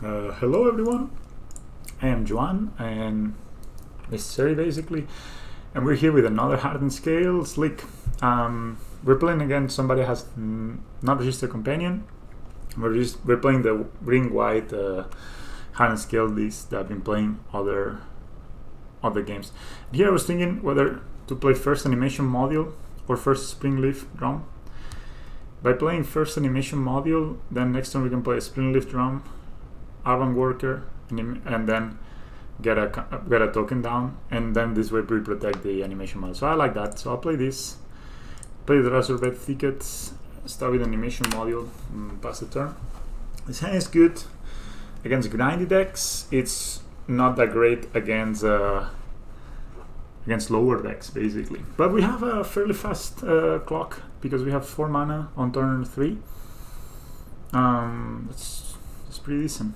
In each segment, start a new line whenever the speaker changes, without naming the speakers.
Hello everyone, I am Juan and necessary basically, and we're here with another Hardened scale slick. We're playing against somebody who has not registered companion. We're playing the green white Hardened scale list that I've been playing other games. And here I was thinking whether to play first animation module or first spring leaf drum. By playing first animation module, then next turn we can play a spring leaf drum, Arbon worker, and then get a token down, and then this way we protect the animation module. So I like that. So I'll play this, play the Razorback Thickets, start with animation module, pass the turn. This hand is good against grindy decks. It's not that great against lower decks basically. But we have a fairly fast clock because we have 4 mana on turn 3. It's pretty decent.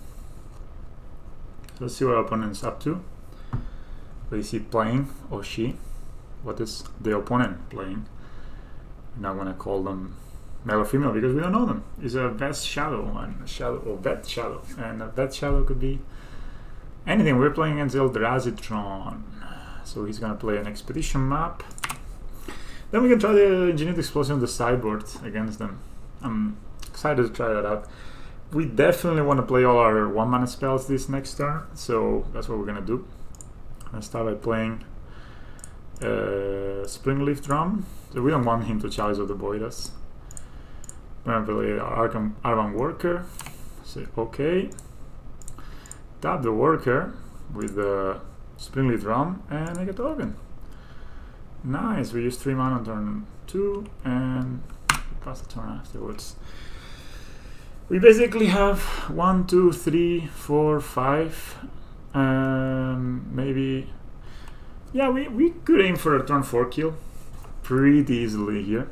So let's see what our opponent's up to. What is he playing, or she? What is the opponent playing? I'm not gonna call them male or female because we don't know them. It's a Vet Shadow and a Shadow, or Vet Shadow, and a Vet Shadow could be anything. We're playing against Etron, so he's gonna play an expedition map. Then we can try the Engineered Explosion on the sideboard against them. I'm excited to try that out. We definitely want to play all our 1 mana spells this next turn, so that's what we're gonna do. I'm gonna start by playing Spring Leaf Drum. So we don't want him to Chalice of the Void us. We're gonna play Arbon Worker. Say okay. Tap the Worker with the Spring Leaf Drum and make a token. Nice. We use 3 mana on turn 2 and pass the turn afterwards. We basically have 1, 2, 3, 4, 5, maybe, yeah, we could aim for a turn 4 kill pretty easily here,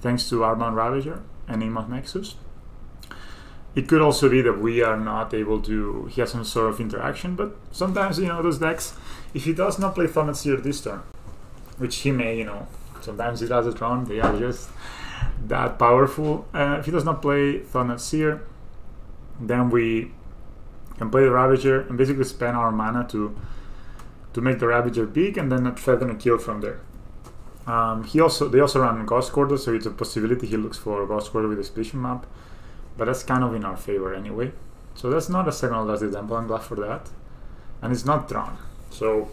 thanks to Arbon Ravager and Aim of Nexus. It could also be that we are not able to, he has some sort of interaction, but sometimes, you know, those decks, if he does not play Thunder's Seer this turn, which he may, you know, sometimes he does it wrong, they are just that powerful. If he does not play Thunder's Seer, then we can play the Ravager and basically spend our mana to make the Ravager big and then threaten a kill from there. They also run Ghost Quarter, so it's a possibility he looks for Ghost Quarter with a Expedition map, but that's kind of in our favor anyway. So that's not a second last example. I'm glad for that, and it's not drawn. So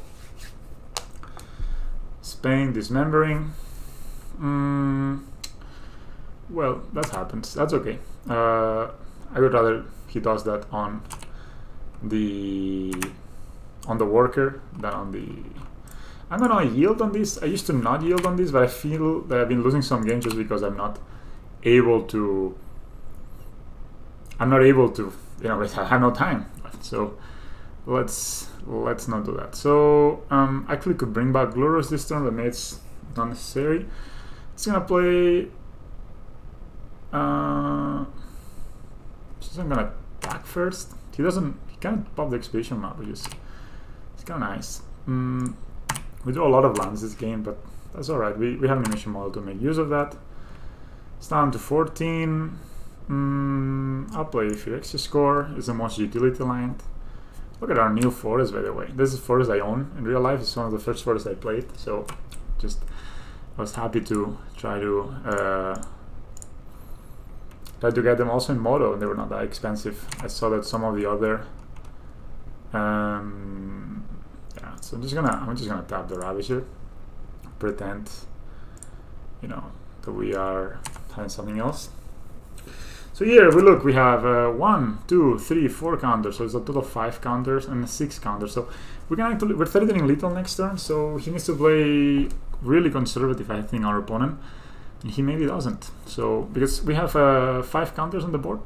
Spain Dismembering. Well, that happens. That's okay. I would rather he does that on the worker than on the. I'm gonna yield on this. I used to not yield on this, but I feel that I've been losing some games just because I'm not able to. You know, I have no time left. So let's not do that. So actually could bring back Lurrus this turn, but maybe it's not necessary. It's gonna play. So I'm gonna attack first. He can't pop the Expedition map, which is it's kind of nice. We do a lot of lands this game, but that's alright. We have an animation model to make use of that. It's down to 14. I'll play Phyrexia Score. It's the most utility land. Look at our new forest, by the way. This is a forest I own in real life. It's one of the first forests I played, so just I was happy to try to get them also in Moto, and they were not that expensive. I saw that some of the other yeah, so I'm just gonna tap the Ravager, pretend, you know, that we are having something else. So here we have 1, 2, 3, 4 counters, so it's a total of 5 counters and 6 counters. So we're threatening Lethal next turn, so he needs to play really conservative, I think, our opponent. And he maybe doesn't. So because we have 5 counters on the board,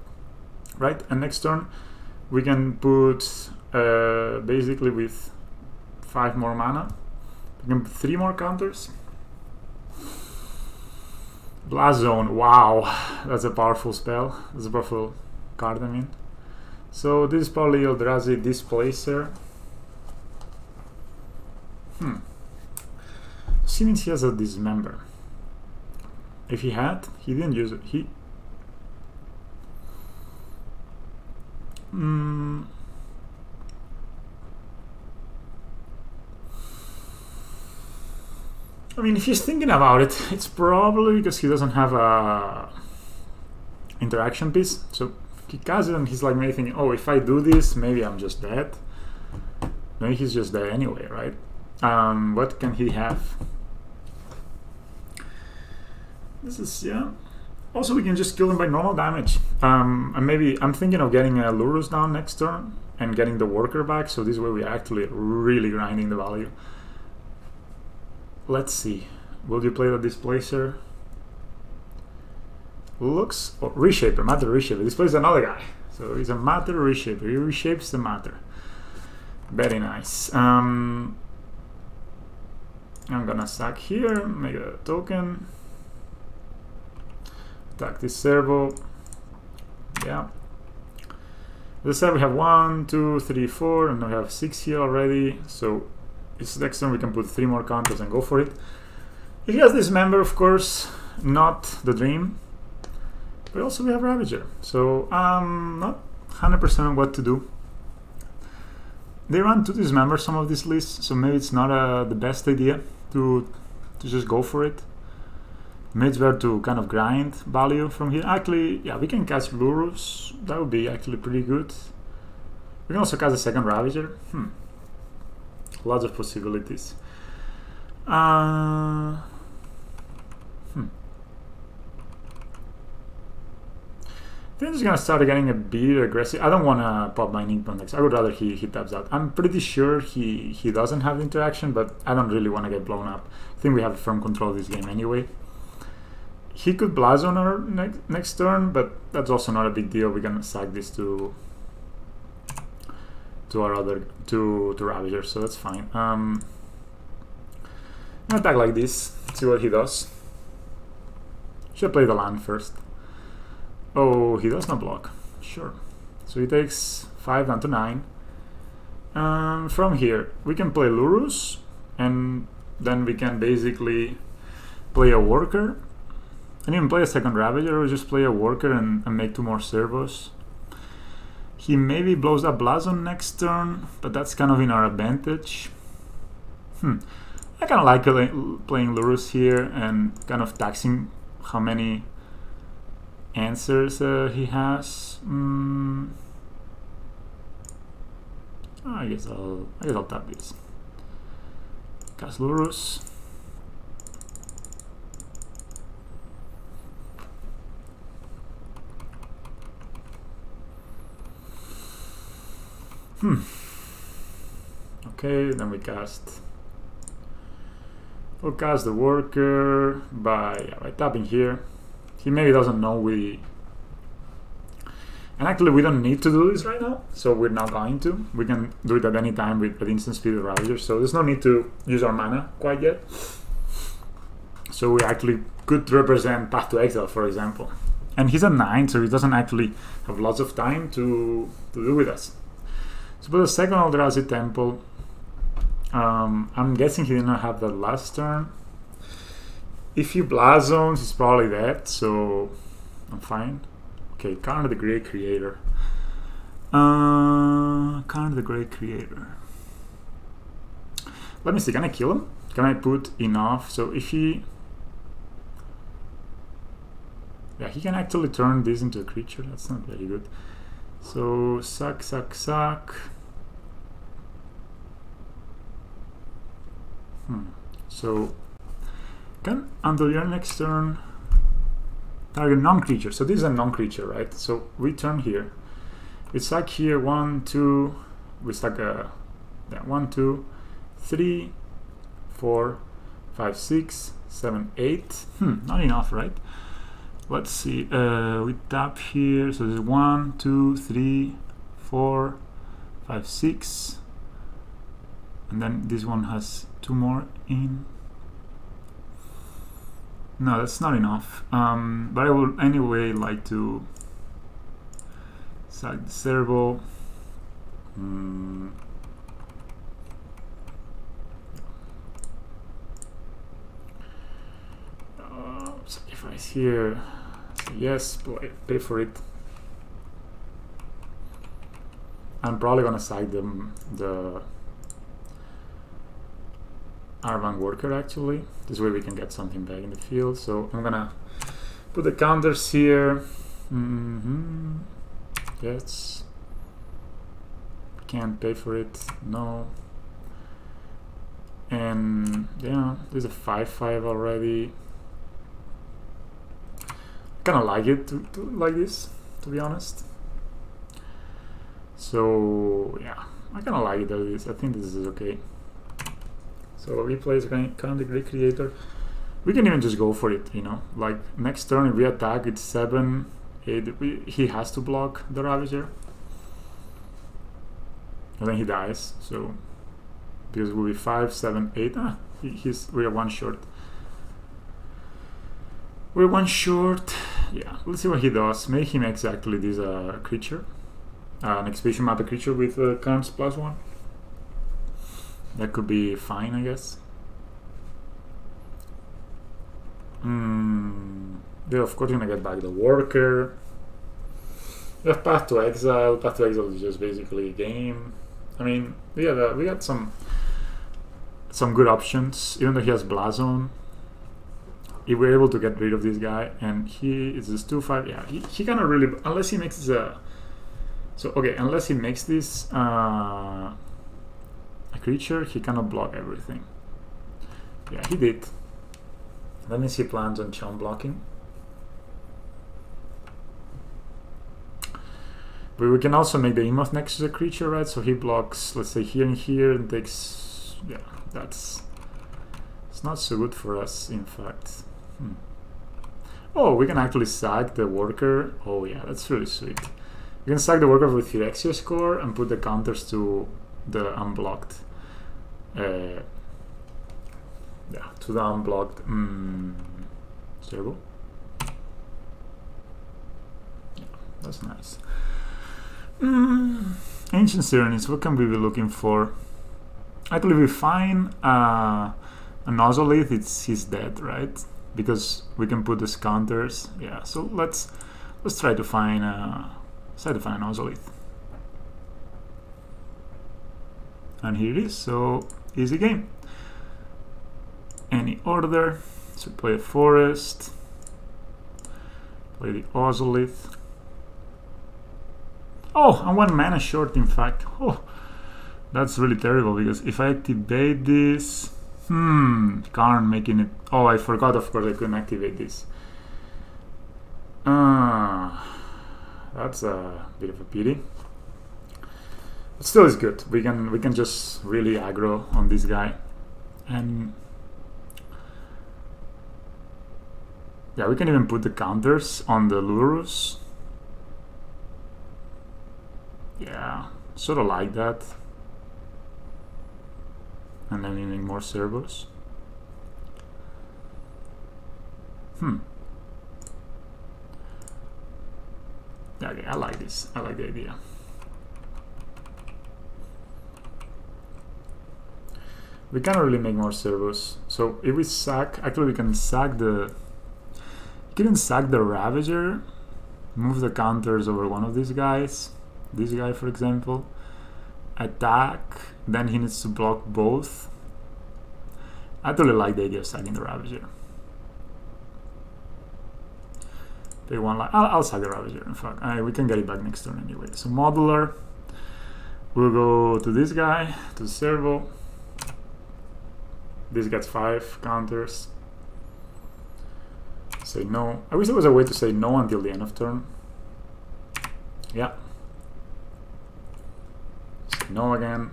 right? And next turn we can put basically with 5 more mana, we can put 3 more counters. Blast Zone, wow, that's a powerful spell. That's a powerful card, I mean. So this is probably Eldrazi Displacer. She means he has a Dismember. If he had, he didn't use it. I mean, if he's thinking about it, it's probably because he doesn't have a interaction piece. So he casts it and he's like maybe thinking, oh, if I do this, maybe I'm just dead. Maybe he's just dead anyway, right? What can he have? This is, yeah. Also, we can just kill him by normal damage. And maybe I'm thinking of getting a Lurrus down next turn and getting the worker back. So this way we are actually really grinding the value. Let's see. Will you play the Displacer? Looks... Oh, Reshaper, Matter Reshaper. This plays another guy. So he's a Matter Reshaper. He reshapes the Matter. Very nice. I'm gonna sack here, make a token. Attack this servo. Yeah. This side we have 1, 2, 3, 4, and we have 6 here already. So this next turn we can put 3 more counters and go for it. If he has Dismember, of course, not the dream. But also we have Ravager. So I'm not 100% on what to do. They run to Dismember some of these lists, so maybe it's not the best idea to just go for it. Maybe it's better to kind of grind value from here. Actually, yeah, we can cast Lurrus. That would be actually pretty good. We can also cast a second Ravager. Lots of possibilities. I think I'm just gonna start getting a bit aggressive. I don't want to pop my Ink next. I would rather he taps out. I'm pretty sure he doesn't have the interaction, but I don't really want to get blown up. I think we have firm control of this game anyway. He could Blast on our next turn, but that's also not a big deal. We're gonna sack this to our other to Ravager, so that's fine. I'm gonna attack like this. See what he does. Should play the land first. Oh, he does not block. Sure. So he takes 5 down to 9. From here, we can play Lurrus, and then we can basically play a worker, and even play a second Ravager, or just play a worker and make 2 more servos. He maybe blows up Blazon next turn, but that's kind of in our advantage. I kind of like playing Lurrus here and kind of taxing how many answers he has. I guess I'll tap this. Cast Lurrus. Okay, then we'll cast the worker by tapping here. He maybe doesn't know and actually we don't need to do this right now, so we're not going to. We can do it at any time with instant speed of Ravager, so there's no need to use our mana quite yet. So we actually could represent Path to Exile, for example. And he's at 9, so he doesn't actually have lots of time to do with us. So for the second Eldrazi Temple, I'm guessing he did not have that last turn. If he Blast Zones, he's probably dead, so I'm fine. Okay, counter the Great Creator. Counter the Great Creator. Let me see, can I kill him? Can I put enough? So if he... Yeah, he can actually turn this into a creature. That's not very good. So, suck. So, can until your next turn target non-creature. So this is a non-creature, right? So we turn here. We stack here 1, 2. We stack 1, 2, 3, 4, 5, 6, 7, 8. Not enough, right? Let's see. We tap here. So there's 1, 2, 3, 4, 5, 6, and then this one has 2 more in. No, that's not enough. But I would anyway like to sack the servo. Sacrifice here. So yes, pay for it. I'm probably gonna sack the Arban worker actually. This way we can get something back in the field. So I'm gonna put the counters here. Yes. Can't pay for it. No. And yeah, there's a 5/5 already. I kind of like it to like this, to be honest. So yeah, I kind of like it like this. I think this is okay. So we play Counter Recreator. We can even just go for it, you know. Like next turn, if we attack, it's 7, 8. He has to block the Ravager, and then he dies. So because it will be 5, 7, 8. We're one short. We're one short. Yeah, let's see what he does. Maybe he makes actually this creature, an expansion map creature with currents +1. That could be fine, I guess. Yeah, of course, gonna get back the worker. We have Path to Exile. Path to Exile is just basically a game. I mean, we got some good options. Even though he has Blazon, if we're able to get rid of this guy, and he is this 2/5. Yeah, he cannot really, unless he makes this. Unless he makes this a creature, he cannot block everything. Yeah, he did. Let me see plans on chump blocking. But we can also make the emote next to the creature, right? So he blocks, let's say, here and here, and takes. Yeah, it's not so good for us, in fact. Oh, we can actually sack the worker. Oh yeah, that's really sweet. We can sack the worker with Phyrexia score and put the counters to the unblocked. Yeah, to the unblocked servo. Yeah, that's nice. Ancient Serenity, what can we be looking for? Actually, we find an Ozolith. He's dead, right? Because we can put these counters. Yeah, so let's try to find an Ozolith. And here it is. So easy game. Any order. So play a forest. Play the Ozolith. Oh, I'm 1 mana short, in fact. Oh, that's really terrible, because if I activate this... Karn making it... Oh, I forgot, of course, I couldn't activate this. That's a bit of a pity. But still, it's good. We can just really aggro on this guy. And... yeah, we can even put the counters on the Lurrus. Yeah, sort of like that. And then we make more servos. Yeah, okay, I like this. I like the idea. We cannot really make more servos. So if we sack, actually we can sack the... You can sack the Ravager, move the counters over one of these guys. This guy, for example. Attack, then he needs to block both. I really like the idea of sacking the Ravager. Pick one line. I'll sack the Ravager, in fact. We can get it back next turn anyway. So modular. We'll go to this guy, to servo. This gets 5 counters. Say no. I wish there was a way to say no until the end of turn. Yeah. Say no again.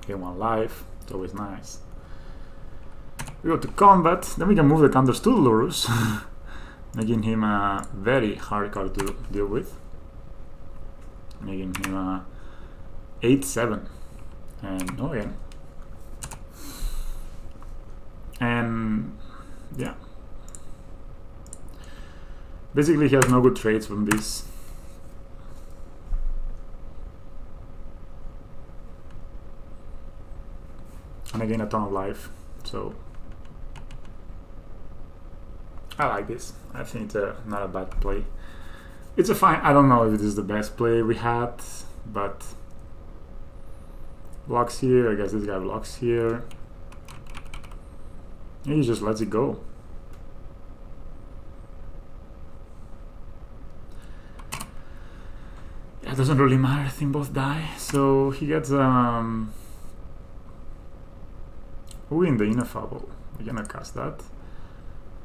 Get 1 life. It's always nice. We go to combat. Then we can move the counters to Lurrus, making him a very hard card to deal with. Making him a 8/7. And no again. And yeah. Basically, he has no good trades from this. And again, a ton of life. So I like this. I think it's not a bad play. It's a fine. I don't know if it is the best play we had. but blocks here. I guess this guy blocks here. He just lets it go. Yeah, it doesn't really matter. I think both die. So he gets in the ineffable. We're gonna cast that.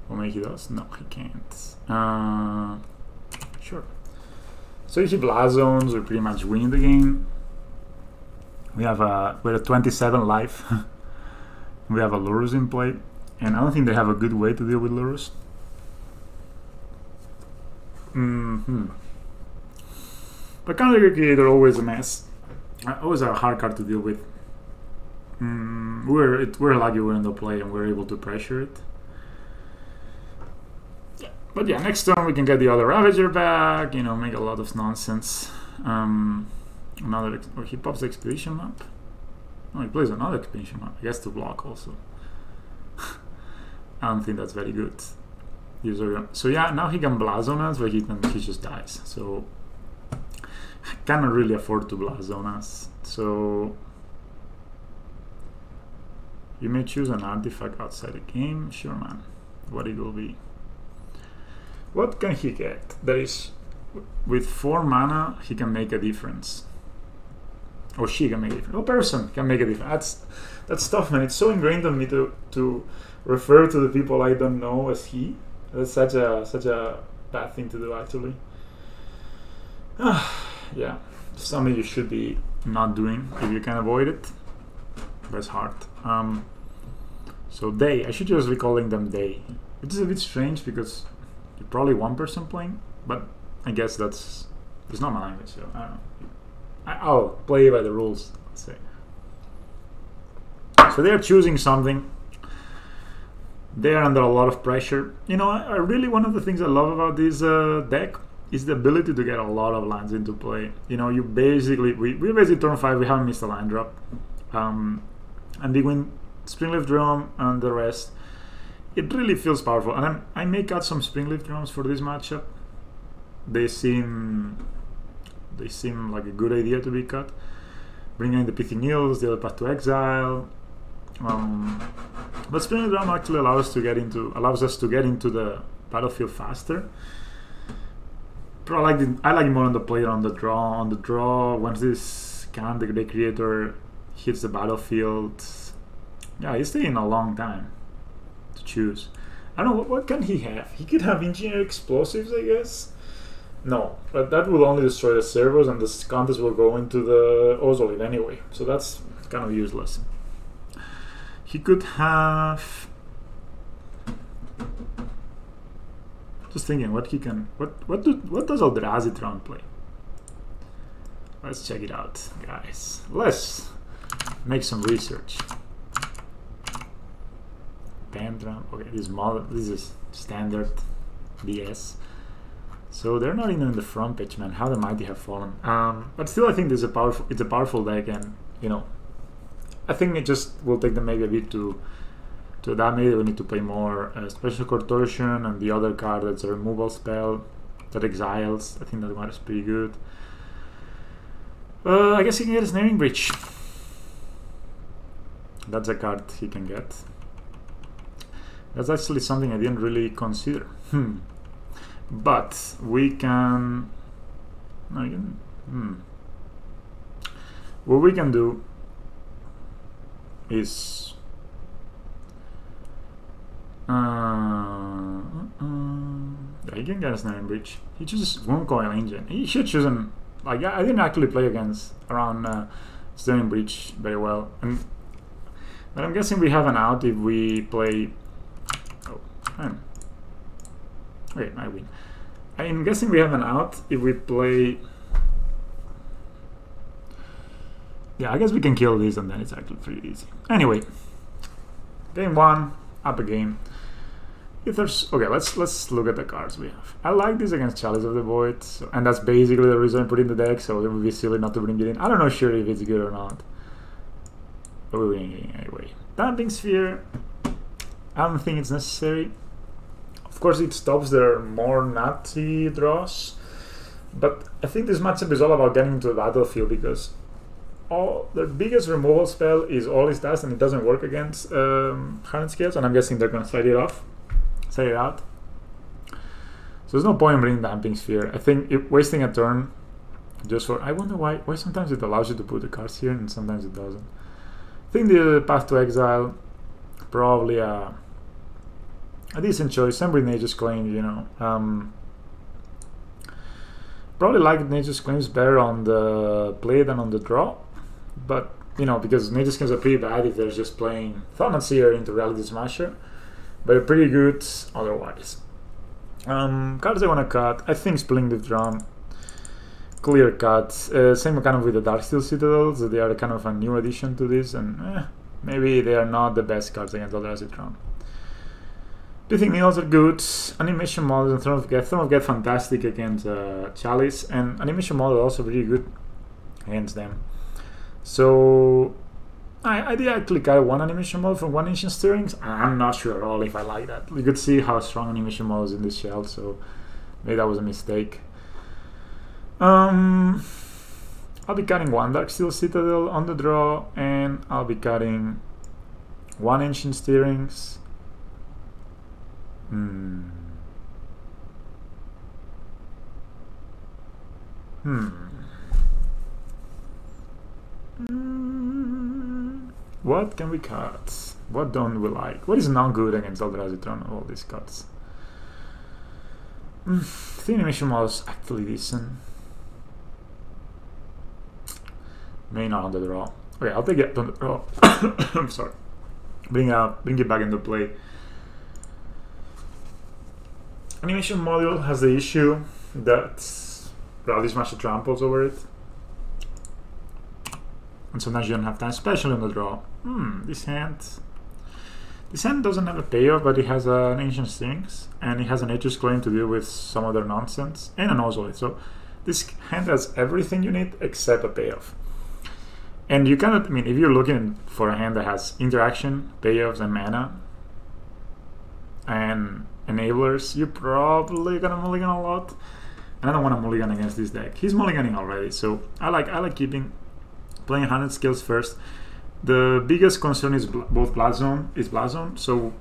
Or maybe he does. No, he can't. Sure. So if he blast zones, we pretty much win the game. We're at 27 life. We have a Lurrus in play, and I don't think they have a good way to deal with Lurrus. But counter creator always a mess. Always a hard card to deal with. We're lucky we're in the play and we're able to pressure it. Yeah. But yeah, next turn we can get the other Ravager back. You know, make a lot of nonsense. He pops the expedition map. No, he plays another expedition map. I guess to block also. I don't think that's very good. So yeah, now he can blast on us, but he just dies. So I cannot really afford to blast on us. So you may choose an artifact outside the game. Sure, man. What it will be? What can he get? That is, with 4 mana, he can make a difference. Or she can make a difference. Or person can make a difference. That's tough, man. It's so ingrained on me to refer to the people I don't know as he. That's such a bad thing to do, actually. Yeah, something you should be not doing if you can avoid it. That's hard. So they, I should just be calling them they, which is a bit strange because you're probably one person playing, but I guess it's not my language, so I don't know. I'll play by the rules, let's say. So they're choosing something. They're under a lot of pressure. You know, I really, one of the things I love about this deck is the ability to get a lot of lands into play. You know, you basically, we basically turn 5, we haven't missed a land drop. And between Springleaf Drum and the rest, it really feels powerful. And I may cut some Springleaf Drums for this matchup. They seem like a good idea to be cut. Bringing in the Pithing Needles, the other Path to Exile. But Springleaf Drum actually allows us to get into the battlefield faster. But I like more on the play than on the draw. On the draw, once this the creator hits the battlefield, yeah, he's taking a long time to choose. I don't know, what can he have? He could have engineer explosives, I guess. No, but that will only destroy the servos, and the contest will go into the Ozolith anyway, so that's kind of useless. He could have... Just thinking, what he can... What does Etron play? Let's check it out, guys. Let's make some research. Pantram. Okay, this is standard BS. So they're not even in the front page, man. How the mighty have fallen. But still, I think it's a powerful deck, and you know, I think it just will take them maybe a bit to that. Maybe we need to play more Special Contortion and the other card that's a removal spell that exiles. I think that one is pretty good. I guess he can get a Snaring Breach. That's a card he can get. That's actually something I didn't really consider. But we can... What we can do is... he can get a Snaring Breach. He chooses Woundcoil Engine. He should choose an... Like, I didn't actually play around Snaring Breach very well. But I'm guessing we have an out if we play... Oh, man. Wait, I win. I'm guessing we have an out if we play... Yeah, I guess we can kill this and then it's actually pretty easy. Anyway, game 1, up a game. If there's... Okay, let's look at the cards we have. I like this against Chalice of the Void, so, and that's basically the reason I put it in the deck, so it would be silly not to bring it in. I don't know sure if it's good or not. But we're bringing it anyway. Damping Sphere, I don't think it's necessary. Of course, it stops their more nutty draws. But I think this matchup is all about getting into the battlefield, because the biggest removal spell is all it does, and it doesn't work against Hardened Scales, and I'm guessing they're going to set it out. So there's no point in bringing Damping Sphere. I think wasting a turn just for... I wonder why sometimes it allows you to put the cards here and sometimes it doesn't. I think the Path to Exile, probably a decent choice. Same with Nature's Claim, you know. Probably like Nature's Claims better on the play than on the draw. But, you know, because Nature's Claims are pretty bad if they're just playing Thought Seer into Reality Smasher. But they're pretty good otherwise. Cards I want to cut, I think Splitting the Drum, clear cut. Same kind of with the Darksteel Citadels, they are kind of a new addition to this, and maybe they are not the best cards against other Etron. Pithing Needles are good. Animation Models and Throne of Geth fantastic against Chalice, and Animation Model also really good against them. So I did actually cut one Animation Model from one Ancient Stirrings. I'm not sure at all if I like that. You could see how strong Animation Model is in this shell, so maybe that was a mistake. I'll be cutting one Darksteel Citadel on the draw, and I'll be cutting one Ancient Stirrings. What can we cut? What don't we like? What is not good against Eldrazi all these cuts? The Animation Model is actually decent. May not on the draw. Okay, I'll take it on the draw. I'm sorry. Bring it back into play. Animation Module has the issue that Reality Smasher tramples over it. And sometimes you don't have time, especially on the draw. This hand doesn't have a payoff, but it has an Ancient Stirrings, and it has a Nature's Claim to deal with some other nonsense, and an Ozolith. So this hand has everything you need except a payoff. And you cannot, I mean, if you're looking for a hand that has interaction, payoffs, and mana, and enablers, you're probably gonna mulligan a lot. And I don't want to mulligan against this deck. He's mulliganing already, so I like playing 100 skills first. The biggest concern is both Blast Zone, so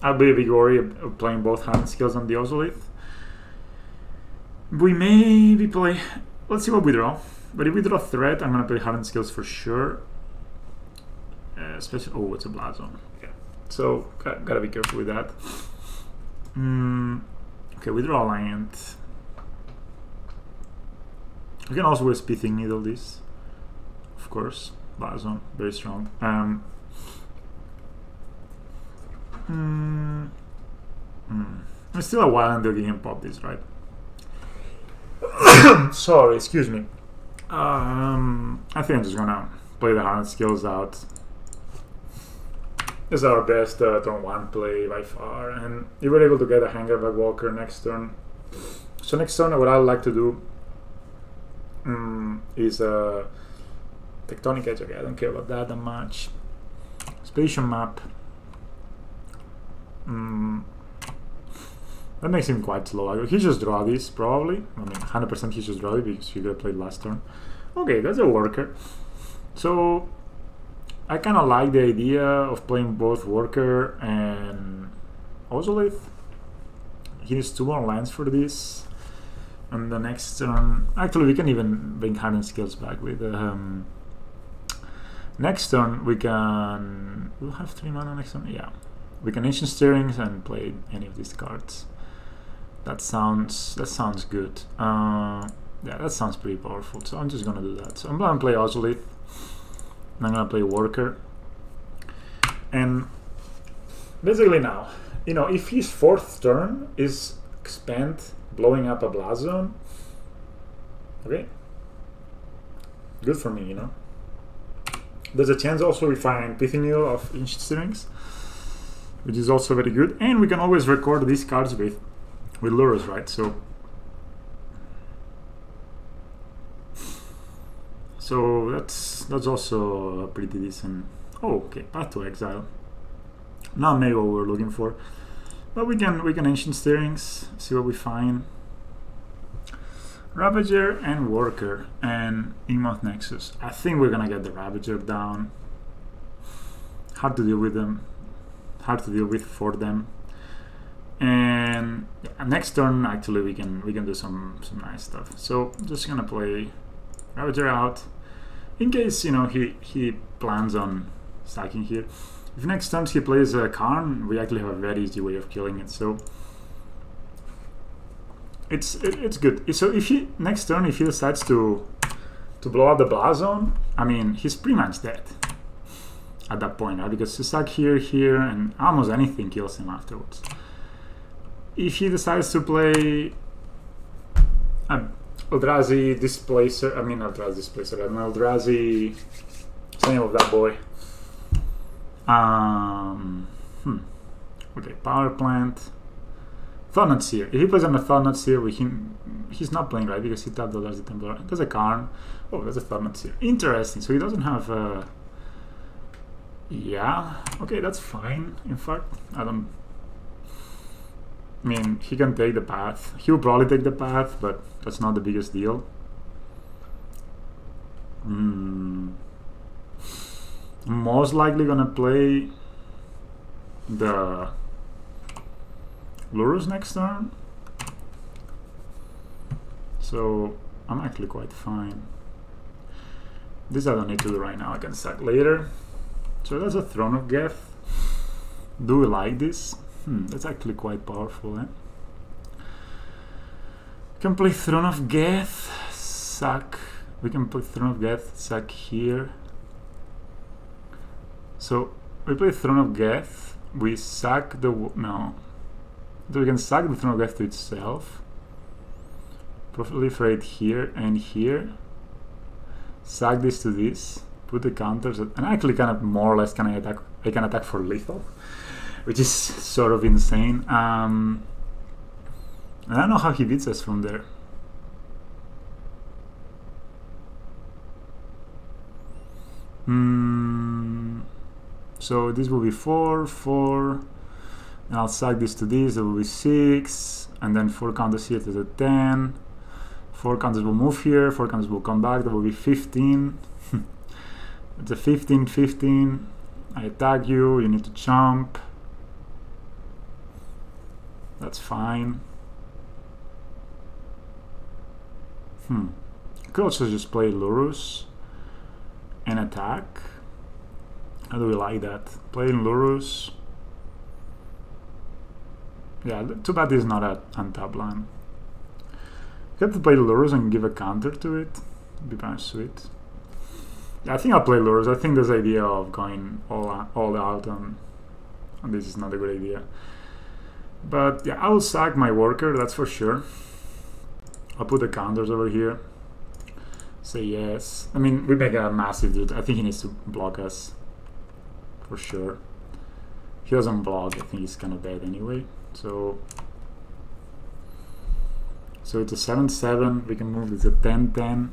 I'll be a big worry of playing both 100 skills on the Ozolith. We maybe play, let's see what we draw. But if we draw Threat, I'm gonna play 100 skills for sure. Especially, oh, it's a Blast Zone. Yeah. So gotta be careful with that. Okay, we draw a land. We can also with Pithing Needle this, of course. Blast Zone, very strong. It's still a while until you can pop this, right? Sorry, excuse me. I think I'm just gonna play the 100 skills out. This is our best turn 1 play by far, and you were able to get a Hangerback Walker next turn. So next turn, what I would like to do is Tectonic Edge. Okay, I don't care about that much. Expedition Map. That makes him quite slow. He just draw this, probably. I mean, 100% he just draw it because you could have played last turn. Okay, that's a worker. So I kind of like the idea of playing both Worker and Ozolith. He needs 2 more lands for this. And the next turn, actually we can even bring Hardened Skills back with next turn we'll have 3 mana next turn, yeah. We can Ancient Stirrings and play any of these cards. That sounds good. Yeah, that sounds pretty powerful, so I'm just gonna do that. So I'm gonna play Ozolith, and I'm gonna play Worker. And basically now, you know, if his 4th turn is spent blowing up a Blast Zone, okay, good for me, you know. There's a chance also we find Pithing Needle of Ancient Stirrings, which is also very good, and we can always record these cards with Lurrus, right? So that's also pretty decent. Oh, okay, Path to Exile. Not maybe what we were looking for, but we can Ancient Stirrings, see what we find. Ravager and Worker and Emoth Nexus. I think we're gonna get the Ravager down. Hard to deal with them. Hard to deal with for them. And yeah, next turn actually we can do some nice stuff. So I'm just gonna play Ravager out in case, you know, he plans on stacking here. If next turn he plays a Karn, we actually have a very easy way of killing it. So it's good. So if he next turn if he decides to blow up the blast zone, I mean he's pretty much dead at that point, right? Because he stuck here, and almost anything kills him afterwards. If he decides to play Eldrazi Displacer, I mean Eldrazi Displacer, an Eldrazi, what's the name of that boy? Okay, Power Plant. Thought-Knot Seer. If he plays on a Thought-Knot Seer with him, he's not playing, right? Because he tapped the Eldrazi Templar. That's a Karn. Oh, that's a Thought-Knot Seer. Interesting. So he doesn't have yeah. Okay, that's fine. In fact, I mean, he can take the path. He will probably take the path, but that's not the biggest deal. Most likely gonna play the Lurrus next turn. So I'm actually quite fine. This I don't need to do right now. I can sack later. So that's a Throne of Geth. Do we like this? That's actually quite powerful, eh? We can play Throne of Geth, sack. We can play Throne of Geth, sack here. So we play Throne of Geth. We sack the no. So we can sack the Throne of Geth to itself. Proliferate here and here. Sack this to this. Put the counters, and actually kind of more or less can I can attack for lethal, which is sort of insane. I don't know how he beats us from there. So this will be 4, 4, and I'll sack this to this, it will be 6, and then 4 counters here to the 10. 4 counters will move here, 4 counters will come back, that will be 15. It's a 15, 15. I attack you, you need to jump. That's fine. I could also just play Lurrus and attack. How do we like that? Playing Lurrus. Yeah, too bad this is not an untap land. You have to play Lurrus and give a counter to it. It'd be kind of sweet. Yeah, I think I'll play Lurrus. I think this idea of going all out on this is not a good idea. But yeah, I will sack my Worker, that's for sure. I'll put the counters over here. Say yes. I mean, we make a massive dude. I think he needs to block us. For sure. If he doesn't block, I think he's kind of dead anyway. So it's a 7-7. We can move this to 10-10.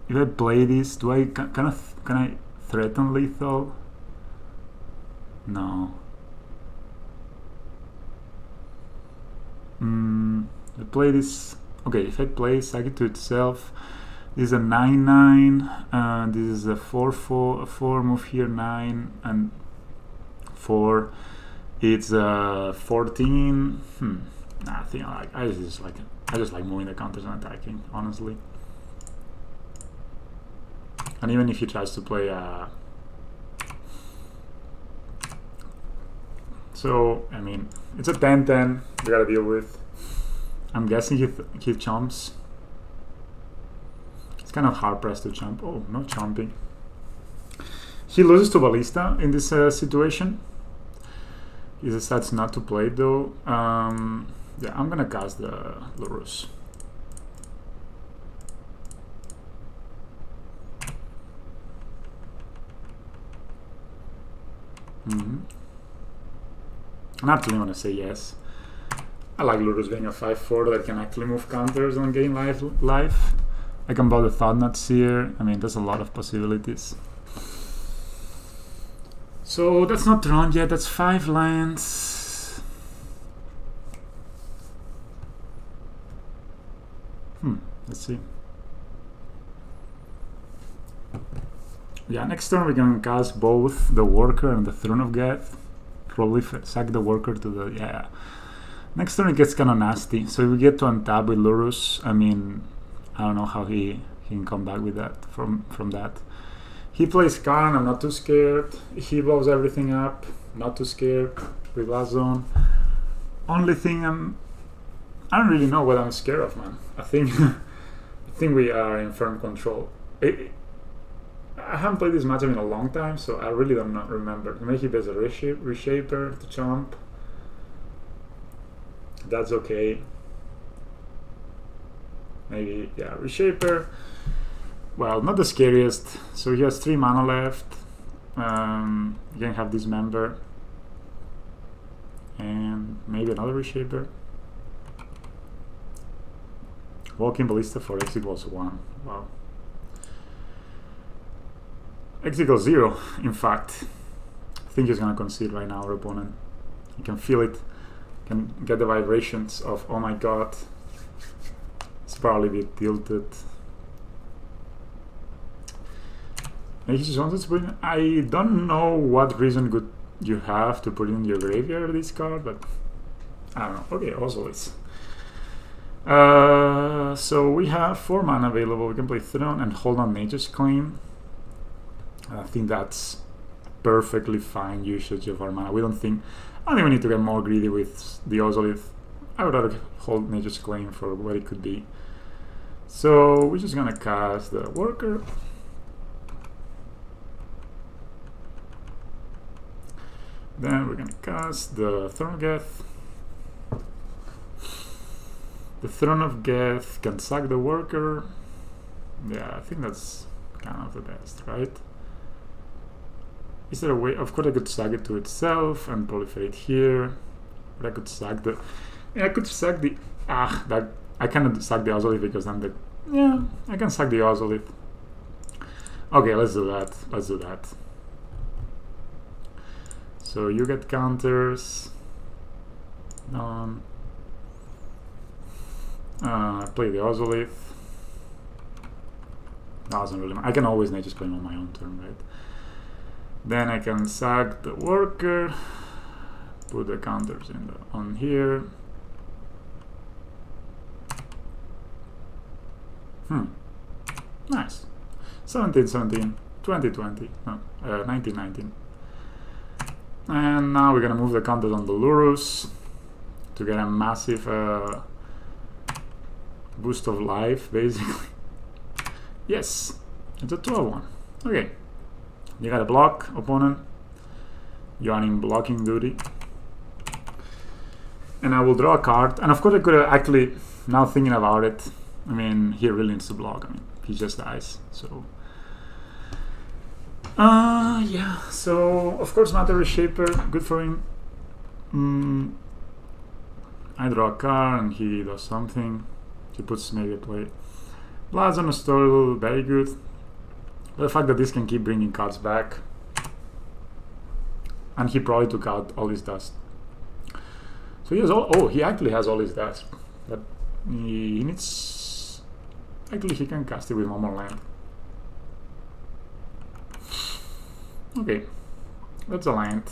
If I play this, do I can I threaten lethal? No. I play this. Okay, if I play sack it to itself, this is a 9-9. This is a 4-4 move here, 9 and 4. It's 14. Nah, I think I just like moving the counters and attacking, honestly. And even if he tries to play so I mean it's a 10-10 we gotta deal with. I'm guessing he chomps. It's kind of hard pressed to chomp. Oh, no chomping. He loses to Ballista in this situation. He decides not to play it though. Yeah, I'm gonna cast the Lurrus. I'm actually gonna say yes. I like Lurrus being a 5-4 that can actually move counters on game life. I can buy the Thought-Knot Seer. I mean, there's a lot of possibilities. So that's not drawn yet. That's 5 lands. Let's see. Yeah, next turn we can cast both the Worker and the Throne of Geth. Probably sack the Worker to the... yeah. Next turn it gets kind of nasty. So if we get to untap with Lurrus, I mean, I don't know how he can come back with that from that. He plays Karn, I'm not too scared. He blows everything up, not too scared. With Blast Zone. Only thing I don't really know what I'm scared of, man. I think we are in firm control. I haven't played this matchup in a long time, so I really don't remember. Maybe there's a Reshaper to chomp. That's okay. Maybe, yeah, Reshaper. Well, not the scariest. So he has 3 mana left. You can have Dismember. And maybe another Reshaper. Walking Ballista for X equals 1. Wow. X equals 0, in fact. I think he's gonna concede right now, our opponent. You can feel it. You can get the vibrations of, oh my god. It's probably a bit tilted. Maybe he just wanted to put in. I don't know what reason could you have to put in your graveyard this card, but I don't know. Okay, also it's. So we have 4 mana available. We can play Throne and hold on Nature's Claim. I think that's perfectly fine usage of our mana. I don't think we need to get more greedy with the Ozolith. I would rather hold Nature's Claim for what it could be. So we're just gonna cast the Worker. Then we're gonna cast the Throne of Geth. The Throne of Geth can sack the Worker. Yeah, I think that's kind of the best, right? Is there a way? Of course I could sack it to itself and proliferate here. But I could sack the... yeah, I could sack the... that I cannot sack the Ozolith because then the... yeah, I can sack the Ozolith. Okay, let's do that. Let's do that. So you get counters. Play the Ozolith. Doesn't really matter. I can always just play on my own turn, right? Then I can sack the Worker, put the counters in on here. Nice. 17-17, 20-20, no, 19-19. And now we're gonna move the counters on the Lurrus to get a massive boost of life, basically. Yes, it's a 12-1. Okay. You got a block, opponent. You are in blocking duty. And I will draw a card. And of course I could have actually, now thinking about it, I mean, he really needs to block. I mean, he just dies, so... yeah, so, of course, Matter Reshaper, good for him. I draw a card and he does something. He puts maybe a play. Blast on a Storl, very good. But the fact that this can keep bringing cards back. And he probably took out all his dust. So he has all... oh, he actually has all his dust. But he needs... actually, he can cast it with one more land. Okay. That's a land.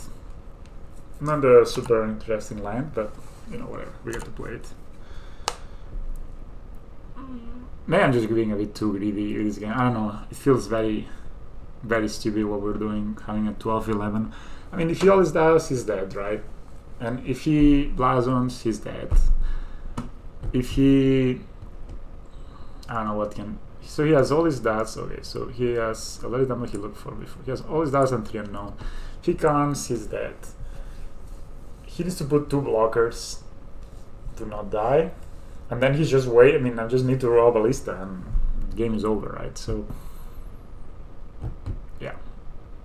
Not a super interesting land, but, you know, whatever. We have to play it. Maybe I'm just being a bit too greedy with this game. I don't know. It feels very, very stupid what we're doing, having a 12-11. I mean, if he always does, he's dead, right? And if he Blazons, he's dead. If he... I don't know what can... so he has all his dots. Okay, so he has... a very damn he looked for before. He has all his dots and 3 unknown. If he comes, he's dead. He needs to put 2 blockers to not die. And then he's just wait. I mean, I just need to roll Ballista and the game is over, right? So, yeah,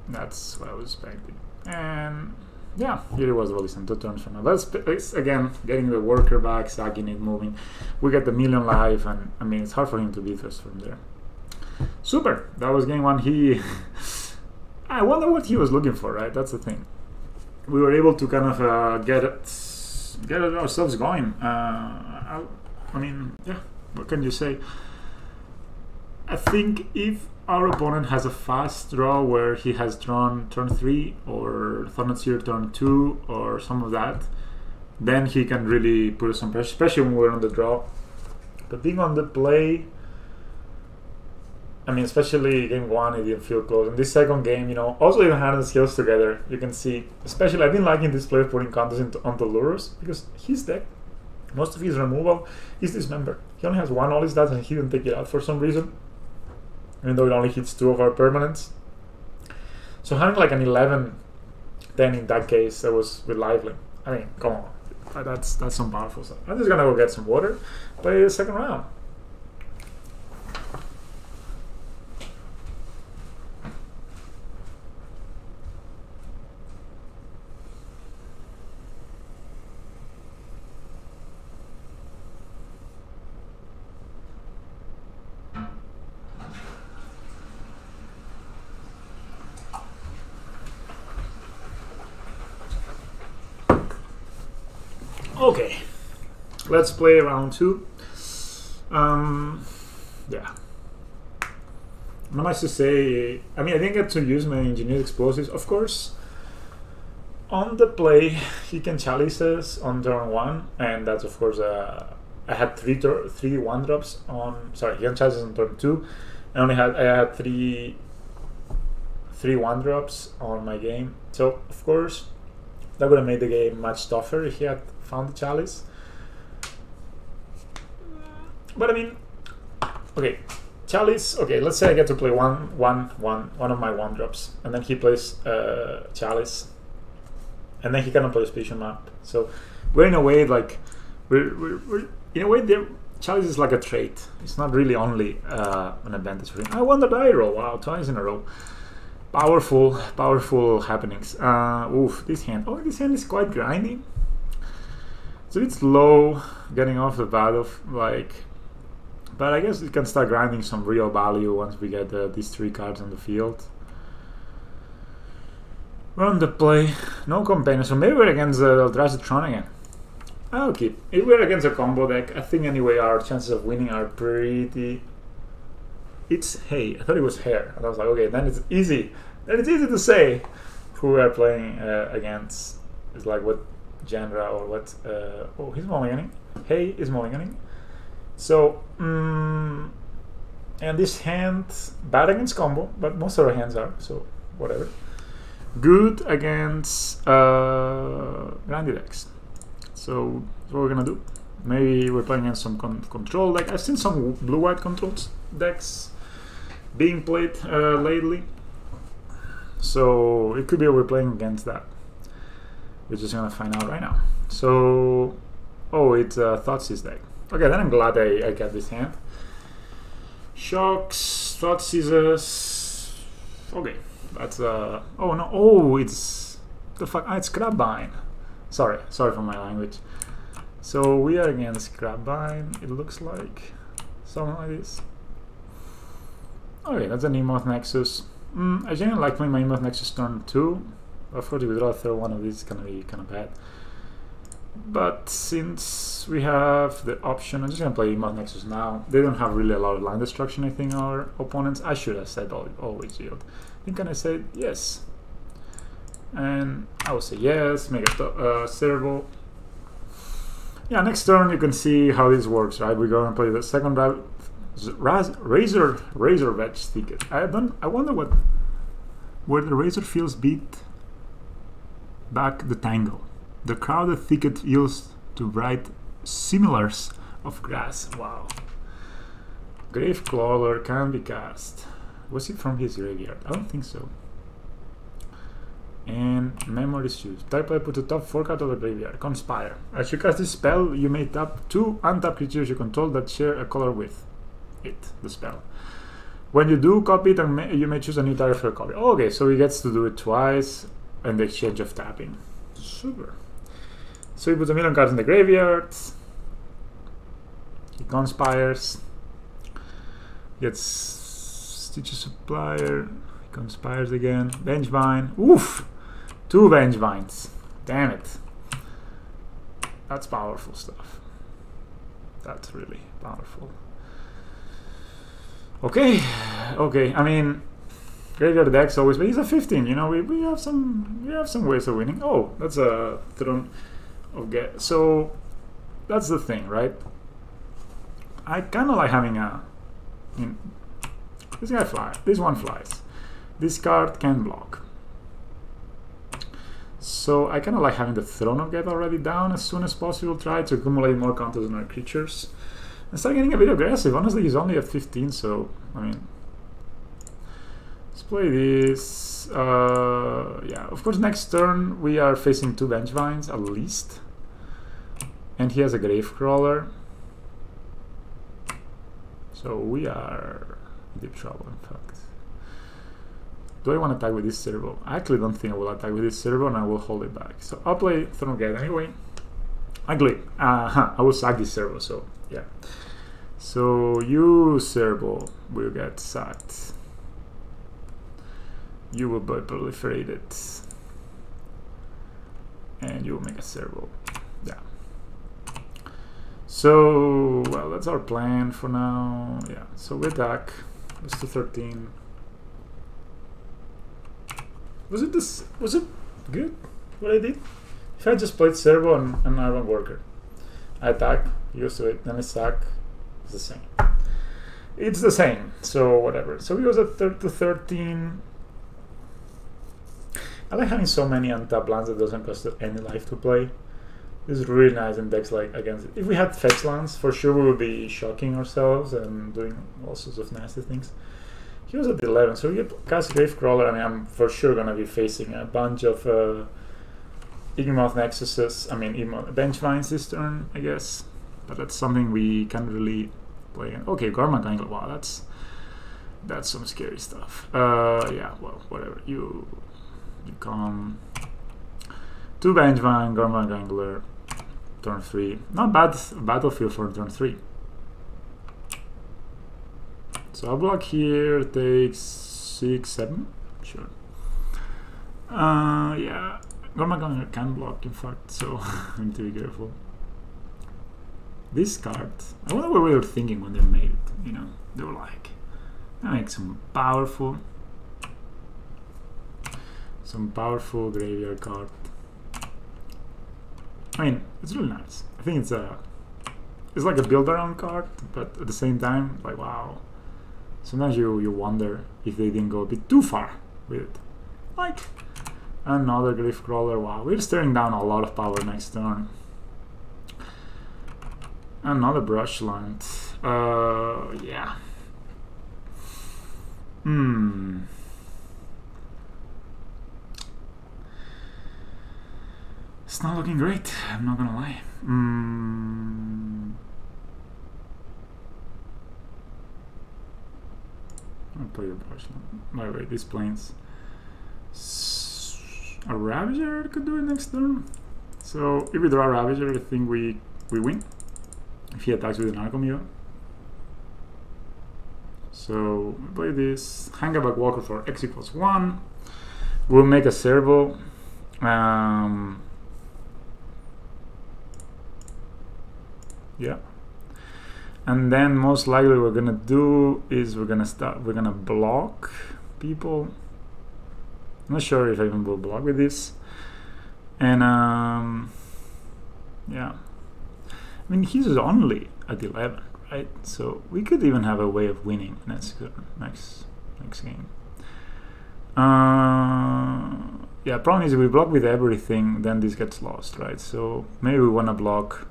that's what I was expecting. And yeah, here it was the Ballista, 2 turns from now. That's again getting the Worker back, sacking it, moving. We get the 1,000,000 life, and I mean, it's hard for him to beat us from there. Super. That was game 1. He. I wonder what he was looking for, right? That's the thing. We were able to kind of get ourselves going. I mean, yeah, what can you say? I think if our opponent has a fast draw where he has drawn turn 3 or Thornseer turn 2 or some of that, then he can really put us some pressure, especially when we're on the draw. But being on the play, I mean, especially game 1, it didn't feel close. In this second game, you know, also even having the skills together, you can see, especially I've been liking this player putting counters onto Lurrus, because his deck, most of his removal is Dismember. He only has 1 all his stats and he didn't take it out for some reason, even though it only hits 2 of our permanents. So having like an 11-10 in that case, that was with Lively. I mean, come on. That's some powerful stuff. I'm just gonna go get some water, play the second round. Okay, let's play round 2. Yeah. Not much to say. I mean, I didn't get to use my engineered explosives. Of course, on the play, he can chalice us on turn 1, and that's of course. I had three 1-drops on. Sorry, he can chalice us on turn 2. I had three 1-drops on my game. So of course, that would have made the game much tougher if he had found the chalice. But I mean, okay, chalice. Okay, let's say I get to play one of my 1-drops, and then he plays chalice, and then he cannot play Spatial Map. So we're in a way like we're in a way there. Chalice is like a trait. It's not really only an advantage for him. I won the die roll. Wow, twice in a row. Powerful happenings. Oof, this hand. Oh, this hand is quite grindy. So it's low getting off the bat of like, but I guess it can start grinding some real value once we get these 3 cards on the field. We're on the play, no companion, so maybe we're against Etron again. I'll keep. If we're against a combo deck, I think anyway our chances of winning are pretty. It's hay. I thought it was hair, and I was like, okay, then it's easy. Then it's easy to say who we are playing against. It's like what genre or what. Oh, he's mulliganing. Hay is mulliganing. So, and this hand bad against combo, but most of our hands are. So whatever. Good against grindy decks. So that's what we're gonna do. Maybe we're playing against some control deck. I've seen some blue-white controls decks being played lately, so it could be we're playing against that. We're just gonna find out right now. So, oh, it's a Thoughtseize deck. Okay, then I'm glad I got this hand. Shocks, Thoughtseizes. Okay, that's oh no, oh, it's the fuck. Ah, it's Crabvine. Sorry for my language. So we are against Crabvine. It looks like something like this. Okay, that's an Emoth Nexus. I genuinely like playing my Emoth Nexus turn 2. Of course, if we draw a third one of these, it's gonna be kind of bad. But since we have the option, I'm just gonna play Emoth Nexus now. They don't have really a lot of line destruction, I think, our opponents. I should have said always yield. I think I said yes. And I will say yes, make a servo. Yeah, next turn you can see how this works, right? We're going to play the second Razor Wedge Thicket. I wonder where the Razor Fields beat back the Tangle. The crowded thicket yields to bright similars of grass. Wow. Grave Crawler can be cast. Was it from his graveyard? I don't think so. And Memory Shoes. Type player put the top 4 cards of the graveyard. Conspire. As you cast this spell, you may tap 2 untapped creatures you control that share a color with it, the spell. When you do copy it, you may choose a new target for a copy. Oh, okay, so he gets to do it twice in the exchange of tapping. Super. So he puts a million cards in the graveyard. He conspires. Gets Stitcher Supplier. He conspires again. Vengevine. Oof! 2 Vengevines. Damn it. That's powerful stuff. That's really powerful. Okay, okay. I mean, graveyard decks always, but he's a 15. You know, we have some ways of winning. Oh, that's a Etron of get. So that's the thing, right? I kind of like having a. I mean, this guy flies. This one flies. This card can block. So I kind of like having the Throne of Get already down as soon as possible. Try to accumulate more counters on our creatures. And start getting a bit aggressive. Honestly, he's only at 15, so I mean, let's play this. Yeah, of course, next turn we are facing 2 Benchvines at least, and he has a Gravecrawler, so we are in deep trouble. In fact, do I want to attack with this Servo? I actually don't think I will attack with this Servo, and I will hold it back. So I'll play Throne of Get anyway. Ugly. I will sack this Servo, so yeah. So you, Servo, will get sacked. You will be proliferated. And you will make a Servo. Yeah. So, well, that's our plan for now. Yeah, so we attack. Let's do 13. Was it good, what I did? If I just played Servo and Iron Worker. I attack, use to it, then I sack. It's the same. It's the same, so whatever. So he goes at 13. I like having so many untapped lands that doesn't cost any life to play. This is really nice in decks like against it. If we had fetch lands, for sure we would be shocking ourselves and doing all sorts of nasty things. He was at 11, so we get cast Gravecrawler. I mean, I'm for sure gonna be facing a bunch of Igmoth Nexuses. I mean, Benchvines this turn, I guess. But that's something we can't really play. Okay, Gorman Angle. Wow, that's some scary stuff. Yeah, well, whatever. You come 2 Benchvine, Gorman Angler, turn 3. Not bad battlefield for turn 3. So I'll block here, takes 6, 7, sure. Yeah, Gorman can block, in fact, so I need to be careful. This card, I wonder what they were thinking when they made it, you know. They were like, I make some powerful graveyard card. I mean, it's really nice. I think it's like a build around card, but at the same time, like, wow. Sometimes you wonder if they didn't go a bit too far with it. Like another Gravecrawler. Wow, we're staring down a lot of power next turn. Another Brushland. Yeah. It's not looking great, I'm not gonna lie. I'll play the Brushland. By the way, these planes. A Ravager could do it next turn. So if we draw a Ravager, I think we win. If he attacks with an Archomio. So we play this. Hangaback Walker for X equals 1. We'll make a Servo. Yeah. And then most likely what we're gonna do is we're gonna block people. I'm not sure if I even will block with this. And yeah. I mean, he's only at 11, right? So we could even have a way of winning next game. Yeah, problem is if we block with everything, then this gets lost, right? So maybe we wanna block.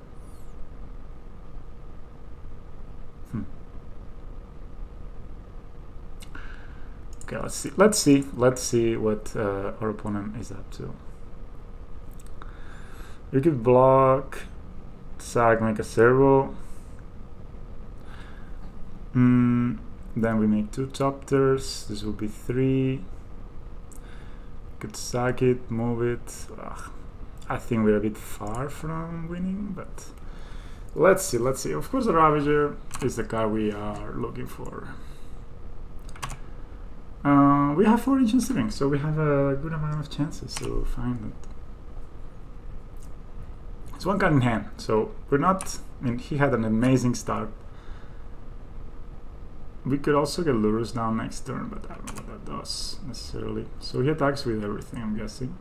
Okay, let's see what our opponent is up to. We could block, sack, make a Servo. Then we make 2 Chapters. This will be 3. Could sack it, move it. I think we're a bit far from winning, but let's see. Of course, the Ravager is the card we are looking for. We have 4 Ancient Searings, so we have a good amount of chances to find it. It's 1 card in hand, so we're not. I mean, he had an amazing start, we could also get Lurrus down next turn, but I don't know what that does necessarily. So he attacks with everything, I'm guessing.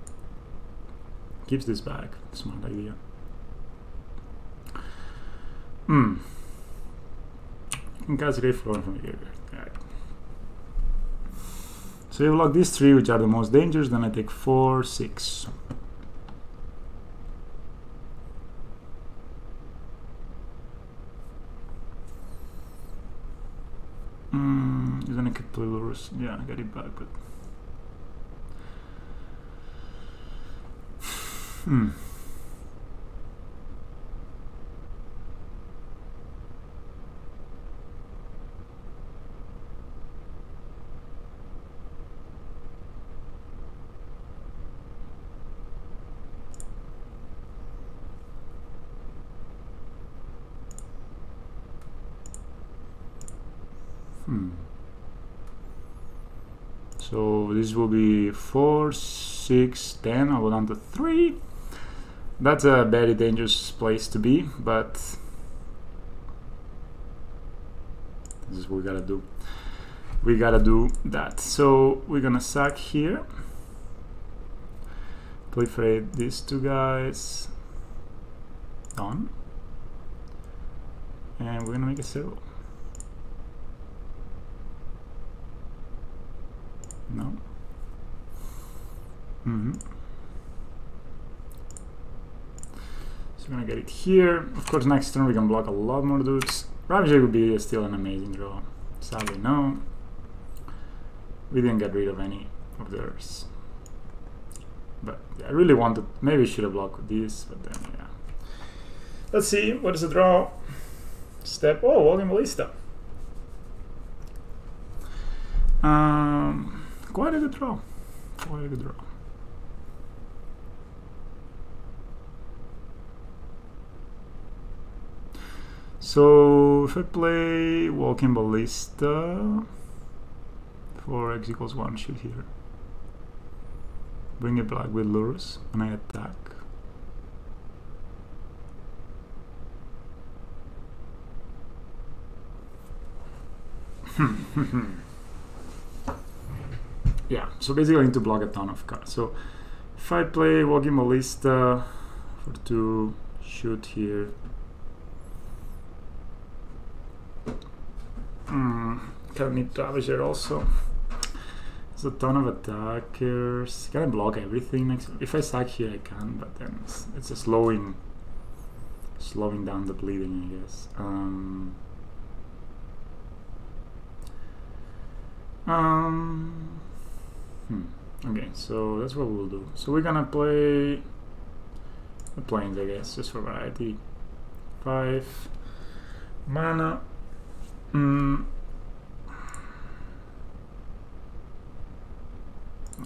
Keeps this back. Smart idea. You can cast Grave Flora from the graveyard. Right. So you block these 3, which are the most dangerous, then I take 4, 6. He's gonna keep play Lurrus. Yeah, get it back, but So this will be 4, 6, 10. I'll go down to 3. That's a very dangerous place to be, but this is what we gotta do. We gotta do that. So we're gonna sack here. Proliferate these 2 guys. Done. And we're gonna make a 0. No. So we're gonna get it here. Of course, next turn we can block a lot more dudes. Ravager would be still an amazing draw. Sadly, no. We didn't get rid of any of theirs. But yeah, I really wanted. Maybe I should have blocked with this, but then yeah. Let's see. What is the draw? Step. Oh, Walking Ballista. Quite a good draw. Quite a good draw. So if I play Walking Ballista for X equals 1, shoot here. Bring it back with Lurrus and I attack. Yeah, so basically I need to block a ton of cards. So if I play Walking Ballista for 2, shoot here. Kind of need Ravager also. There's a ton of attackers. Can I block everything next? If I sack here I can, but then it's a slowing down the bleeding, I guess. Okay, so that's what we'll do. So we're gonna play the planes, I guess, just for variety. 5 mana.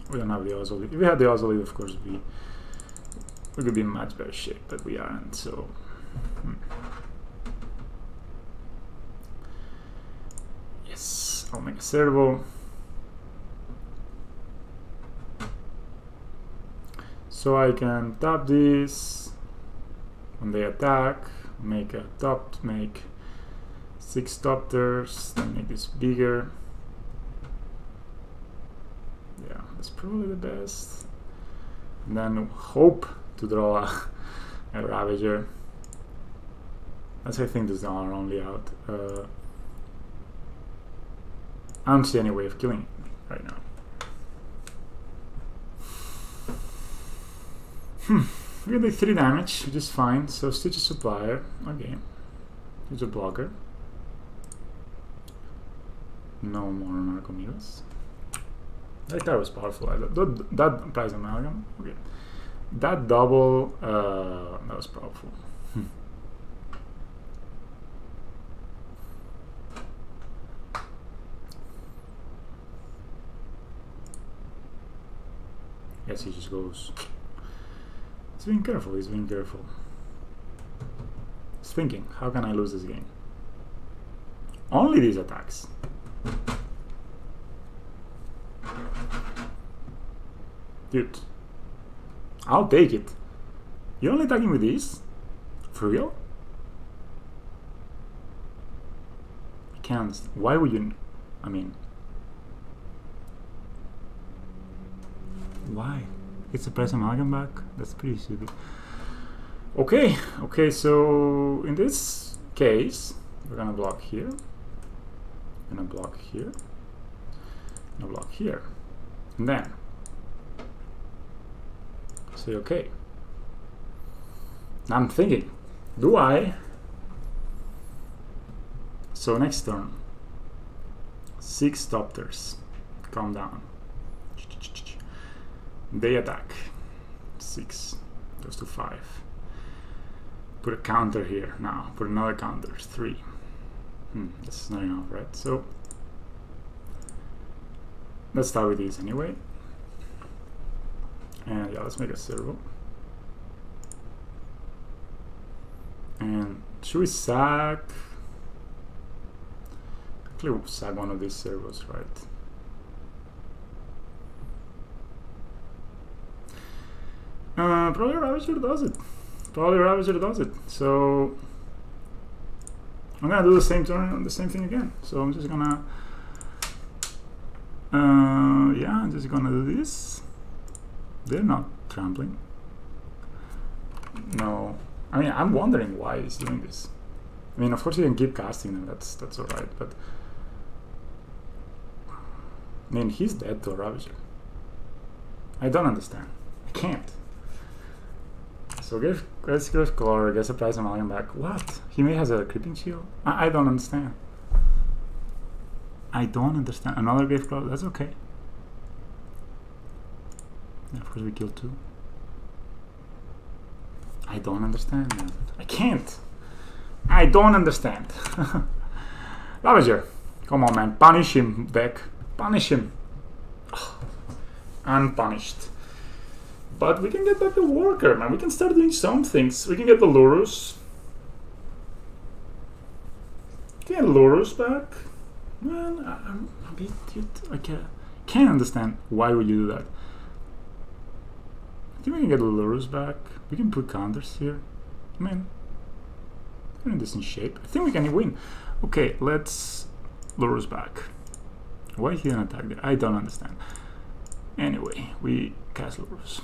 We don't have the Ozolith. If we had the Ozolith, of course, we could be in much better shape, but we aren't, so... Yes, I'll make a servo. So I can tap this when they attack, make a top, make 6 Topters, then make this bigger. Yeah, that's probably the best. And then hope to draw a Ravager. That's, I think, this is our only out. I don't see any way of killing it right now. We get 3 damage, which is fine. So Stitch a Supplier. Okay. Here's a blocker. No more Narcomidas. That card was powerful. That price amalgam. Okay. That double that was powerful. Yes, he just goes. He's being careful, he's being careful. He's thinking, how can I lose this game? Only these attacks. Dude, I'll take it. You're only attacking with these? For real? I can't. Why would you? I mean, why? It's a price amalgam back? That's pretty stupid. Okay, okay, so in this case, we're gonna block here, gonna block here, gonna block here, and then say okay. Now I'm thinking, do I? So next turn, 6 Doctors come down. They attack. 6 goes to 5. Put a counter here now. Put another counter. 3. This is not enough, right? So let's start with these anyway. And yeah, let's make a servo. And should we sack? Actually, we'll sack one of these servos, right? Probably Ravager does it. Probably Ravager does it. So I'm gonna do the same turn, the same thing again. So I'm just gonna, yeah, I'm just gonna do this. They're not trampling. No, I mean, I'm wondering why he's doing this. I mean, of course you can keep casting them. That's all right, but I mean, he's dead to a Ravager. I don't understand. I can't. So let's give color, get a price amalgam back. What? He may has a creeping shield? I don't understand. I don't understand. Another Grave Claw, that's okay. Yeah, of course we killed 2. I don't understand, man. I can't. I don't understand. Ravager, come on, man. Punish him, deck. Punish him. Oh, unpunished. But we can get back the Worker, man. We can start doing some things. We can get the Lurrus. Get Lurrus back. Man, I'm a bit... I can't understand why would you do that. I think we can get the Lurrus back. We can put counters here. I mean, we're in decent shape. I think we can win. Okay, let's Lurrus back. Why he didn't attack there? I don't understand. Anyway, we cast Lurrus.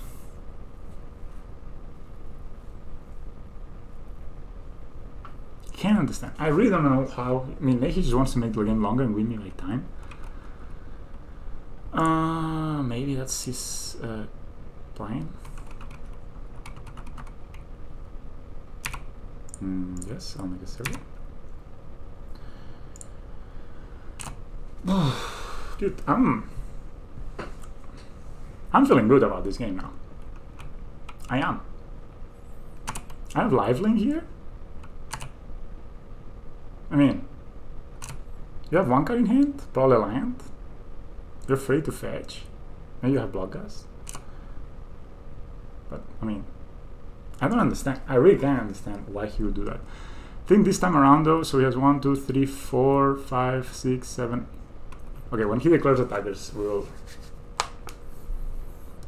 Can't understand. I really don't know how. I mean, maybe he just wants to make the game longer and win me by time. Maybe that's his plan. Yes, I'll make a server. Dude, I'm feeling good about this game now. I am. I have lifelink here. I mean, you have 1 card in hand, probably land. You're free to fetch. Maybe you have Bloodgust. But I mean, I don't understand. I really can't understand why he would do that. I think this time around though, so he has 1, 2, 3, 4, 5, 6, 7. Okay, when he declares attackers, we'll.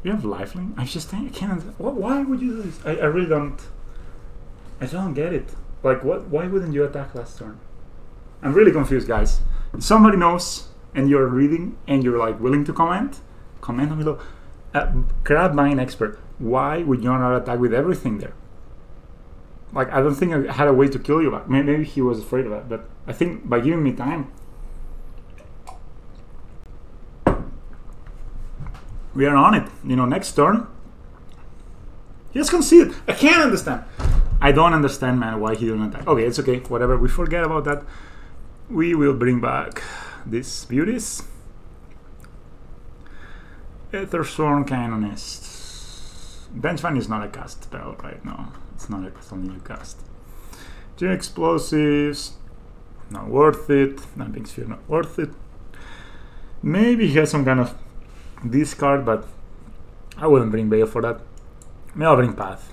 You have lifelink? I just think I can't understand. Why would you do this? I really don't. I don't get it. Like, what? Why wouldn't you attack last turn? I'm really confused, guys. If somebody knows and you're reading and you're like willing to comment down below. Crabvine expert, why would you not attack with everything there? Like, I don't think I had a way to kill you back. Maybe he was afraid of that, but I think by giving me time, we are on it. You know, next turn, he has conceded. I can't understand. I don't understand, man, why he didn't attack. Okay, it's okay. Whatever. We forget about that. We will bring back these beauties. Etron Canonist. Benchfire is not a cast spell, right? No, it's not. It's only a cast. GR Explosives. Not worth it. Damping Sphere, not worth it. Maybe he has some kind of discard, but I wouldn't bring Bale for that. Maybe I'll bring Path.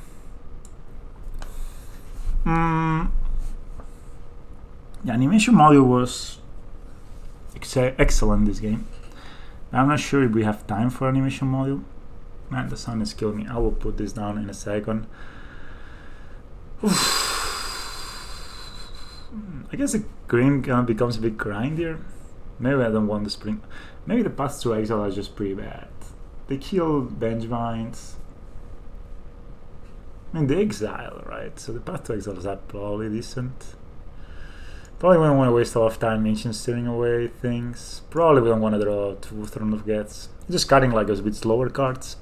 The animation module was excellent this game. I'm not sure if we have time for animation module. Man, the sun is killing me. I will put this down in a second. I guess the game becomes a bit grindier. Maybe I don't want the spring. Maybe the Path to Exile are just pretty bad. They kill Vengevines. I mean, the exile, right? So the Path to Exile is probably decent. Probably we don't want to waste a lot of time ancient stealing away things. Probably we don't want to draw 2 Throne of Gets. Just cutting like us with slower cards.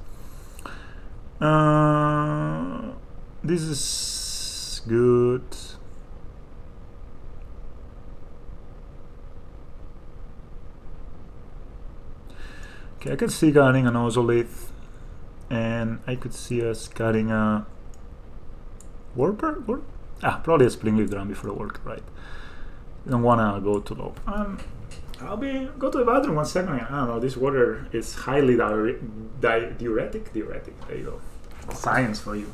This is good. Okay, I could see cutting an Ozolith, and I could see us cutting a Warper? Probably a Springleaf Drum before a Worker, right? Don't wanna go too low. Go to the bathroom 1 second. I don't know, this water is highly diuretic. There you go. Science for you.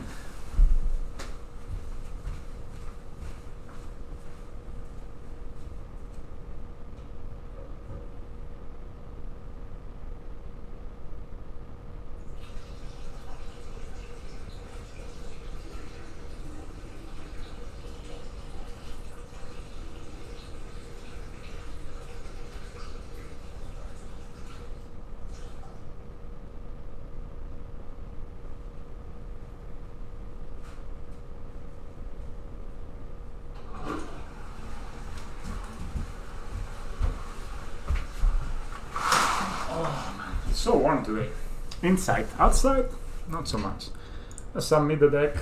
So warm today. Inside, outside, not so much. Submit the deck.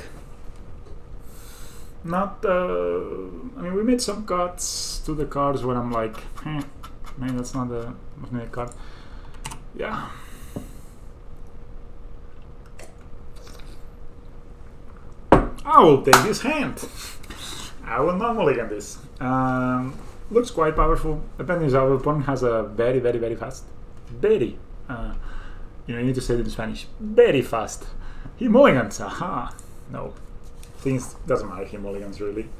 Not, I mean, we made some cuts to the cards where I'm like, maybe that's not the card. Yeah. I will take this hand. I will not mulligan this. Looks quite powerful. Depending if our opponent has a very fast. You know, you need to say it in Spanish. Very fast. He mulligans. Aha. No. Things doesn't matter. He mulligans really.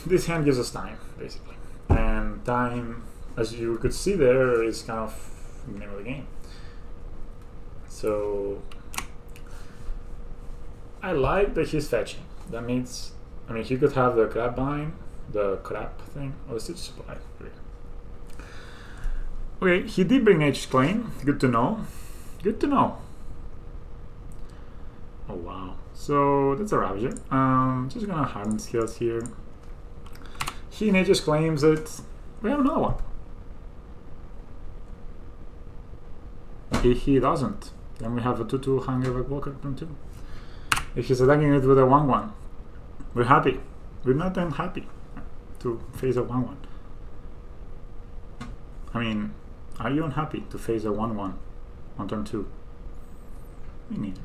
This hand gives us time, basically, and time, as you could see there, is kind of the name of the game. So I like that he's fetching. That means, I mean, he could have the Crabvine, the crab thing, or the Stitch Supply. Okay, he did bring Nature's Claim. Good to know. Good to know. Oh wow. So that's a Ravager. Just gonna harden skills here. He Nature's Claims it. We have another one. If he doesn't, then we have a 2/2 Hangover Walker turn 2. If he's attacking it with a 1/1, we're happy. We're not that happy to face a 1/1. I mean, are you unhappy to face a 1/1 on turn 2? Me neither.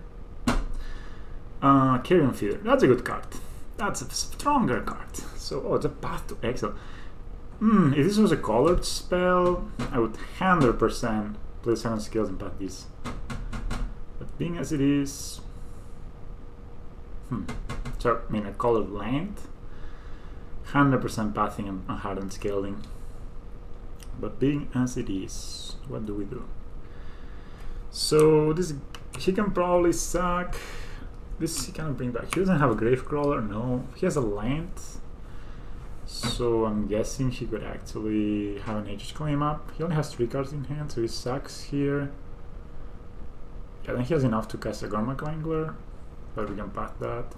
Carrion Feeder, that's a good card. That's a stronger card. So, oh, it's a Path to Exile. If this was a colored spell, I would 100% play 7 skills and path this. But being as it is, so, I mean, a colored land, 100% pathing and hardened scaling. But being as it is, what do we do? So this, he can probably sack. This he cannot bring back. He doesn't have a Gravecrawler, no. He has a land. So I'm guessing he could actually have an Nature's Claim up. He only has 3 cards in hand, so he sacks here. Yeah, then he has enough to cast a Gormak Wrangler, but we can path that.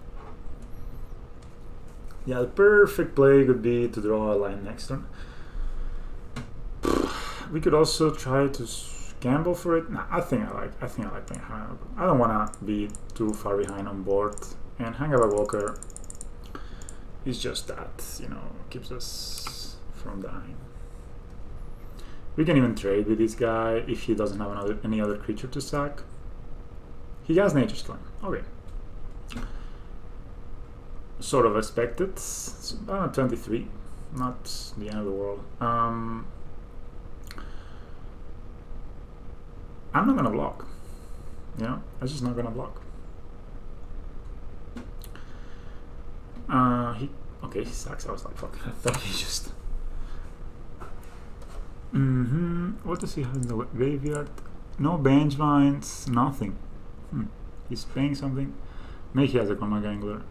Yeah, the perfect play would be to draw a line next turn. We could also try to gamble for it. Nah, I think I like playing high. I don't want to be too far behind on board. And Hangover Walker is just that, you know, keeps us from dying. We can even trade with this guy if he doesn't have any other creature to sack. He has Nature's Claim. Okay. Sort of expected. It's about 23. Not the end of the world. I'm not gonna block. You know, I'm just not gonna block. Okay, he sucks. I was like, fuck. I thought he just. What does he have in the graveyard? No Vengevines, nothing. He's playing something. Maybe he has a Gormak Wrangler.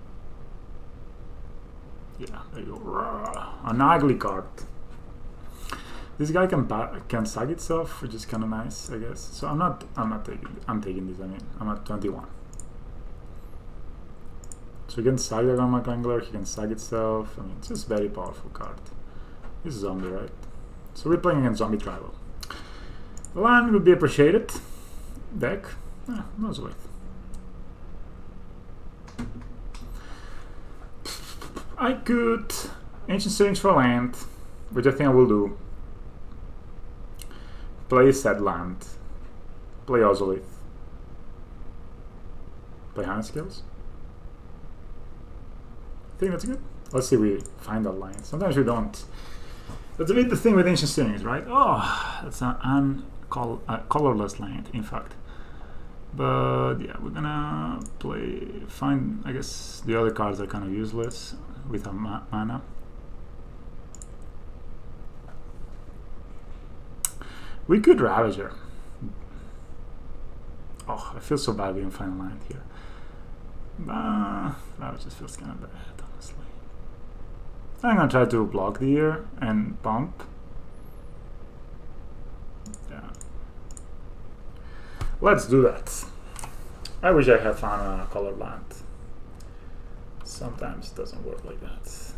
Yeah, there you go. An ugly card. This guy can sack itself, which is kind of nice, I guess. So I'm taking this. I mean, I'm at 21. So he can sack the Gamma Angler, he can sack itself. I mean, it's just a very powerful card. This is zombie, right? So we're playing against zombie tribal. Land would be appreciated. Deck, no's worth. I could Ancient Stirrings for land, which I think I will do. Play Sad Land. Play Ozolith. Play Hand Skills. I think that's good. Let's see if we find that line. Sometimes we don't. That's a bit the thing with Ancient Stirrings, right? Oh, that's an colorless land, in fact. But yeah, we're gonna find, I guess the other cards are kind of useless without mana. We could Ravager. Oh, I feel so bad we didn't find a land here. Ravager feels kind of bad, honestly. I'm gonna try to block the ear and pump. Yeah. Let's do that. I wish I had found a colored land. Sometimes it doesn't work like that.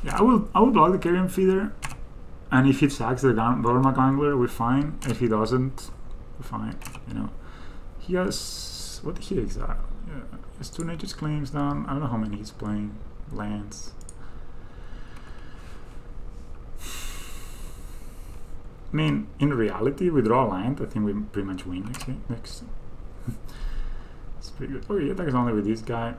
Yeah, I will block the Carrion Feeder, and if it sacks the Dormac Angler, we're fine. If he doesn't, we're fine. You know, he has, what did he exile? Yeah, he has 2 Nature's Claims down. I don't know how many he's playing. Lands. I mean, in reality, we draw a land. I think we pretty much win next. It's pretty good. Oh, he attacks only with this guy.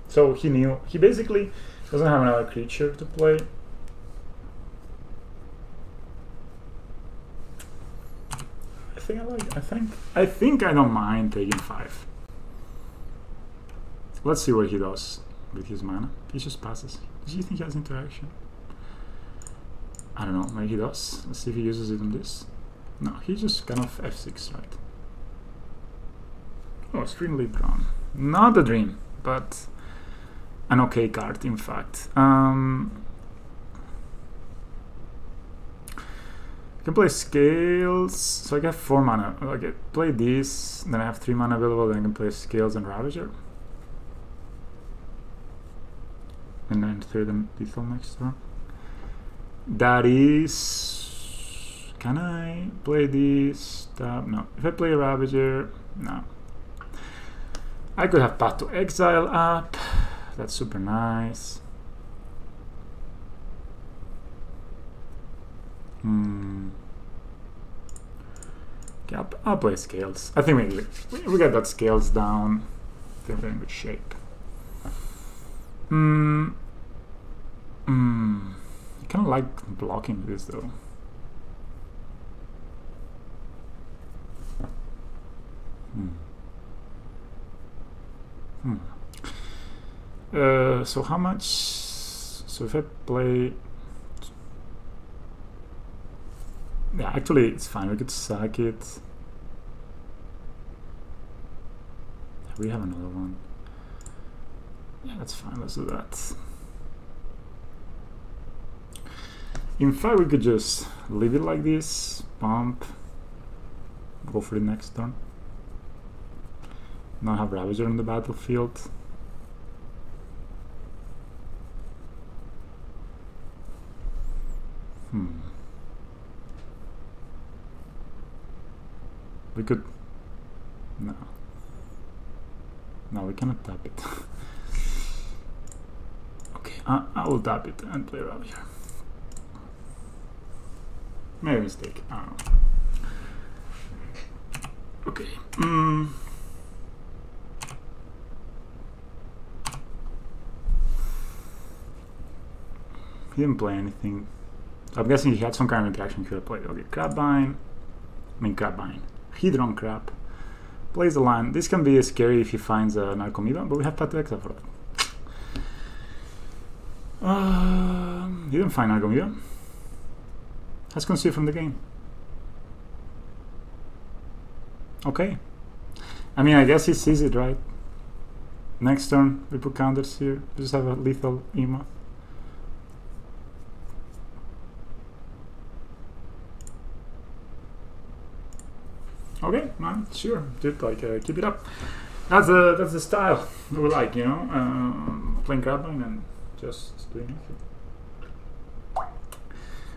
So he knew. He basically doesn't have another creature to play. I think I don't mind taking 5. Let's see what he does with his mana. He just passes. Does he think he has interaction? I don't know, maybe he does. Let's see if he uses it on this. No, he just kind of F6, right? Oh, Stream Lead Drawn. Not a dream, but an okay card, in fact. I can play Scales, so I get 4 mana. Okay, play this, then I have 3 mana available, then I can play Scales and Ravager. And then 3rd and lethal next turn. That is... Can I play this? No. If I play a Ravager, no. I could have Path to Exile up. That's super nice. Okay, I'll play Scales. I think we got that Scales down. I think we're in good shape. I kind of like blocking this though. So how much? So if I play, yeah, actually it's fine. We could sack it. We have another one. Yeah, that's fine. Let's do that. In fact, we could just leave it like this. Pump. Go for the next turn. Now have Ravager on the battlefield. We could... No. No, we cannot tap it. Okay, I will tap it and play Ravager. Maybe a mistake, I don't know. Okay. He didn't play anything. So I'm guessing he had some kind of interaction he could have played. Okay, Crabvine. Hedron Crab. Plays the land. This can be scary if he finds a Narcomoeba, but we have Path to Exile for that. He didn't find Narcomoeba. Has conceived from the game. Okay. I mean, I guess he sees it, right? Next turn, we put counters here. Just have a lethal emote. Okay, man, sure, dude, like, keep it up. That's the style we like, you know, playing Crabvine and just doing nothing.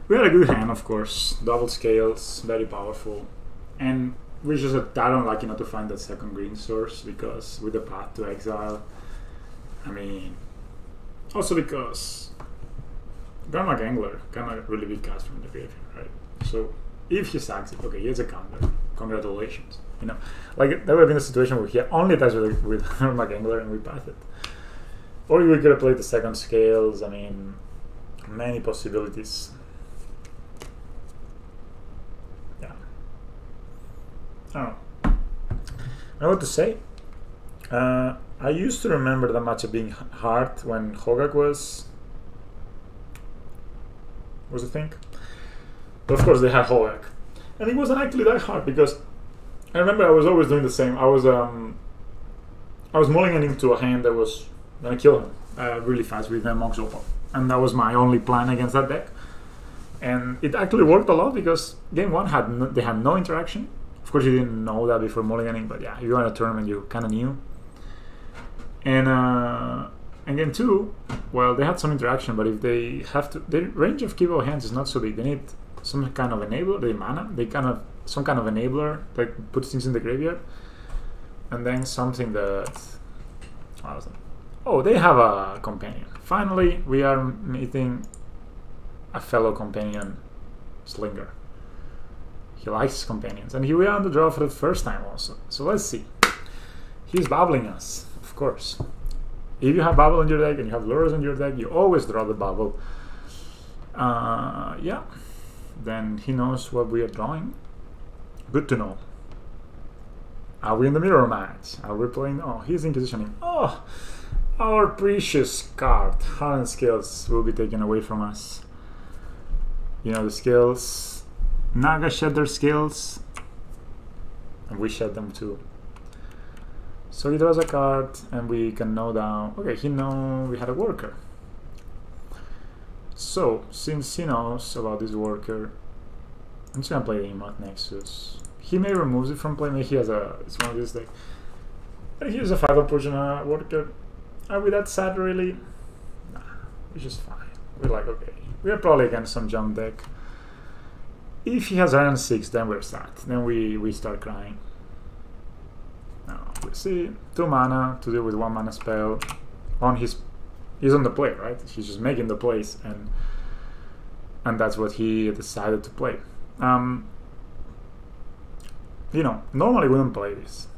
We had a good hand, of course, double scales, very powerful, and we're just a tad unlucky not to find that second green source, because with the path to exile, I mean, also because Garmag Angler cannot really be cast from the graveyard, right? So if he sacks it, okay, he has a counter. Congratulations, you know, like that would have been a situation where he only attacks with Garmag Angler and we path it, or we could have played the second scales. I mean, many possibilities. Yeah, I don't know. I don't know what to say. I used to remember that matchup being hard when Hogak was a thing. But of course they had Hogak. And it wasn't actually that hard because I remember I was always doing the same. I was mulling into a hand that was gonna kill him really fast with Mox Opal. And that was my only plan against that deck. And it actually worked a lot because game one they had no interaction. Of course, you didn't know that before mulliganing, but yeah, if you were in a tournament, you kind of knew. And game two, well, they had some interaction, but if they have to, their range of keepable hands is not so big. They need some kind of enabler, some kind of enabler that puts things in the graveyard, and then something that, what was that? Oh, they have a companion. Finally, we are meeting a fellow companion slinger. He likes companions, and here we are on the draw for the first time also. So let's see. He's babbling us, of course. If you have Bubble in your deck and you have Lurrus in your deck, you always draw the Bubble. Yeah. Then he knows what we are drawing. Good to know. Are we in the mirror match? Are we playing? Oh, he's inquisitioning. Oh, our precious card. Hardened skills will be taken away from us. You know the skills. Naga shed their skills. And we shed them too. So he draws a card and we can know down. Okay, he knows we had a worker. So, since he knows about this worker, I'm just gonna play the Emote Nexus. He may remove it from play, maybe he has it's one of these like. And here's a 5 approach on a worker. Are we that sad really? Nah, we're just fine. We're like, okay. We're probably against some jump deck. If he has Iron 6, then we're sad. Then we start crying. Now, we see 2 mana to deal with 1 mana spell on his. He's on the play, right? He's just making the plays, and that's what he decided to play. You know, normally we wouldn't play this.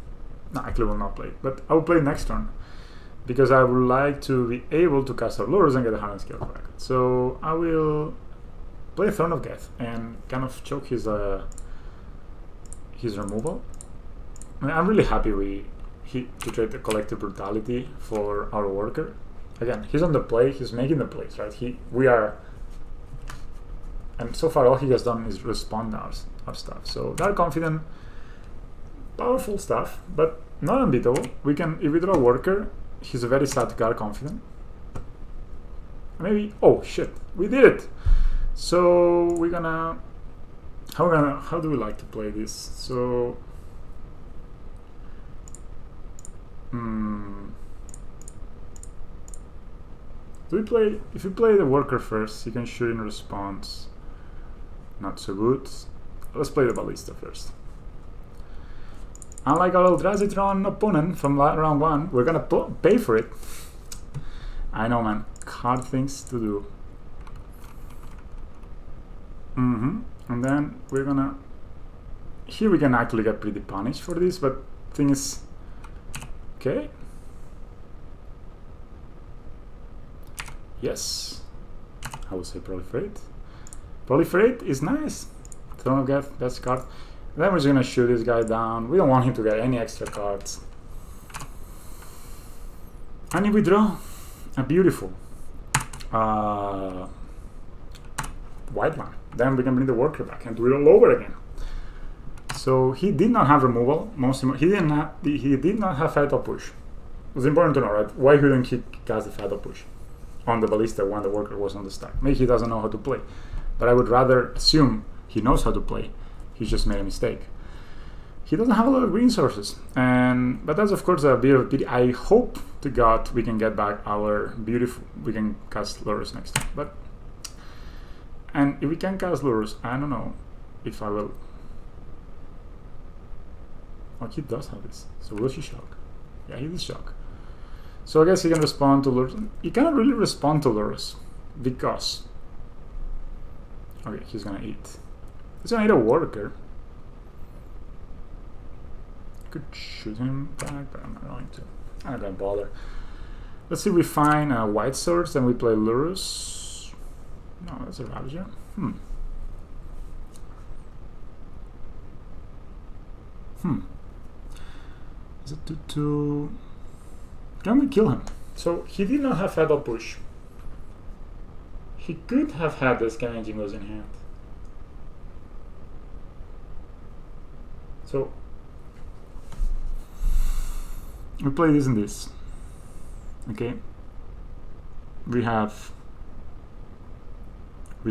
No, actually will not play it, but I will play next turn because I would like to be able to cast our Lurrus and get a Hardened skill back. So I will play Throne of Geth and kind of choke his removal. I mean, I'm really happy to trade the Collective Brutality for our worker. Again, he's on the play, he's making the plays, right? And so far all he has done is respond our stuff. So Dark Confident, powerful stuff, but not unbeatable. We can, if we draw a worker, he's a very sad Dark Confident. Maybe, oh shit, we did it! So we're gonna, how do we like to play this? So, if you play the worker first, you can shoot in response. Not so good. Let's play the Ballista first. Unlike our Etron opponent from round 1, we're gonna pay for it. I know, man. Hard things to do. And then we're gonna... Here we can actually get pretty punished for this, but thing is... Okay. Yes. I would say Proliferate. Proliferate is nice. Throne of Geth, best card. And then we're just gonna shoot this guy down. We don't want him to get any extra cards. And if we draw a beautiful white one, then we can bring the worker back and do it all over again. So he did not have removal. He did not have Fatal Push. it's important to know, right? Why couldn't he cast the Fatal Push on the Ballista when the worker was on the stack? Maybe he doesn't know how to play, but I would rather assume he knows how to play. He just made a mistake. He doesn't have a lot of green sources, but that's of course a bit of a pity. I hope to God we can get back our beautiful. We can cast Lurrus next time, and if we can cast Lurrus, I don't know if I will. Oh, he does have this. So will he shock? Yeah, he will shock. So I guess he can respond to Lurrus. He cannot really respond to Lurrus because. Okay, he's gonna eat. He's gonna eat a worker. Could shoot him back, but I'm not going to. I'm not gonna bother. Let's see if we find a white source, then we play Lurrus. No, that's a Ravager. Is it 2-2? Can we kill him? So he did not have Fatal Push. He could have had the Scavenging Ooze in hand. So we play this and this. Okay. We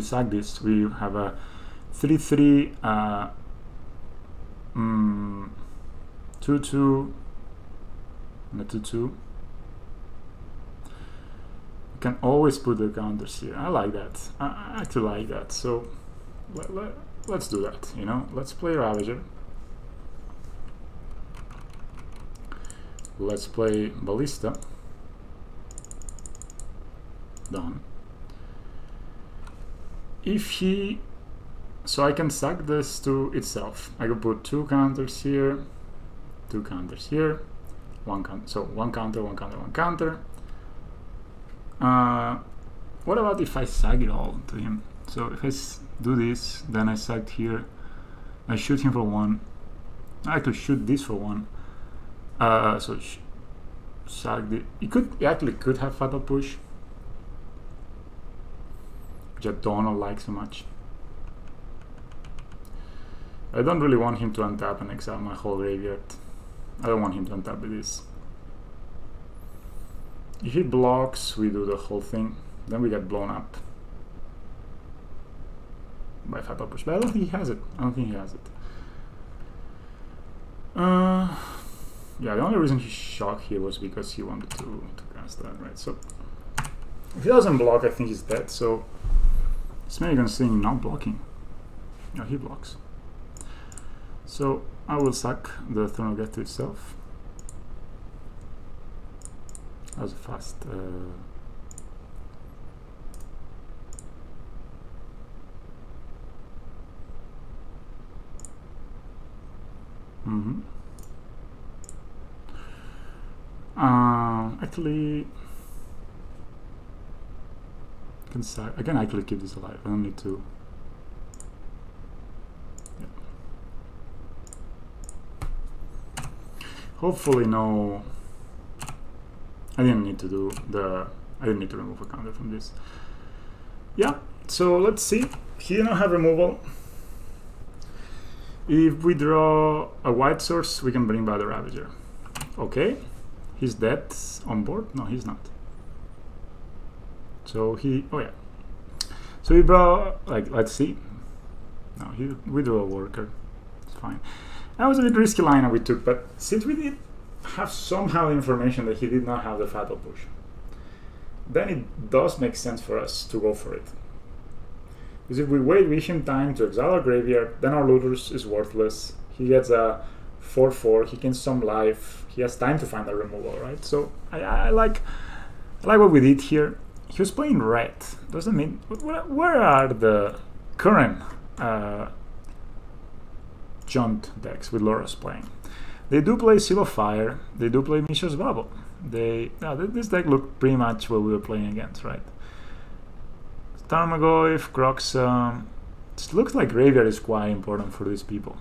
sack this. We have a 3-3 2-2 and a 2-2. You can always put the counters here. I like that. I actually like that. So let's do that. You know, let's play Ravager. Let's play Ballista. Done. If he, so I can sack this to itself. I could put 2 counters here, 2 counters here, 1 counter. So 1 counter, 1 counter, 1 counter. What about if I sack it all to him? So if I do this, then I sack here. I shoot him for 1. I could shoot this for 1. So sack the. He actually could have Fatal Push, which I don't like so much. I don't really want him to untap and exile my whole graveyard. I don't want him to untap with this. If he blocks, we do the whole thing. Then we get blown up by Fatal Push. But I don't think he has it. I don't think he has it. Yeah, the only reason he shocked here was because he wanted to cast that, right? So if he doesn't block, I think he's dead. So this American's thing not blocking. No, he blocks. So I will sack the Throne of Death to itself. That was a fast. Actually, I can actually keep this alive. I don't need to. Yeah. Hopefully, no. I didn't need to do the. I didn't need to remove a counter from this. Yeah. So let's see. He didn't have removal. If we draw a white source, we can bring back the Ravager. Okay. He's dead on board? No, he's not. So he, oh yeah. So we brought, like, let's see. No, we drew a worker. It's fine. That was a bit risky line that we took, but since we did have somehow information that he did not have the Fatal Push, then it does make sense for us to go for it. Because if we wait, we give him time to exile our graveyard, then our Lurrus is worthless. He gets a 4/4, he gains some life, he has time to find a removal, right? So I like what we did here. He was playing red. Doesn't mean, where are the current Jund decks with Lurrus playing? They do play Seal of Fire, they do play Mishra's Bubble. This deck looked pretty much what we were playing against, right? Tarmogoyf, Croxa. It looks like graveyard is quite important for these people.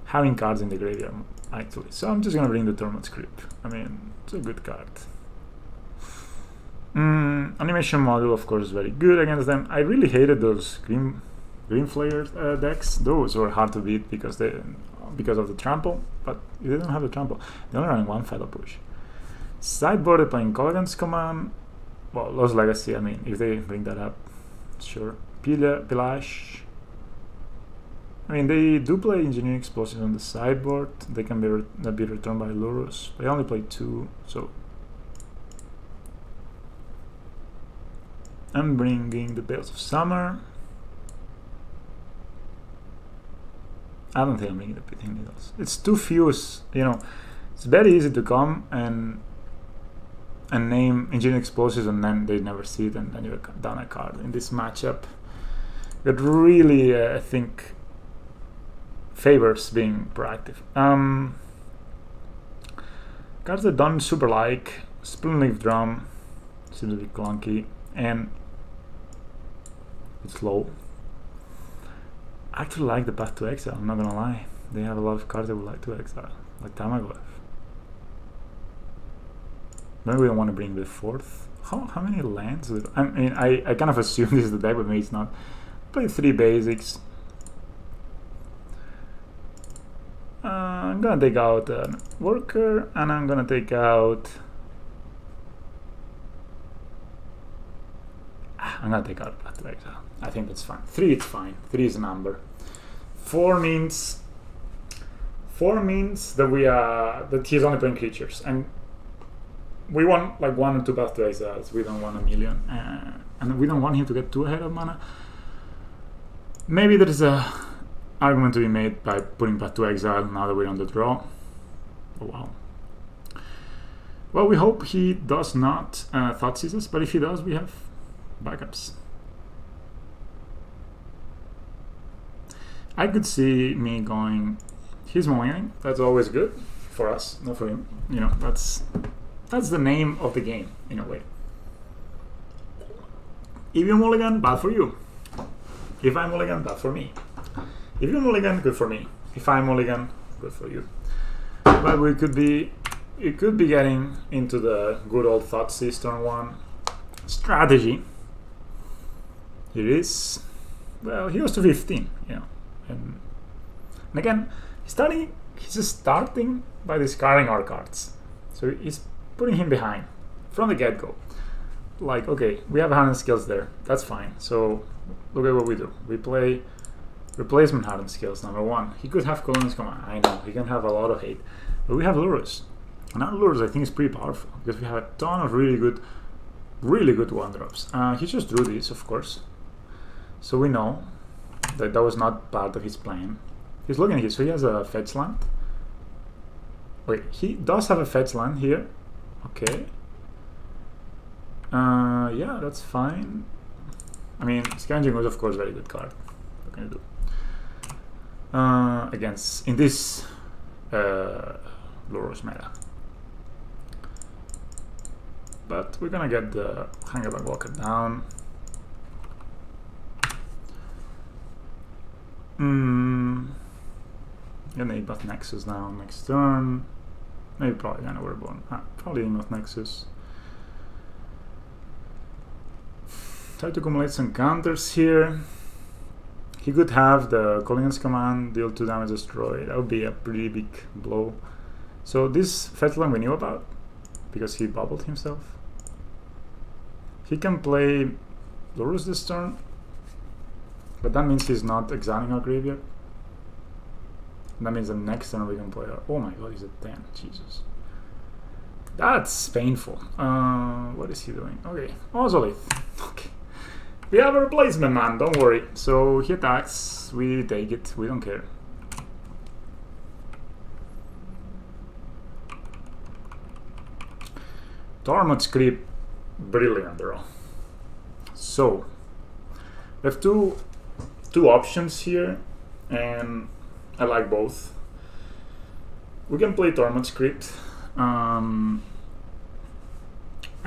Having cards in the graveyard, actually. So I'm just gonna bring the Torment Script. I mean, it's a good card. Animation Module, of course, is very good against them. I really hated those green flare decks. Those were hard to beat because of the trample, but you didn't have the trample. They only ran 1 Fatal Push. Sideboard, they're playing Colligan's Command. Well, Lost Legacy, I mean, if they bring that up, sure. Pillage. I mean, they do play Engineering Explosives on the sideboard. They can be returned by Lurrus. They only play 2, so... I'm bringing the Bales of Summer. I don't think I'm bringing the Pithing Needles. It's too few, you know. It's very easy to come and name Engineering Explosives and then they never see it and then you're down a card. In this matchup, it really, I think, favors being proactive. Cards that don't super like Splint Leaf Drum, seems a bit clunky, and it's low. I actually like the Path to Exile, I'm not gonna lie. They have a lot of cards I would like to exile, like Tamagotchi. Maybe we don't want to bring the 4th. How many lands? I mean, I kind of assume this is the deck, but maybe it's not. Play 3 basics. I'm gonna take out a Worker, and I'm gonna take out... I'm gonna take out Path to Exile. I think that's fine. 3 is fine. 3 is a number. 4 means that that he's only playing creatures, and we want like 1 or 2 Path to Exiles. We don't want a million, and we don't want him to get too ahead of mana. Maybe there is a argument to be made by putting Path to Exile now that we're on the draw. Oh wow. Well, we hope he does not Thoughtseize us, but if he does, we have backups. I could see me going, he's mulliganing. That's always good for us, not for him. You know, that's the name of the game, in a way. If you mulligan, bad for you. If I mulligan, bad for me. If you mulligan, good for me. If I mulligan, good for you. But it could be getting into the good old Thoughtseize turn 1 strategy. Here is, well, he goes to 15, you know. And again, he's just starting by discarding our cards. So he's putting him behind from the get-go. Like, okay, we have hardened skills there. That's fine. So look at what we do. We play replacement hardened skills, number 1. He could have Colligan's Command. I know, he can have a lot of hate. But we have Lurrus. And our Lurrus, I think, is pretty powerful because we have a ton of really good 1-drops. He just drew these, of course. So we know that was not part of his plan. He's looking at it, so he has a fetch land. Wait, he does have a fetch land here. Okay. Yeah, that's fine. I mean, Scavenging was, of course, a very good card. What can you do? Against, in this Lurrus meta. But we're gonna get the Hangerback Walker down. Gonna Impact Nexus now next turn. Maybe probably gonna Overborn. Probably Impact Nexus. Try to accumulate some counters here. He could have the Colligan's Command, deal 2 damage, destroy. That would be a pretty big blow. So this Fetchland we knew about because he bubbled himself. He can play Lurrus this turn, but that means he's not exiling our graveyard. That means the next turn we can play our... Oh my god, he's at 10. Jesus. That's painful. What is he doing? Okay. Ozolith. Okay. We have a replacement, man. Don't worry. So he attacks. We take it. We don't care. Tormod's Creep. Brilliant draw. So we have two options here, and I like both. We can play Tormod's Crypt. I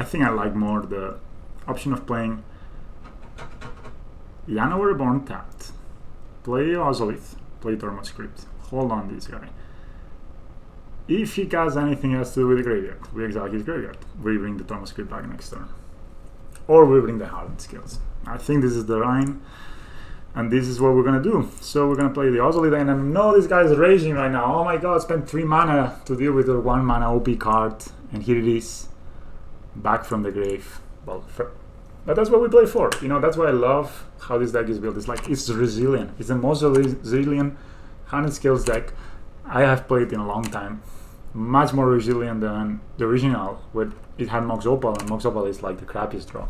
think I like more the option of playing Llanowar Reborn tapped. Play Ozolith, play Tormod's Crypt. Hold on this guy. If he has anything else to do with the graveyard, we exile his graveyard. We bring the Tormod's Crypt back next turn. Or we bring the Hardened skills. I think this is the line. And this is what we're gonna do. So we're gonna play the Ozolita, and I know this guy's raging right now. Oh my god, spent 3 mana to deal with the 1 mana OP card, and here it is, back from the grave. Well, but that's what we play for. You know, that's why I love how this deck is built. It's like, it's resilient. It's the most resilient Hardened Scales deck I have played in a long time. Much more resilient than the original, where it had Mox Opal, and Mox Opal is like the crappiest draw.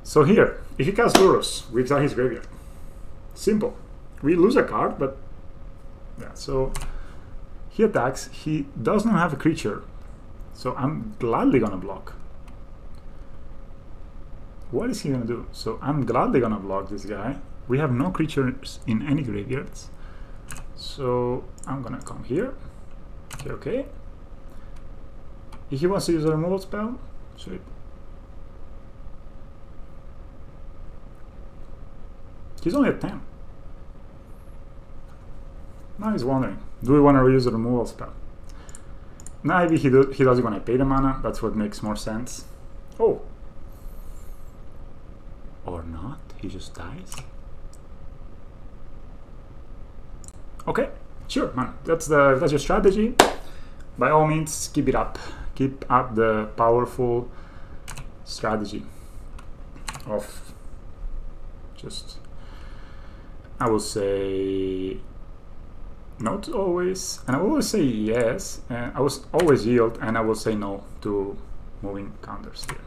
So here, if he casts Lurrus, we exile his graveyard. Simple. We lose a card, but yeah, so he attacks. He does not have a creature, so I'm gladly gonna block. What is he gonna do? So I'm gladly gonna block this guy. We have no creatures in any graveyards, so I'm gonna come here. Okay. If he wants to use a removal spell, sweet. He's only at 10. Now he's wondering, do we want to reuse the removal spell? Maybe he does it when I pay the mana. That's what makes more sense. Oh. Or not. He just dies. Okay. Sure, man. That's your strategy. By all means, keep it up. Keep up the powerful strategy of just, I will say, not always, and I will always say yes, and I will always yield, and I will say no to moving counters here.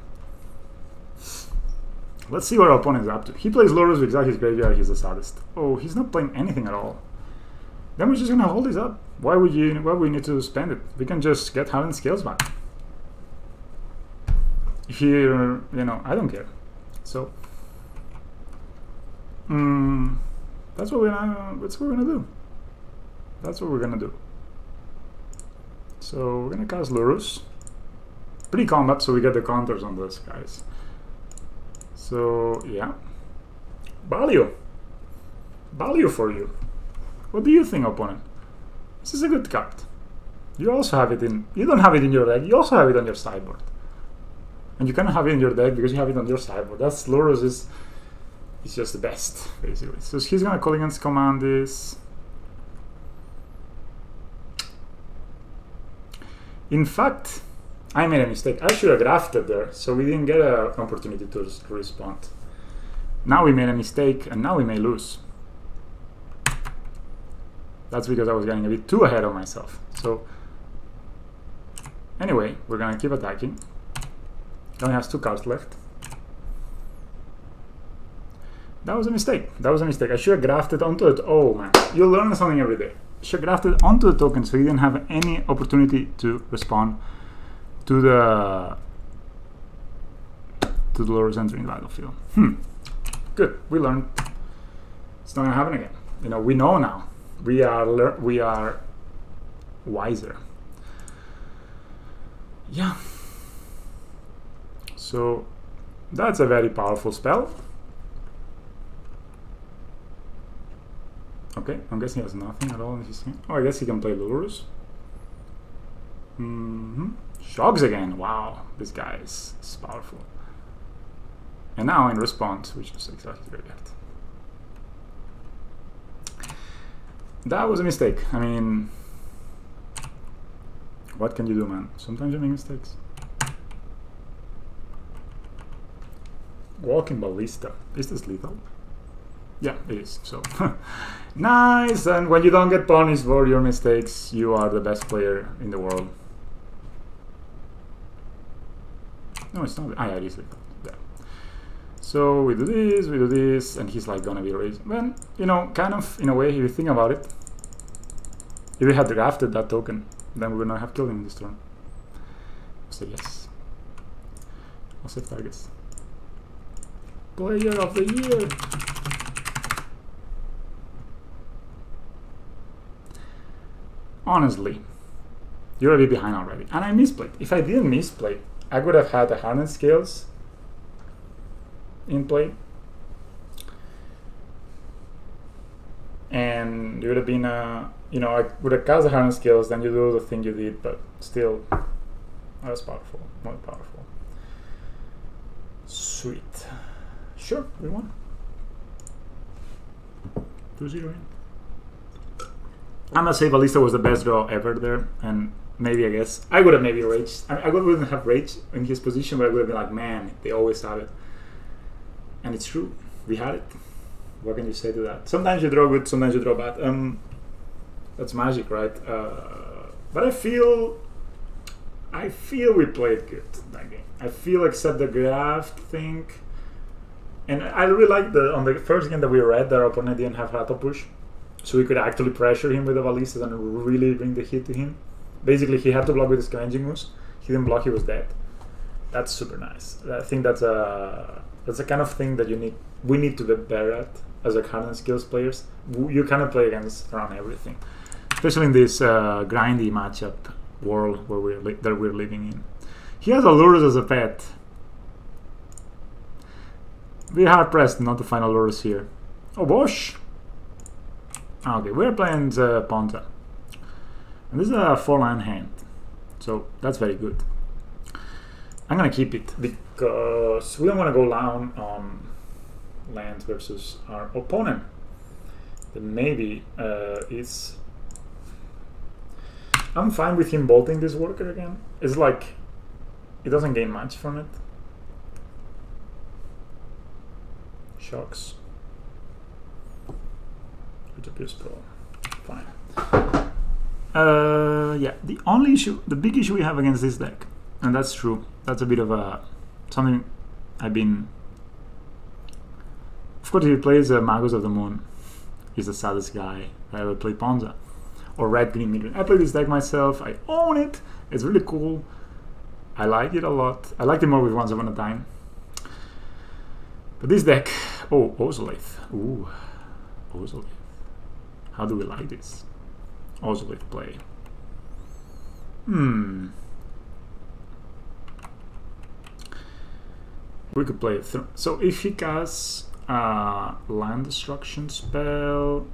Let's see what our opponent is up to. He plays Lurrus, we exile his graveyard, he's the saddest. Oh, he's not playing anything at all. Then we're just gonna hold this up. Why would we need to spend it? We can just get Hardened Scales back. Here, you know, I don't care. So that's what we're gonna do. That's what we're gonna do. So we're gonna cast Lurrus. Pre-combat, so we get the counters on those guys. So yeah. Value for you. What do you think, opponent? This is a good card. You also have it in, you don't have it in your deck, you also have it on your sideboard. And you cannot have it in your deck because you have it on your sideboard. That's Lurrus is just the best, basically. So he's gonna call against command this. In fact, I made a mistake. I should have grafted there, so we didn't get an opportunity to respond. Now we made a mistake, and now we may lose. That's because I was getting a bit too ahead of myself. So anyway, we're gonna keep attacking. He only has 2 cards left. That was a mistake. That was a mistake. I should have grafted onto it. Oh man, you learn something every day. I should have grafted onto the token so he didn't have any opportunity to respond to the Lurrus entering the battlefield. Good. We learned. It's not gonna happen again. You know, we know now. We are wiser. Yeah. So that's a very powerful spell. Okay, I'm guessing he has nothing at all in his hand. Oh, I guess he can play Lurrus. Shocks again. Wow, this guy is powerful. And now in response, we just exile his graveyard. That was a mistake. I mean, what can you do, man? Sometimes you make mistakes. Walking Ballista. Is this lethal? Yeah, it is. So nice. And when you don't get punished for your mistakes, you are the best player in the world. No, it's not. Ah, yeah, it is lethal. Yeah. So we do this, and he's like gonna be raised. Well, you know, kind of in a way, if you think about it, if we had drafted that token, then we would not have killed him this turn. I'll say yes. I'll save targets. Player of the year. Honestly, you're a bit behind already. And I misplayed. If I didn't misplay, I would have had the Hardened Scales in play. And it would have been a, you know, I would have cast the Hardened Scales, then you do the thing you did, but still, that was powerful, more powerful. Sweet. Sure, we won. 2-0 in. I'm gonna say Ballista was the best draw ever there, and maybe I guess I would have maybe raged. I wouldn't have raged in his position, but I would have been like, man, they always have it. And it's true, we had it. What can you say to that? Sometimes you draw good, sometimes you draw bad. That's magic, right? But I feel we played good that game. I feel, except the graft thing, and I really like on the first game that we read, our opponent didn't have Rattle Push, so we could actually pressure him with the ballistas and really bring the hit to him. Basically, he had to block with his Scavenging Ooze. He didn't block; he was dead. That's super nice. I think that's a kind of thing that we need to get better at as a hardened skills players. You cannot play against around everything, especially in this grindy matchup world where we're living in. He has a Lurrus as a pet. We're hard pressed not to find a Lurrus here. Obosh. Okay, we're playing Ponza, and this is a 4-land hand, so that's very good. I'm gonna keep it because we don't want to go down on land versus our opponent. Then maybe it's. I'm fine with him bolting this worker again. It's like it doesn't gain much from it. Shocks. Which appears pro. Fine. Yeah, the big issue we have against this deck, and that's true. That's a bit of something I've been. Of course, if he plays Magos of the Moon, he's the saddest guy I ever played Ponza. Or Red Green Midrange. I play this deck myself. I own it. It's really cool. I like it a lot. I liked it more with Once Upon a Time. But this deck, oh, Ozolith. Ooh, Ozolith. How do we like this? Ozolith play. We could play it through. So if he casts land destruction spell,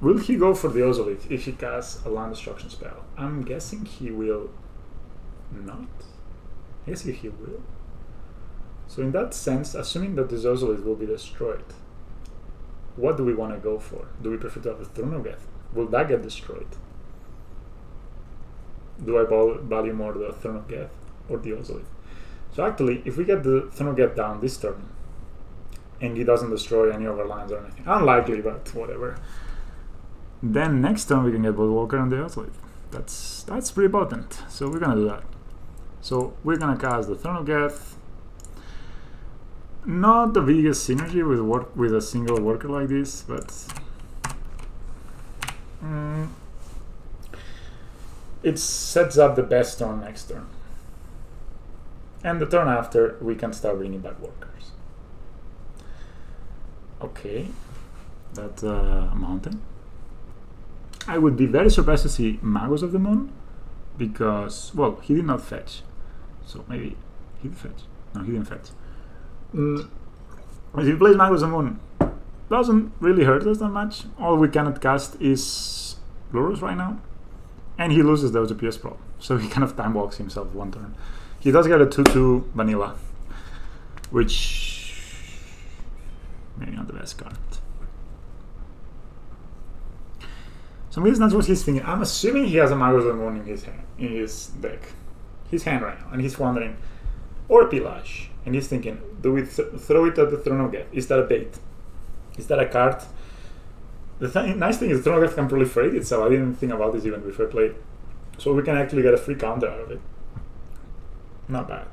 will he go for the Ozolith if he casts a land destruction spell? I'm guessing he will not. I guess he will. So in that sense, assuming that this Ozolith will be destroyed, what do we want to go for? Do we prefer to have the Throne of Death? Will that get destroyed? Do I value more the Throne of Death or the Ozolith? So actually, if we get the Throne of Death down this turn, and he doesn't destroy any of our lands or anything, unlikely, but whatever, then next turn we can get Bloodwalker and the Ozolith. That's pretty potent, so we're gonna do that. So we're gonna cast the Throne of Death. Not the biggest synergy with a single worker like this, but it sets up the best turn next turn. And the turn after, we can start bringing back workers. Okay, that's a mountain. I would be very surprised to see Magos of the Moon, because, well, he did not fetch. So maybe he did fetch. No, he didn't fetch. If he plays Magos of the Moon, doesn't really hurt us that much. All we cannot cast is Lurrus right now, and he loses the OTPS Pro, so he kind of time walks himself one turn. He does get a 2/2 vanilla, which maybe not the best card. So maybe that's what he's thinking. I'm assuming he has a Magos of the Moon in his deck, his hand right now, and he's wondering, or Pillash, and he's thinking, do we throw it at the Throne of Death? Is that a bait? Is that a card? The nice thing is the Throne of Death can proliferate itself. I didn't think about this even before I played. So we can actually get a free counter out of it. Not bad.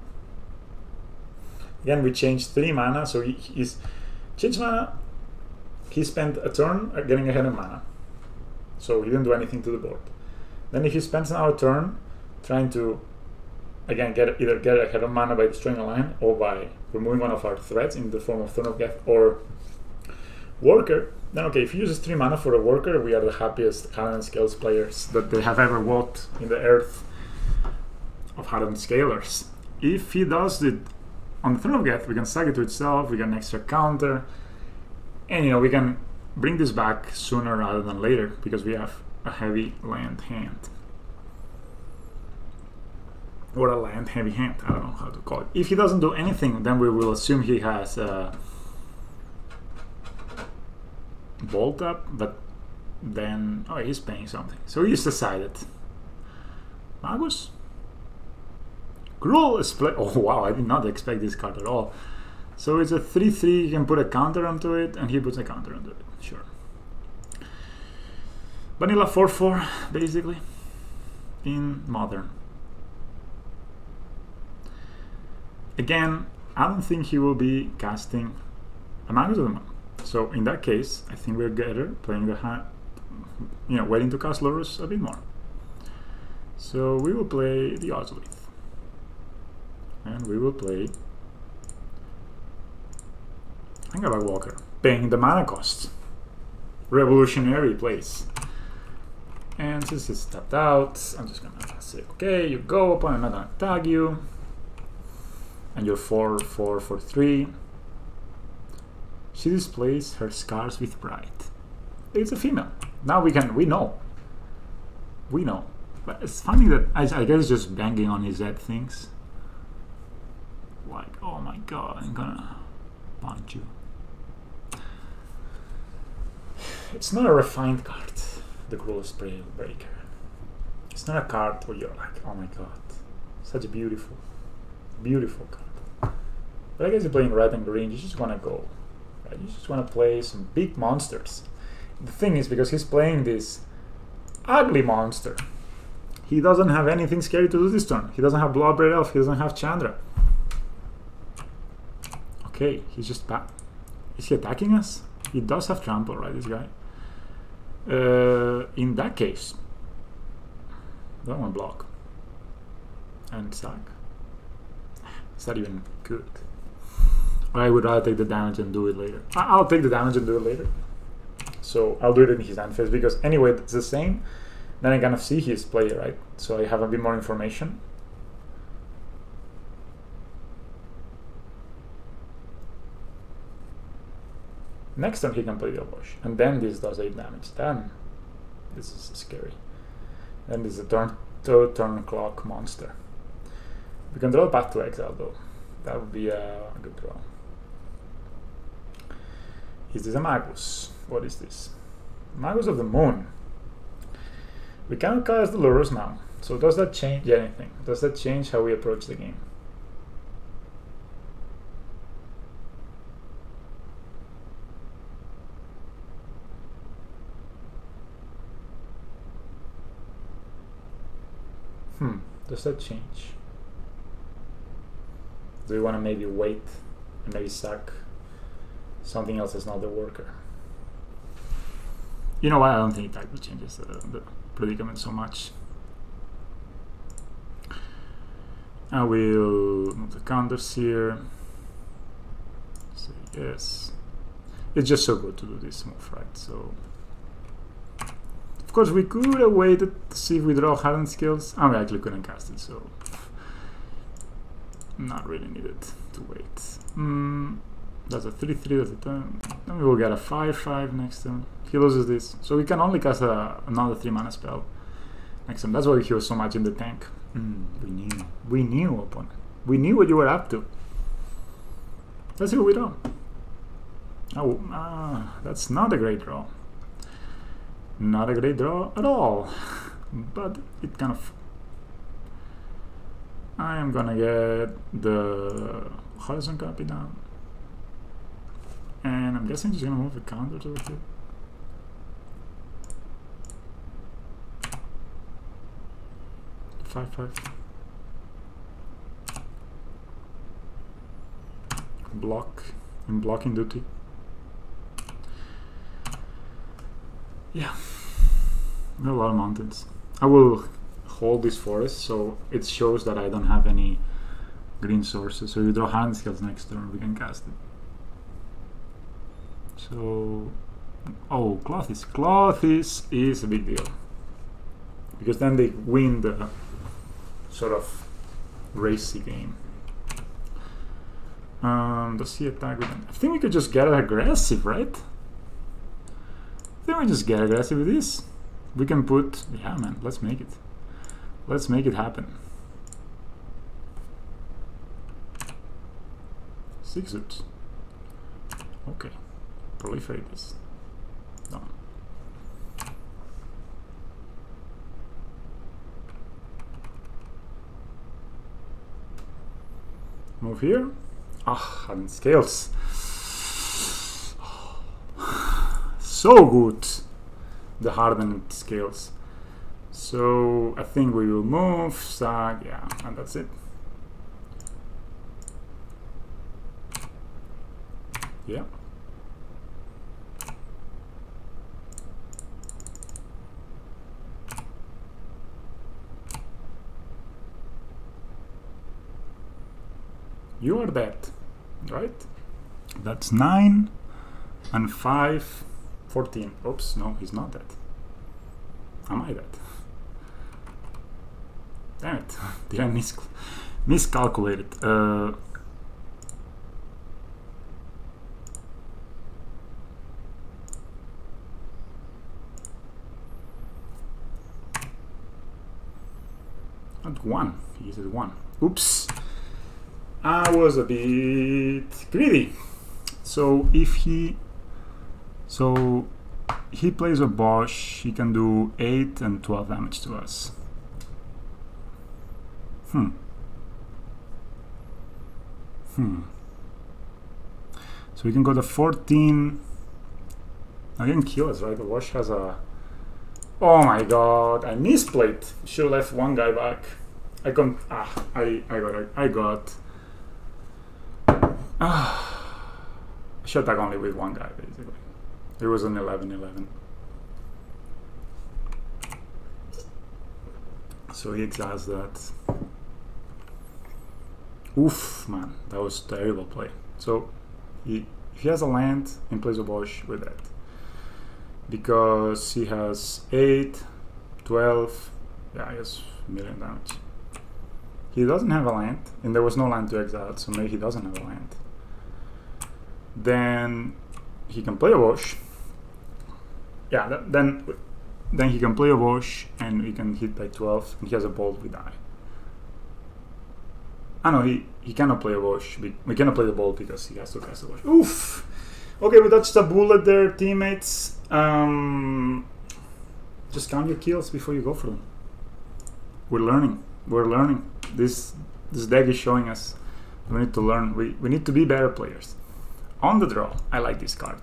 Again, we changed 3 mana, so he's changed mana. He spent a turn getting ahead of mana, so he didn't do anything to the board. Then if he spends now a turn trying to again either get ahead of mana by destroying a line or by removing one of our threats in the form of Throne of Death or worker, then okay, if he uses 3 mana for a worker, we are the happiest hardened scales players that they have ever walked in the earth of hardened scalers. If he does it on the Throne of Death, we can sack it to itself, we get an extra counter, and we can bring this back sooner rather than later because we have a heavy land hand. Or a land heavy hand, I don't know how to call it. If he doesn't do anything, then we will assume he has Bolt up, but then oh, he's paying something. So he's decided. Magus? Cruel Split. Oh wow, I did not expect this card at all. So it's a 3/3, you can put a counter onto it, and he puts a counter onto it. Sure. Vanilla 4/4, basically, in Modern. Again, I don't think he will be casting a Magus of the Moon. So in that case, I think we're better playing the hand, you know, waiting to cast Lurrus a bit more. So we will play the Ozolith. And we will play Angerback Walker, paying the mana cost. Revolutionary plays. And since it's tapped out, I'm just gonna say, okay, you go, opponent not gonna tag you. And you're 4/4 for 3. She displays her scars with pride. It's a female. Now we know. We know. But it's funny that I guess just banging on his head things. Like, oh my god, I'm gonna punch you. It's not a refined card, the Cruel Spray Breaker. It's not a card where you're like, oh my god, such a beautiful, beautiful card. But I guess you're playing red and green, you just wanna go. Right? You just wanna play some big monsters. The thing is, because he's playing this ugly monster, he doesn't have anything scary to do this turn. He doesn't have Bloodbraid Elf, he doesn't have Chandra. Okay, he's just back. Is he attacking us? He does have trample, right, this guy? In that case, that one block. And sack. Is that even good? Or I would rather take the damage and do it later. I'll take the damage and do it later. So I'll do it in his hand phase, because anyway, it's the same. Then I kind of see his play, right? So I have a bit more information. Next turn he can play the Obosh, and then this does 8 damage. Then this is scary. Then this is a turn clock monster. We can draw Path to Exile though. That would be a good draw. Is this a Magus? What is this? Magus of the Moon. We cannot cast the Lurrus now. So does that change anything? Does that change how we approach the game? Does that change? Do we want to maybe wait and maybe sack something else that's not the worker? You know what? I don't think that changes the predicament so much. I will move the counters here. Say yes. It's just so good to do this move, right? So, of course, we could have waited to see if we draw Hardened skills. We actually couldn't cast it, so not really needed to wait. That's a 3/3, that's a turn. Then we will get a 5/5 next turn. He loses this, so we can only cast another 3 mana spell next turn. That's why he was so much in the tank. We knew, opponent. We knew what you were up to. Let's see what we draw. That's not a great draw. Not a great draw at all. But it kind of... I am gonna get the Horizon copy down. And I'm guessing just gonna move the counters over here. Five. Block and blocking duty. Yeah, there are a lot of mountains. I will hold this forest so it shows that I don't have any green sources. So you draw Hardened skills next turn, we can cast it. So, oh, Clothis is a big deal, because then they win the sort of racy game. Does he attack with them? I think we could just get aggressive, right? I think we just get aggressive with this. We can put, yeah man, let's make it. Let's make it happen. 6 suits. Okay. Proliferate this. Done. Move here. Ah, hardened scales. So good. The hardened scales. So I think we will move, sack, yeah, and that's it. Yeah. You are dead, right? That's 9 and 5, 14. Oops, no, he's not dead. Am I dead? Damn it, did I miscalculate it? Not 1, he uses 1. Oops. I was a bit greedy. So if he plays a Obosh, he can do 8 and 12 damage to us. So we can go to 14. I didn't kill us, right? The Obosh has a... Oh my god, I misplayed. Should have left one guy back. I should attack only with one guy, basically. It was an 11-11. So he exiles that. Oof, man, that was terrible play. So if he has a land and plays a Obosh with that, because he has 8, 12, yeah, he has a million damage. He doesn't have a land, and there was no land to exile, so maybe he doesn't have a land. Then he can play a Obosh. Yeah, then he can play a Obosh, and we can hit by 12, and he has a bolt, we die. Ah no, he cannot play a Obosh. We cannot play the bolt because he has to cast a Obosh. Oof! Okay, we dodged a bullet there, teammates. Just count your kills before you go for them. We're learning. We're learning. This deck is showing us we need to learn. We need to be better players. On the draw, I like this card.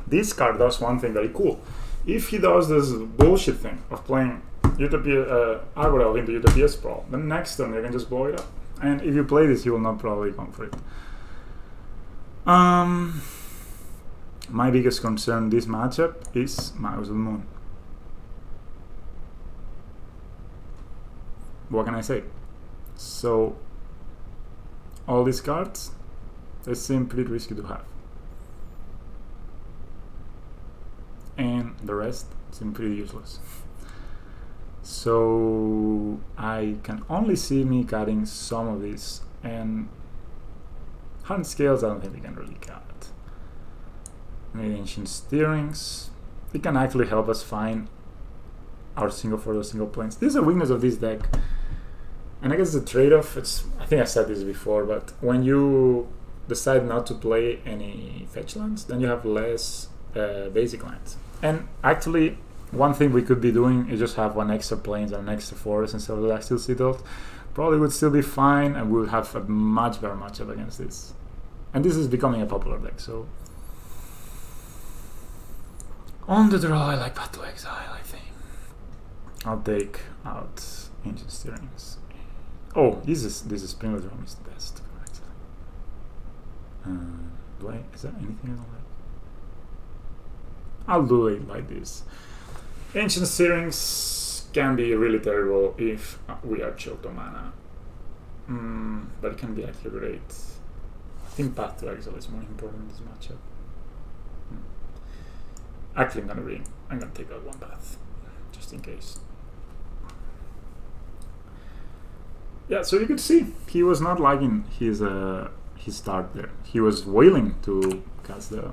This card does one thing very cool. If he does this bullshit thing of playing Utopia Agro into Utopia Sprawl, then next turn you can just blow it up. And if you play this, you will not probably come for it. My biggest concern this matchup is Mouse of the Moon. What can I say? So all these cards, they seem pretty risky to have, and the rest seem pretty useless. So I can only see me cutting some of these, and hardened scales I don't think we can really cut. Maybe ancient steerings. It can actually help us find our single planes. This is a weakness of this deck. And I guess the trade-off, I think I said this before, but when you decide not to play any fetch lands, then you have less basic lands. And actually, one thing we could be doing is just have one extra plains and an extra forest instead of that still settled. Probably would still be fine, and we would have a much better matchup against this. And this is becoming a popular deck, so... On the draw, I like Path to Exile, I think. I'll take out Ancient Steerings. Oh, this is Springwood Drum is the best. Is there anything I don't like? I'll do it like this. Ancient Steerings can be really terrible if we are choked on mana. But it can be actually great. I think Path to Exile is more important in this matchup. Actually, I'm gonna take out one path, just in case. Yeah, so you could see he was not liking his start there. He was willing to cast the.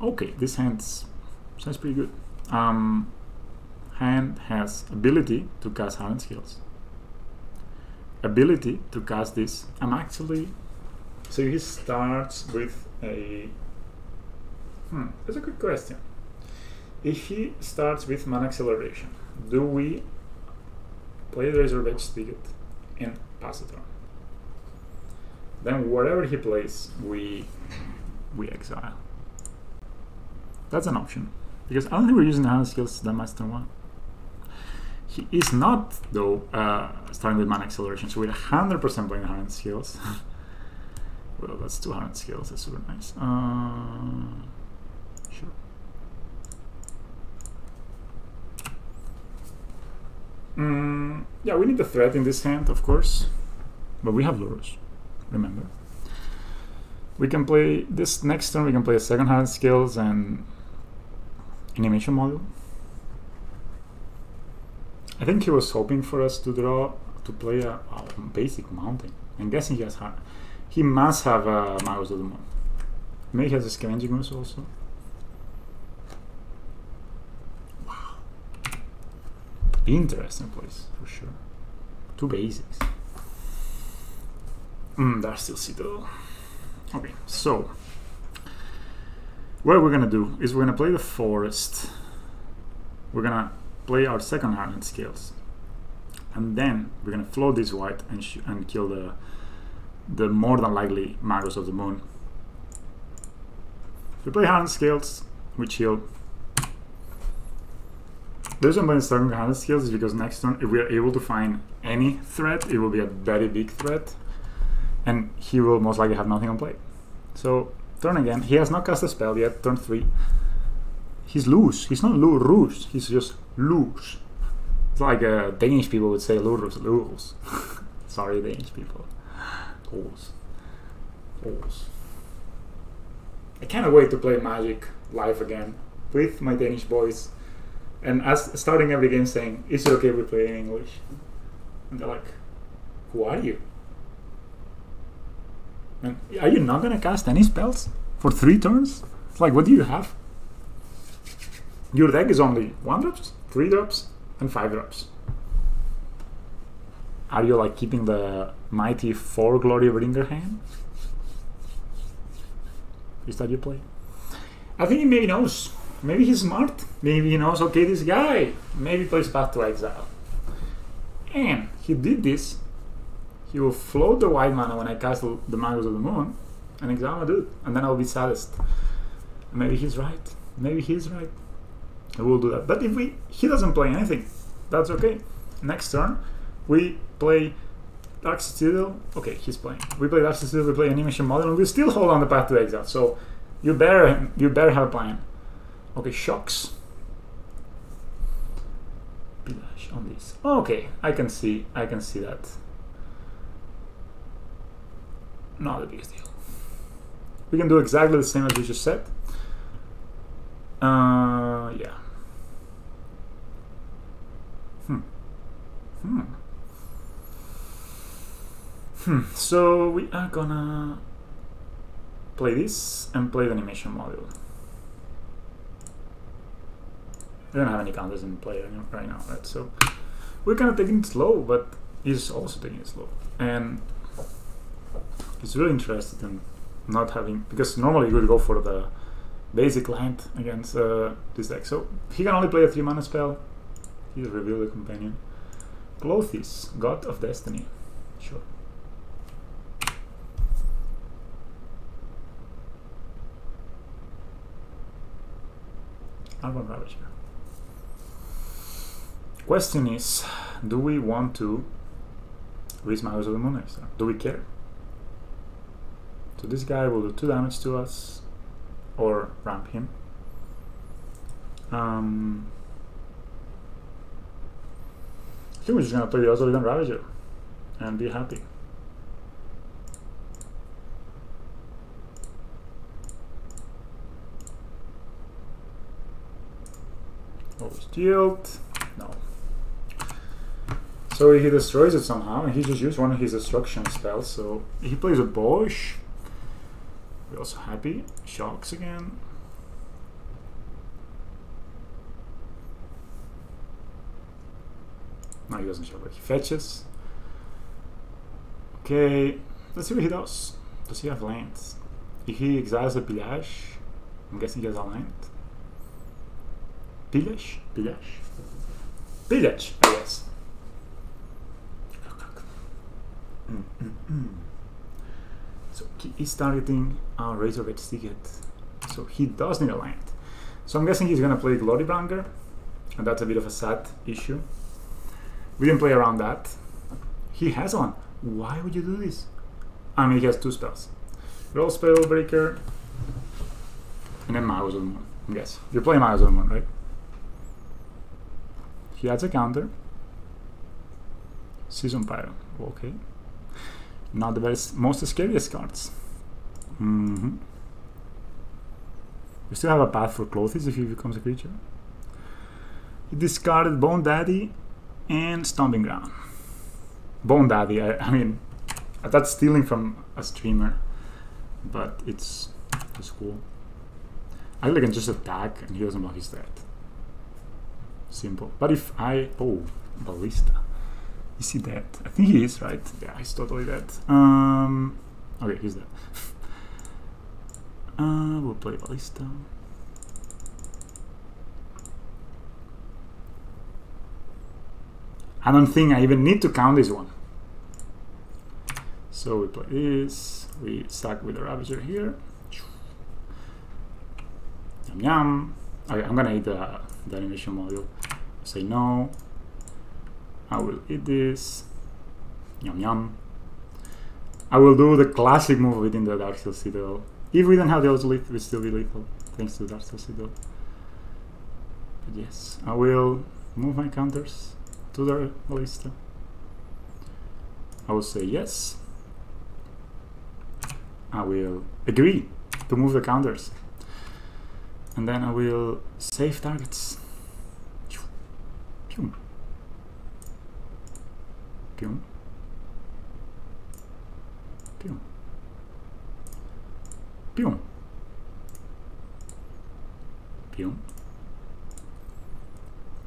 Okay, this hand sounds pretty good. Hand has ability to cast hardened skills. Ability to cast this. I'm actually. So he starts with a. That's a good question. If he starts with mana acceleration, do we play the Razorback Spigot and pass it on? Then whatever he plays, we exile. That's an option, because I don't think we're using the hand skills that much turn 1. He is not, though, starting with mana acceleration, so we're 100% playing the hand skills. Well, that's 200 skills, that's super nice. Sure. Yeah, we need a threat in this hand, of course, but we have Lurrus, remember. We can play this next turn, we can play a second hand skills and animation module. I think he was hoping for us to draw, to play a basic mountain. I'm guessing he has he must have Magos of the Moon. Maybe he has a Scavenging Ooze also. Wow. Interesting place, for sure. 2 basics. That's still Citadel. Okay, so what we're gonna do is we're gonna play the forest. We're gonna play our second hardened skills, and then we're gonna float this white and kill the more than likely Magos of the Moon. If we play hardened skills, we chill. The reason why I'm starting with hardened skills is because next turn, if we are able to find any threat, it will be a very big threat, and he will most likely have nothing on play. So turn again. He has not cast a spell yet. Turn 3. He's loose. He's not Lurrus. He's just loose. It's like Danish people would say Lurrus. Lurrus. Sorry, Danish people. Holes. Holes. I can't wait to play Magic live again with my Danish boys, and as starting every game saying, "Is it okay if we play in English?" And they're like, "Who are you? And are you not gonna cast any spells for 3 turns? It's like, what do you have? Your deck is only 1 drops, 3 drops, and 5 drops. Are you like keeping the mighty 4 Glory Bringer hand? Is that your play?" I think he maybe knows. Maybe he's smart. Maybe he knows, okay, this guy maybe plays Path to Exile. And he did this. He will float the white mana when I cast the Magos of the Moon and exile my dude, and then I'll be saddest. Maybe he's right. Maybe he's right. I will do that. But if he doesn't play anything, that's okay. Next turn, we play Dark Citadel. Okay, he's playing. We play Dark Citadel, we play Animation Model, and we still hold on the Path to Exile. So you better have a plan. Okay, shocks. Bilash on this. Okay, I can see that. Not a big deal. We can do exactly the same as we just said. Yeah. So we are gonna play this and play the animation module. We don't have any counters in play right now, right? So we're kind of taking it slow, but he's also taking it slow. And he's really interested in not having, because normally you would go for the basic land against this deck. So he can only play a 3 mana spell. He's Reveal the Companion. Clothes, God of Destiny. Sure. Arbon Ravager. Question is, do we want to raise Magos of the Moon next turn? Do we care? So this guy will do 2 damage to us, or ramp him. I think we're just gonna play the Ozolidan Ravager and be happy. Shield. No. So he destroys it somehow, and he just used one of his destruction spells. So he plays a Obosh. We're also happy. Shocks again. No, he doesn't shock, but he fetches. Okay, let's see what he does. Does he have lands? If he exiles a Pillage, I'm guessing he has aligned. Pillage? Pillage? Pillage, I guess. So he is targeting our Razorback Sticket. So he does need a land. So I'm guessing he's gonna play Glorybringer, and that's a bit of a sad issue. We didn't play around that. He has one. Why would you do this? I mean, he has 2 spells. Roll Spellbreaker, and then Magus of the Moon. Yes, you play Magus of the Moon, right? He adds a counter. Season Pyro. Okay. Not the best, most scariest cards. We still have a path for Clothes if he becomes a creature. He discarded Bone Daddy and Stomping Ground. Bone Daddy, I mean, that's stealing from a streamer, but it's cool. I can just attack and he doesn't block his dead. Simple. But if I... Oh, Ballista. Is he dead? I think he is, right? Yeah, he's totally dead. Okay, he's dead. We'll play Ballista. I don't think I even need to count this one. So we play this. We sack with the Ravager here. Yum yum. Okay, I'm gonna eat the animation module. Say no. I will eat this. Yum yum. I will do the classic move within the Darksteel Citadel. If we don't have the Ozolith, it will still be lethal, thanks to the Darksteel Citadel. But yes, I will move my counters to the Ballista. I will say yes. I will agree to move the counters. And then I will save targets. Pew. Pew. Pew. Pew. Pew. Pew.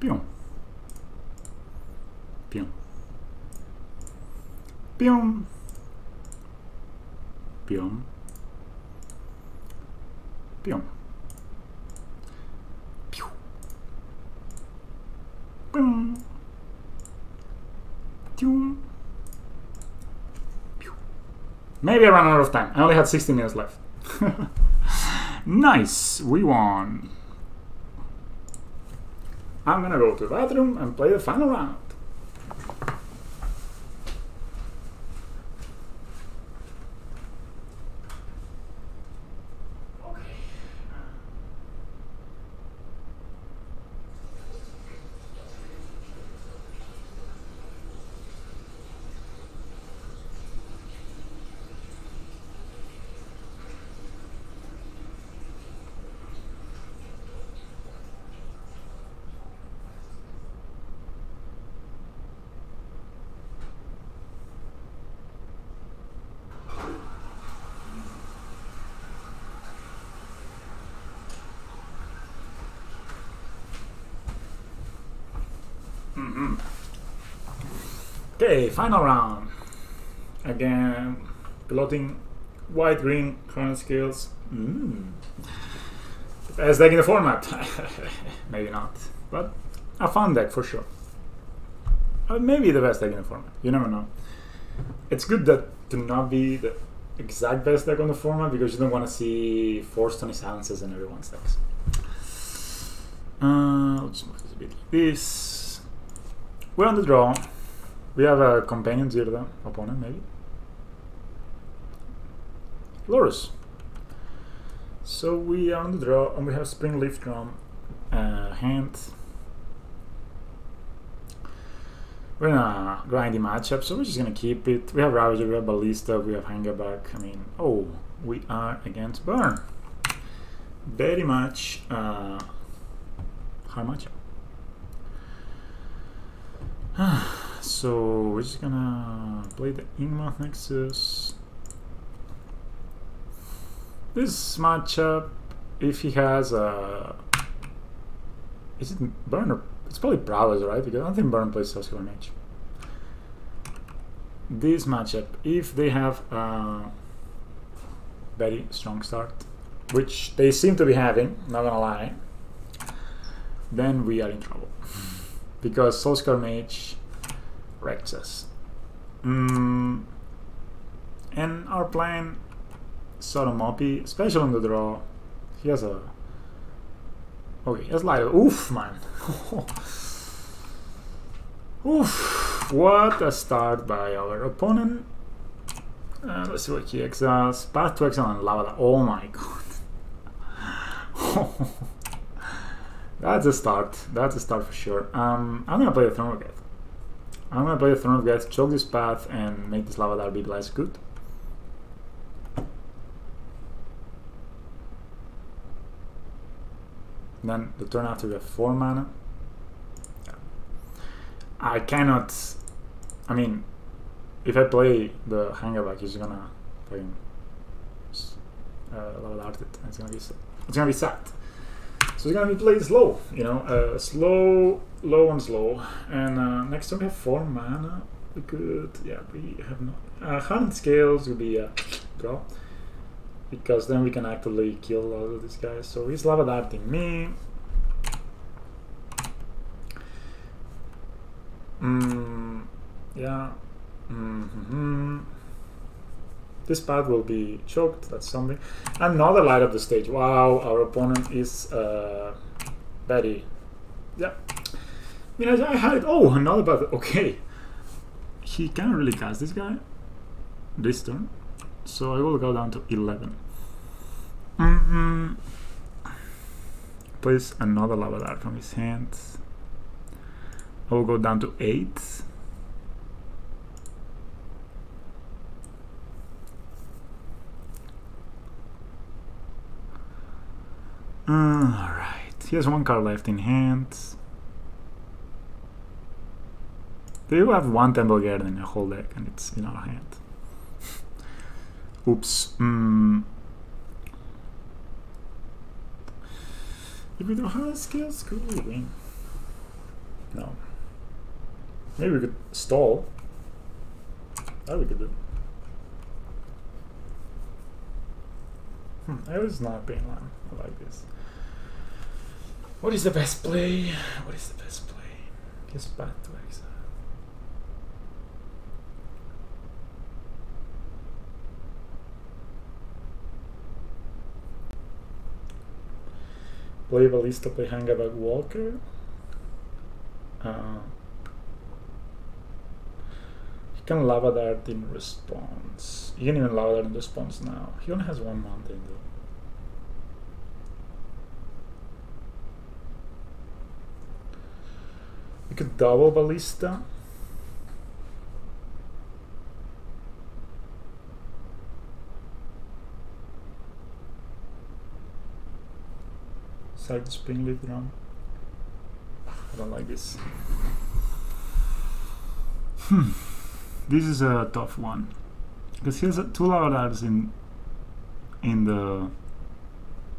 Pew. Pew. Pew. Pew. Pew. Pew. Pew. Pew. Maybe I ran out of time. I only had 60 minutes left. Nice, we won. I'm gonna go to the bathroom and play the final round. Okay, final round. Again, piloting white green current skills. Best deck in the format. Maybe not, but a fun deck for sure. Maybe the best deck in the format. You never know. It's good that to not be the exact best deck on the format because you don't want to see 4 Stony Silences in everyone's decks. Let's move this a bit like this. We're on the draw. We have a companion Zirda opponent, maybe. Lurrus. So we are on the draw, and we have Spring Leaf Drum hand. We're in a grindy matchup, so we're just gonna keep it. We have Ravager, we have Ballista, we have Hangerback. I mean, oh, we are against Burn. Very much hard matchup. So we're just gonna play the Ingmoth Nexus. This matchup, if he has a... Is it Burn or... It's probably Prowess, right? Because I don't think Burn plays Celestial Mage. This matchup, if they have a very strong start, which they seem to be having, not gonna lie, then we are in trouble. Because Soulscar Mage wrecks us. And our plan sort of moppy, especially on the draw. He has a... Okay, he has like... Oof, man. Oof. What a start by our opponent. Let's see what he exiles. Path to Exile and Lava. Oh my god. That's a start. That's a start for sure. I'm gonna play the Throne of Death. I'm gonna play the Throne of Death, choke this path, and make this Lava be less good. Then the turn after we have 4 mana. I cannot. I mean, if I play the Hangerback, he's gonna fucking Lava Dart it. It's gonna be sad. So it's gonna be played slow, you know, slow, low and slow. And next time we have 4 mana. We could, yeah, we have no. Hardened Scales will be a draw, because then we can actively kill all of these guys. So he's Lava Darting me. Yeah. This path will be choked, that's something. Another light up the stage. Wow, our opponent is very... Yeah. I mean, I had it. Oh, another path. Okay. He can't really cast this guy this turn. So I will go down to 11. Plays another Lava Dart from his hand. I will go down to 8. Alright, he has 1 card left in hand. They will have 1 Temple Garden in a whole deck, and it's in our hand. Oops. If we don't have skills, could we win? No. Maybe we could stall. That we could do. I was not being long. I like this. What is the best play? What is the best play? Just back to exile. Play Ballista, play Hangerback Walker. He can Lava Dart in response. He can even Lava Dart in response now. He only has 1 mountain though. We could double Ballista. Side Spring Leaf Drum. I don't like this. This is a tough one because he has 2 Lava Darts in the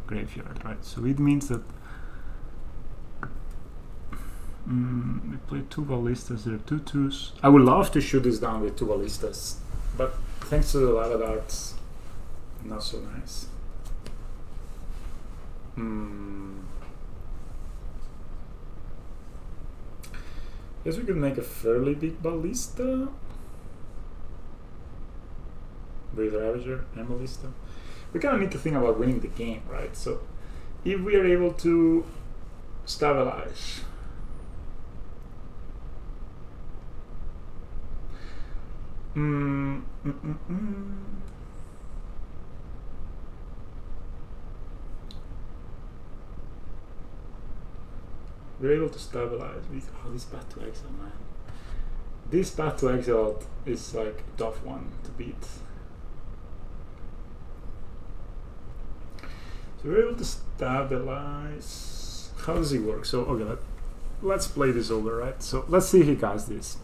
graveyard, right? So it means that we play 2 Ballistas. There are 2 2s. I would love to shoot this down with 2 Ballistas, but thanks to the Lava Darts, not so nice. Guess we could make a fairly big Ballista with Ravager and Ballista. We kind of need to think about winning the game, right? So if we are able to stabilize, we're able to stabilize with this path to exile, man. This path to exile is like a tough one to beat. So we're able to stabilize. How does it work? So okay, let's play this over, right? So let's see if he casts this.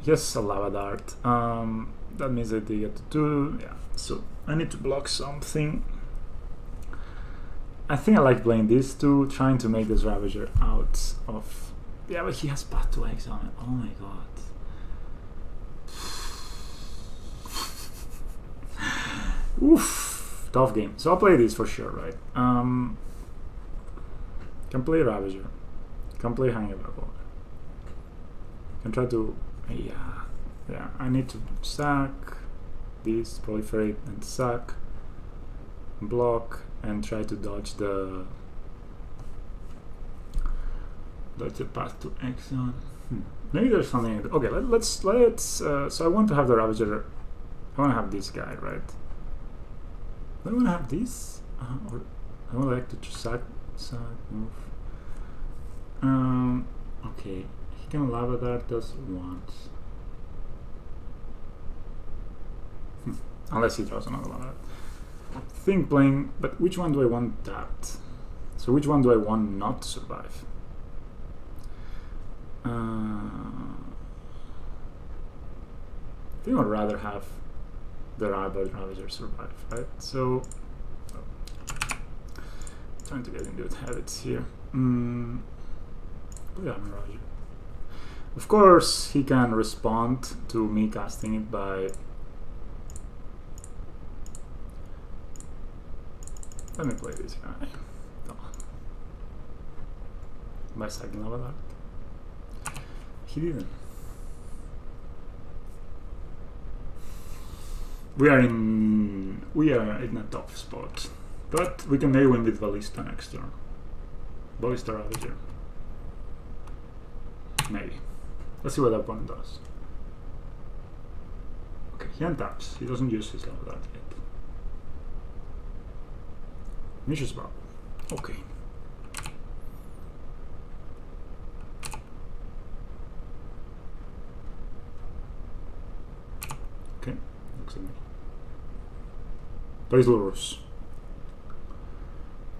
He has a Lava Dart. That means that they get to 2. Yeah. So I need to block something. I think I like playing these 2, trying to make this Ravager out of... Yeah, but he has path to exile. Oh my god. Oof. tough game. So I'll play this for sure, right? Can play Ravager. Can play Hangable. Can try to... Yeah, I need to sack this, proliferate and sack, block, and try to dodge the path to Exxon. Maybe there's something. Okay, let's. So I want to have the Ravager. I want to have this guy, right? I want to have this, or I would like to sack move. Okay, he can lava that just once. Unless he throws another lava. I think playing, but which one do I want that? So which one do I want not to survive? I think I'd rather have the Ravager survive, right? So, trying to get into habits here. Yeah, Ravager. Of course, he can respond to me casting it by... Let me play this guy. By sacking over that. He didn't. We are in a tough spot, but we can maybe win with Ballista next turn. Ballista Ravager. Maybe. Let's see what that opponent does. Okay, he untaps. He doesn't use his level that yet. Vicious Bow. Okay. Okay, looks at me. Plays Lurrus.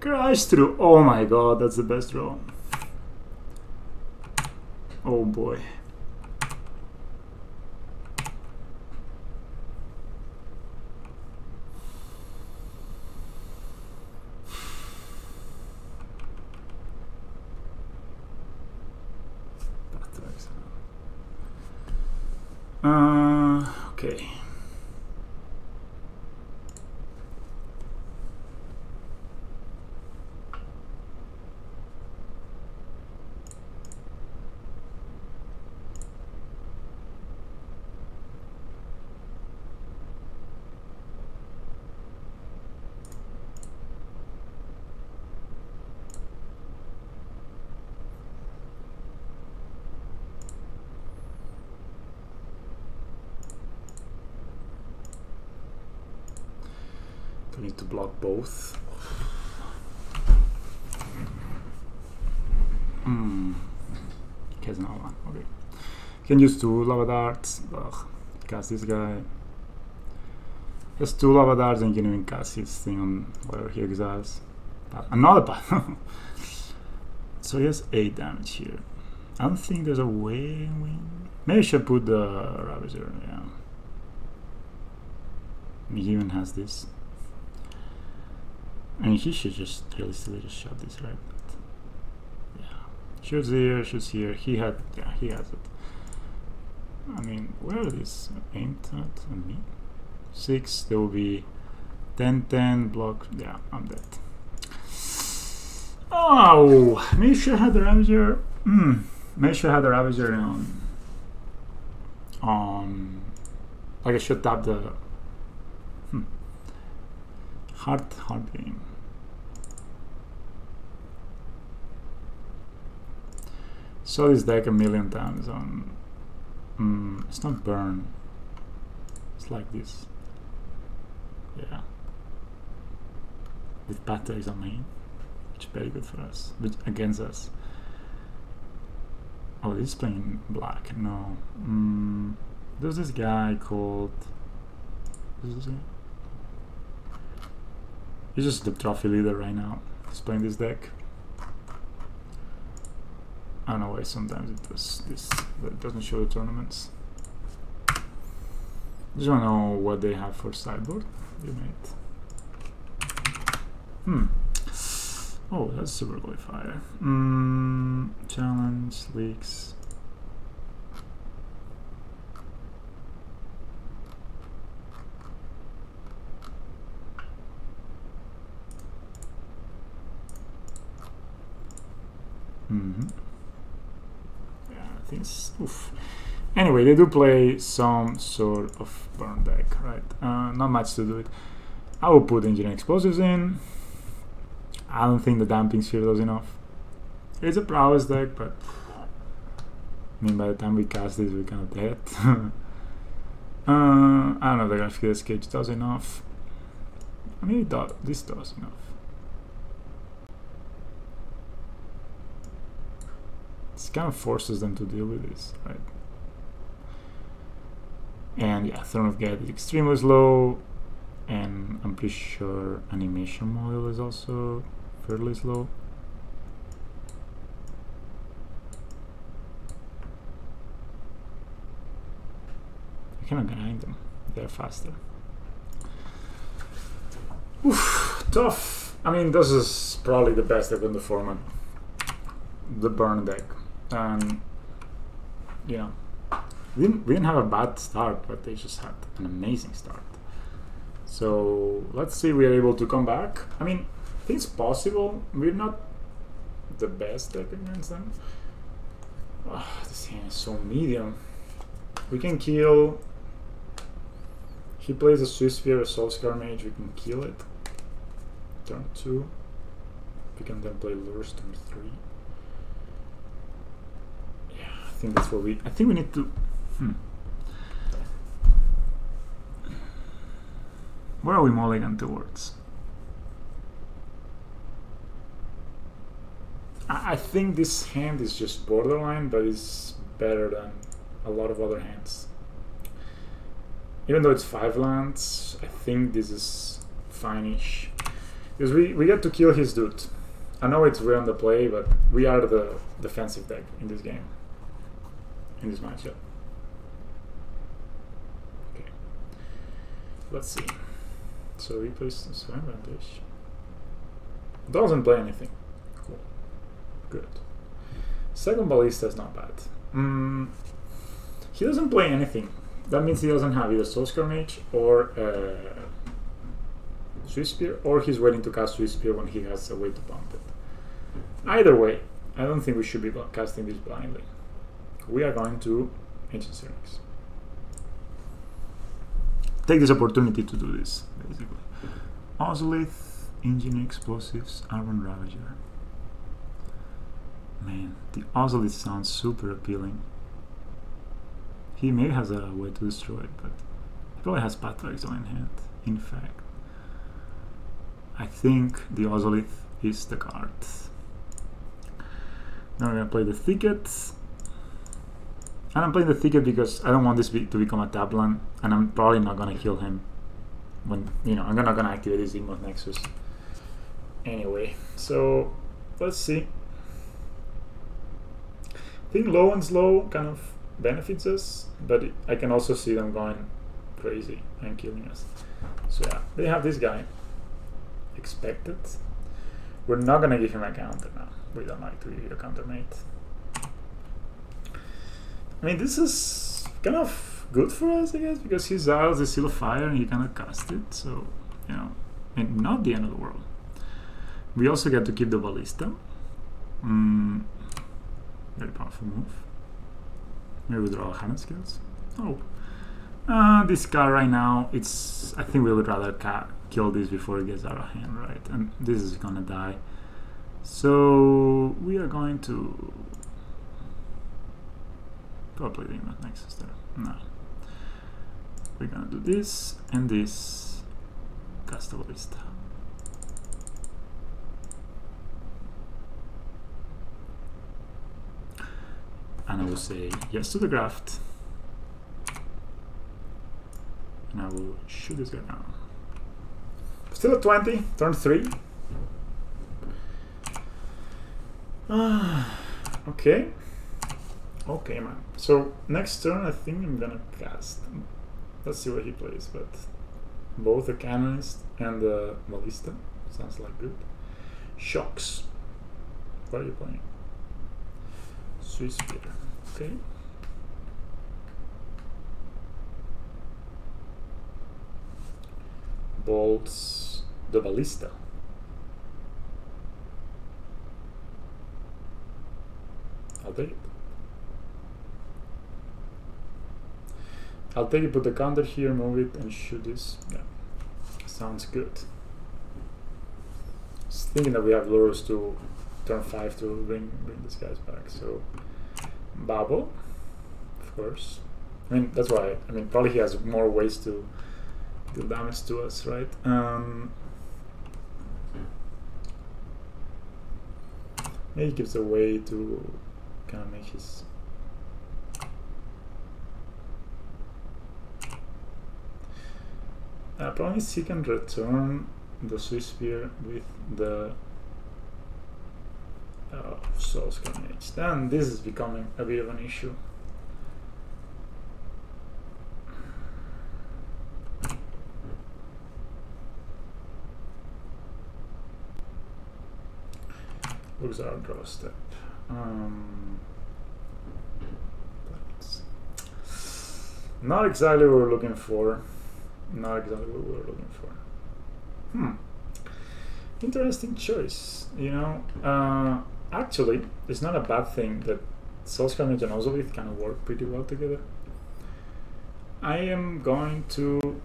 Crash through. Oh my god, that's the best draw. Oh boy. Okay. I need to block both. He has another one. Okay. Can use 2 lava darts. Ugh. Cast this guy. He has 2 lava darts and you can even cast his thing on whatever he exiles. Another path. So he has 8 damage here. I don't think there's a way to win. Maybe I should put the Ravager, yeah. He even has this. I mean, he should just realistically just shot this, right? But yeah, shoots here. He has it. I mean, where are these aimed at me? 6. There will be 10, block. Yeah, I'm dead. Oh, maybe I should have the Ravager. Maybe I should have the Ravager on. Like I should tap the. Hard game. Saw this deck a million times on. It's not burn. It's like this. Yeah. With patterns on main, which is very good for us, but against us. Oh, this is playing black. No. There's this guy called. What is this guy? He's just the trophy leader right now. He's playing this deck. I don't know why sometimes it does this, but it doesn't show the tournaments. Just wanna know what they have for sideboard. You mate. Oh, that's super qualifier. Challenge, leaks. Yeah, I think it's... Oof. Anyway, they do play some sort of burn deck, right? Not much to do it. I will put engineering explosives in. I don't think the damping sphere does enough. It's a prowess deck, but I mean, by the time we cast this, we're kind of dead. I don't know if the graphic cage does enough. I mean, this does enough. This kind of forces them to deal with this, right? And yeah, Throne of Geth is extremely slow, and I'm pretty sure animation model is also fairly slow. You cannot grind them, they're faster. Oof, tough. I mean, this is probably the best deck in the format. The burn deck. And, you know, we didn't have a bad start, but they just had an amazing start. So let's see if we are able to come back. I mean, I think it's possible. We're not the best deck against them. Oh, this hand is so medium. We can kill. He plays a Swiss Spear, a Soulscar Mage. We can kill it. Turn 2. We can then play Lurrus turn 3. Yeah, I think that's what we. I think we need to. Where are we mulligan towards? I think this hand is just borderline, but it's better than a lot of other hands. Even though it's 5 lands, I think this is fine-ish. Because we get to kill his dude. I know it's weird on the play, but we are the defensive deck in this game. In this matchup. Okay. Let's see. So he plays some advantage. Doesn't play anything. Cool. Good. Second Ballista is not bad. He doesn't play anything. That means he doesn't have either Soulscar Mage or Swiss Spear, or he's waiting to cast Swiss Spear when he has a way to pump it. Either way, I don't think we should be casting this blindly. We are going to Ancient Syrinx. Take this opportunity to do this, basically. Ozolith, Engineer Explosives, Iron Ravager. Man, the Ozolith sounds super appealing. He maybe has a way to destroy it, but he probably has Patrick's in hand. In fact, I think the Ozolith is the card. Now we're gonna play the Thicket. And I'm playing the Thicket because I don't want this to become a tap land, and I'm probably not gonna kill him when, you know, I'm not gonna activate this Emoth Nexus. Anyway, so let's see. I think low and slow kind of benefits us, but I can also see them going crazy and killing us. So yeah, they have this guy. Expected. We're not gonna give him a counter now. We don't like to give you a counter, mate. I mean, this is kind of good for us, I guess, because he's out of the Seal of Fire and he cannot cast it, so, you know, and not the end of the world. We also get to keep the Ballista. Very powerful move. Maybe we draw Hardened skills. Oh. This card right now, it's. I think we would rather kill this before it gets out of hand, right? And this is gonna die. So we are going to probably the Emoth Nexus there. No. We're gonna do this and this. Cast the Ballista. And I will say yes to the graft. And I will shoot this guy down. Still at 20, turn 3. Okay. Okay, man. So next turn I think I'm gonna cast. Let's see what he plays, but both the Canonist and the Ballista. Sounds like good. Shocks. What are you playing? Swiss Spear. Okay. Bolts the Ballista. I'll take it. I'll take it, put the counter here, move it, and shoot this. Yeah, sounds good. Just thinking that we have Lurrus to turn 5 to bring these guys back. So Bubble, of course. I mean, that's why. I mean, probably he has more ways to deal damage to us, right? Maybe he gives a way to kind of make his. Problem is he can return the Swiss Spear with the Soul Mage. Then this is becoming a bit of an issue. Looks our draw step. Not exactly what we're looking for. Not exactly what we were looking for. Interesting choice. You know, actually, it's not a bad thing that Soulscar Mage and Ozolith kind of work pretty well together. I'm going to.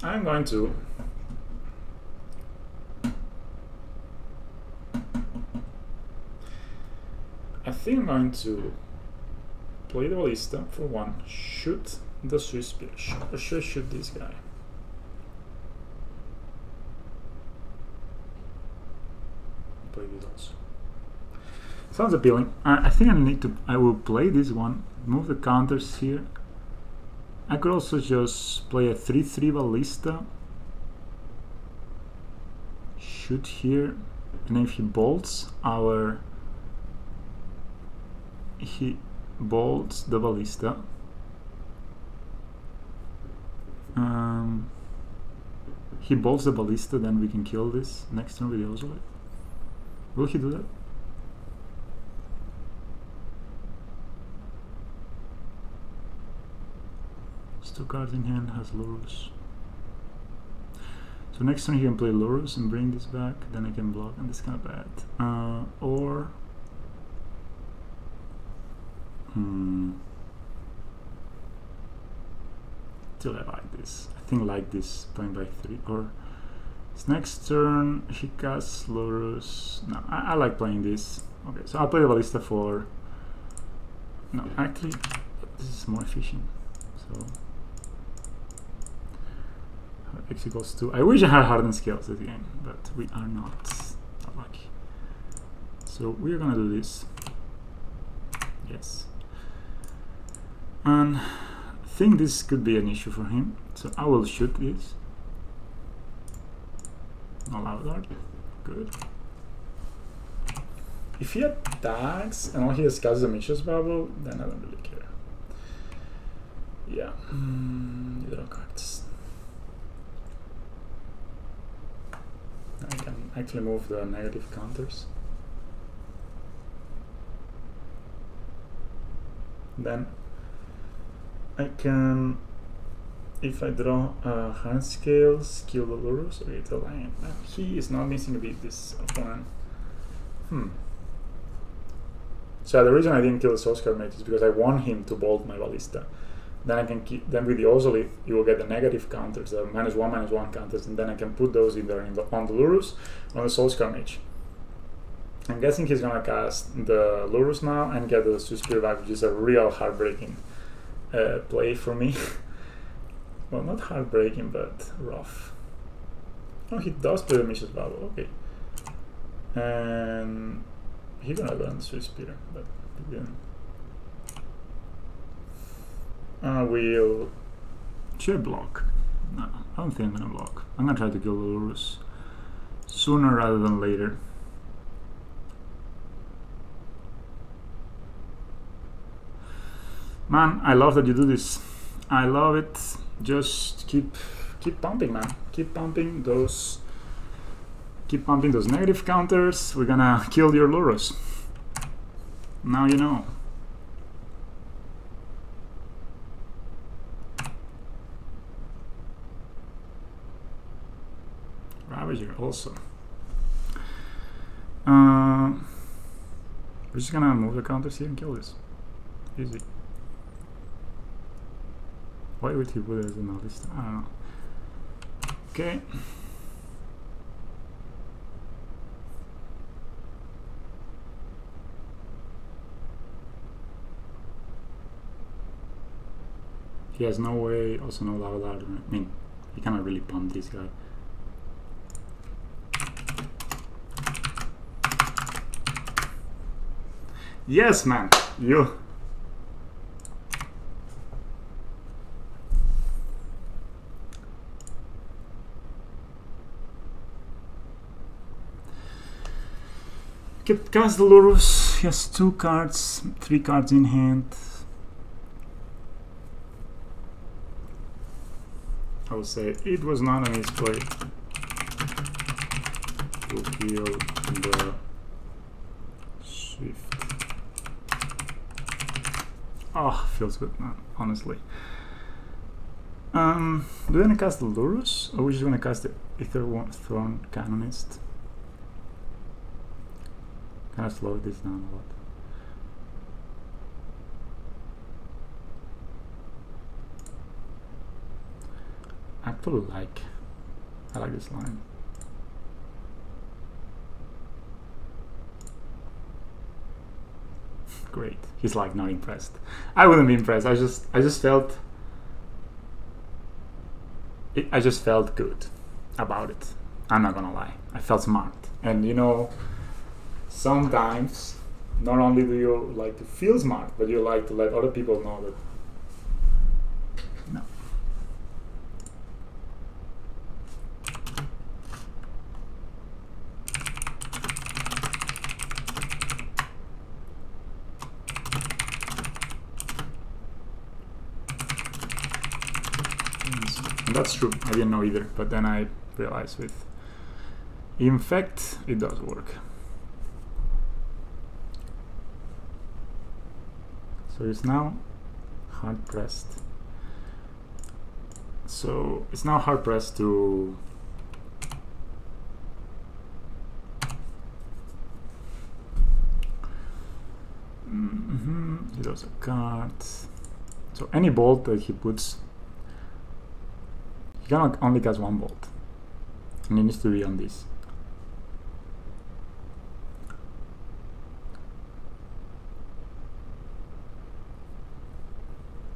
I think I'm going to play the Ballista for one, shoot the Swiss Spear, shoot this guy. Play this also. Sounds appealing. I think I will play this one, move the counters here. I could also just play a 3-3 Ballista, shoot here, and if he bolts the Ballista. He bolts the Ballista, then we can kill this next turn with the Ozolith. Will he do that? It's 2 cards in hand, has Lurrus. So next turn he can play Lurrus and bring this back, then I can block, and this is kind of bad. Or still I like this. I think like this, playing by 3. Or his next turn he casts Lurrus. No, I like playing this. Okay, so I'll play the Ballista for. No, actually, this is more efficient. So X equals 2. I wish I had hardened scales this game, but we are not lucky. So we are gonna do this. Yes. And I think this could be an issue for him, so I will shoot this. Allow that. Good. If he attacks and all he has cast is a Mishra's Bubble, then I don't really care. Yeah. Draw cards. I can actually move the negative counters. Then I can, if I draw hand scales, kill the Lurrus. Okay, it's a lion. He is not missing a beat, this opponent. So the reason I didn't kill the Soulscar Mage is because I want him to bolt my Ballista. Then I can keep, then with the Ozolith, you will get the negative counters, the -1/-1 counters, and then I can put those either on the Lurrus or on the Soulscar Mage. I'm guessing he's gonna cast the Lurrus now and get the Swiss Spear back, which is a real heartbreaking play for me. Well, not heartbreaking, but rough. Oh, he does play the Mishra's Bubble, okay. And he's gonna go on the Swiss Spear, but he didn't. We'll... Should I block? No, I don't think I'm gonna block. I'm gonna try to kill the Lurrus sooner rather than later. Man, I love that you do this. I love it. Just keep pumping, man. Keep pumping those negative counters. We're gonna kill your Lurrus. Now you know. Ravager also. We're just gonna move the counters here and kill this. Easy. Why would he put it as an list? I don't know. Okay. He has no way, also no lava ladder. I mean, he cannot really pump this guy. Yes, man, you. Cast the Lurrus. He has 2 cards, 3 cards in hand. I would say it was not a misplay to kill the Swift. Oh, feels good, man, honestly. Do we want to cast the Lurrus, or we just want to cast the Etron Canonist? Can I slow this down a lot? I like this line. Great. He's like not impressed. I wouldn't be impressed. I just felt good about it. I'm not gonna lie. I felt smart. And you know, sometimes not only do you like to feel smart, but you like to let other people know that no. That's true, I didn't know either, but then I realized with Infect it does work. So it's now hard pressed. So it's now hard pressed to he does a card. So any bolt that he puts, he can only cast 1 bolt, and it needs to be on this.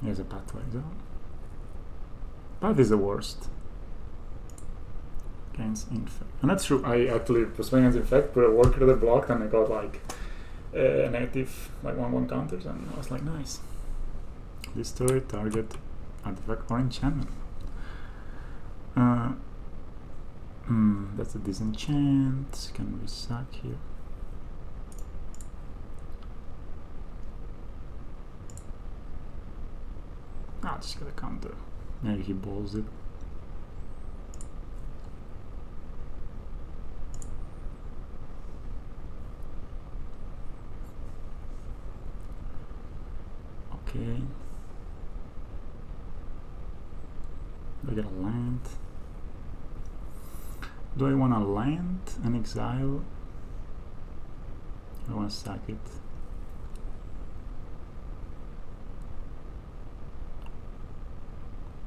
Here's a pathway zone. Path is the worst against Infect. And that's true, I actually was playing against Infect, put a worker that blocked, and I got like a negative, like 1/1 counters, and I was like, nice. Destroy target artifact or enchantment. That's a disenchant. Can we sack here? Ah, just get a counter. Maybe he balls it. Okay. Do I get a land? Do I want to land and exile? I want to sack it.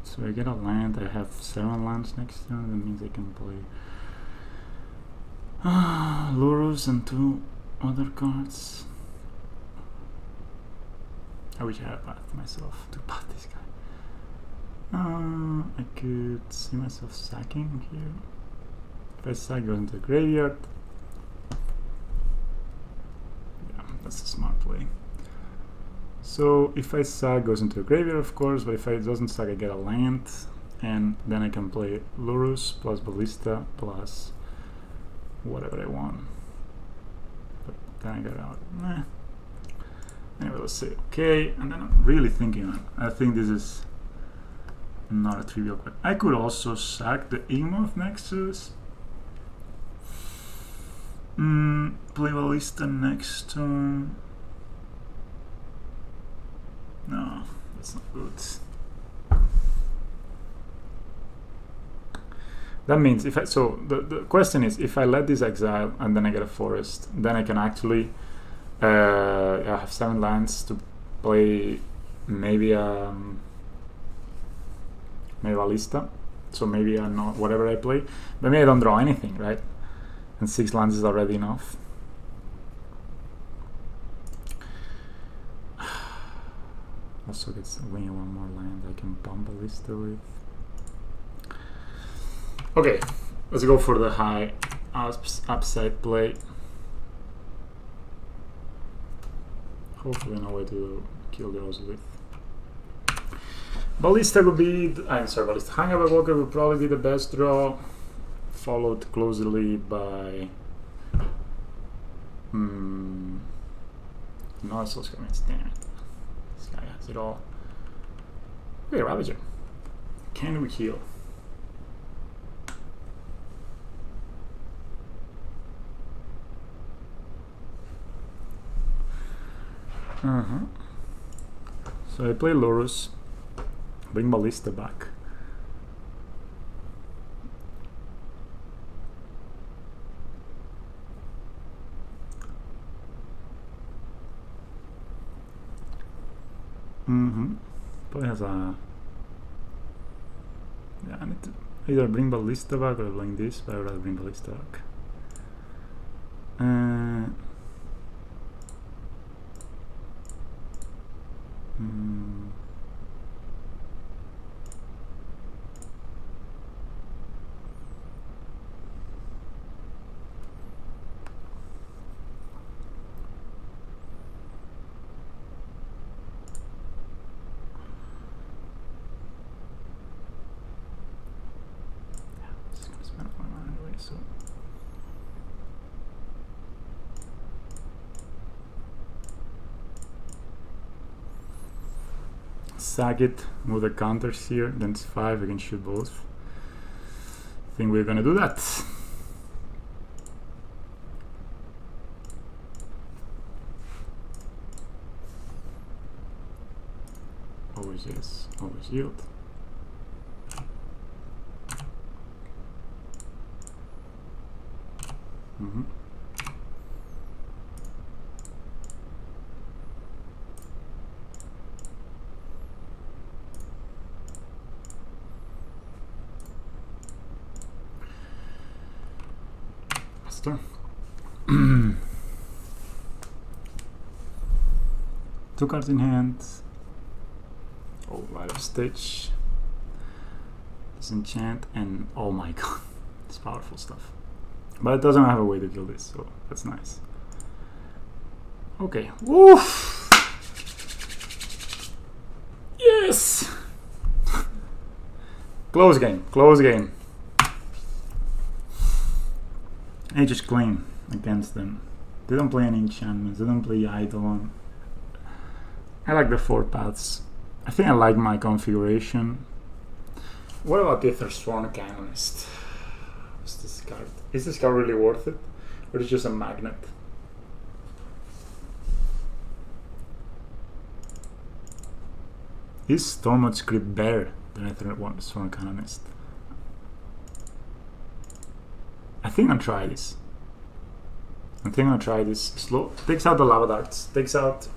So I get a land, I have 7 lands next turn, that means I can play Lurrus and 2 other cards. I wish I had pathed myself to path this guy. I could see myself sacking here. If I sack, goes into the graveyard. Yeah, that's a smart play. So if I sack, goes into the graveyard, of course, but if I doesn't sack, I get a land, and then I can play Lurrus plus Ballista plus whatever I want. But then I get out. Anyway, let's say okay, and then I'm really thinking, man, I think this is not a trivial question. I could also sack the Igmoth next to this. Play Ballista next turn. No, that's not good. That means if I, so the question is, if I let this exile and then I get a forest, then I can actually I have 7 lands to play maybe a lista, so maybe not whatever I play. Maybe I don't draw anything, right? And 6 lands is already enough. Also gets winning 1 more land I can bomb a lista with. Okay, let's go for the high upside play. Hopefully no way to kill the Ozolith. Ballista would be, I'm sorry, Ballista. Hangover Walker would probably be the best draw, followed closely by no Soul Scaramouche, damn it. This guy has it all. Okay, Ravager. Can we heal? So I play Lurrus, bring Ballista back. Probably has a... Yeah, I need to either bring Ballista back or bring this, but I would rather bring Ballista back. Sack it, move the counters here, then it's 5, we can shoot both. I think we're gonna do that. Always yes, always yield. Two cards in hand. Oh, Light of Stitch. Disenchant, and oh my god, it's powerful stuff. But it doesn't have a way to kill this, so that's nice. Okay. Woof! Yes! Close game, close game. I just claim against them. They don't play any enchantments, they don't play Eidolon. I like the 4 paths. I think I like my configuration. What about Aethersworn Canonist? What's this card? Is this card really worth it? Or is it just a magnet? Is Stormwood Script better than Aethersworn Canonist? I think I'll try this. Slow. Takes out the lava darts. Takes out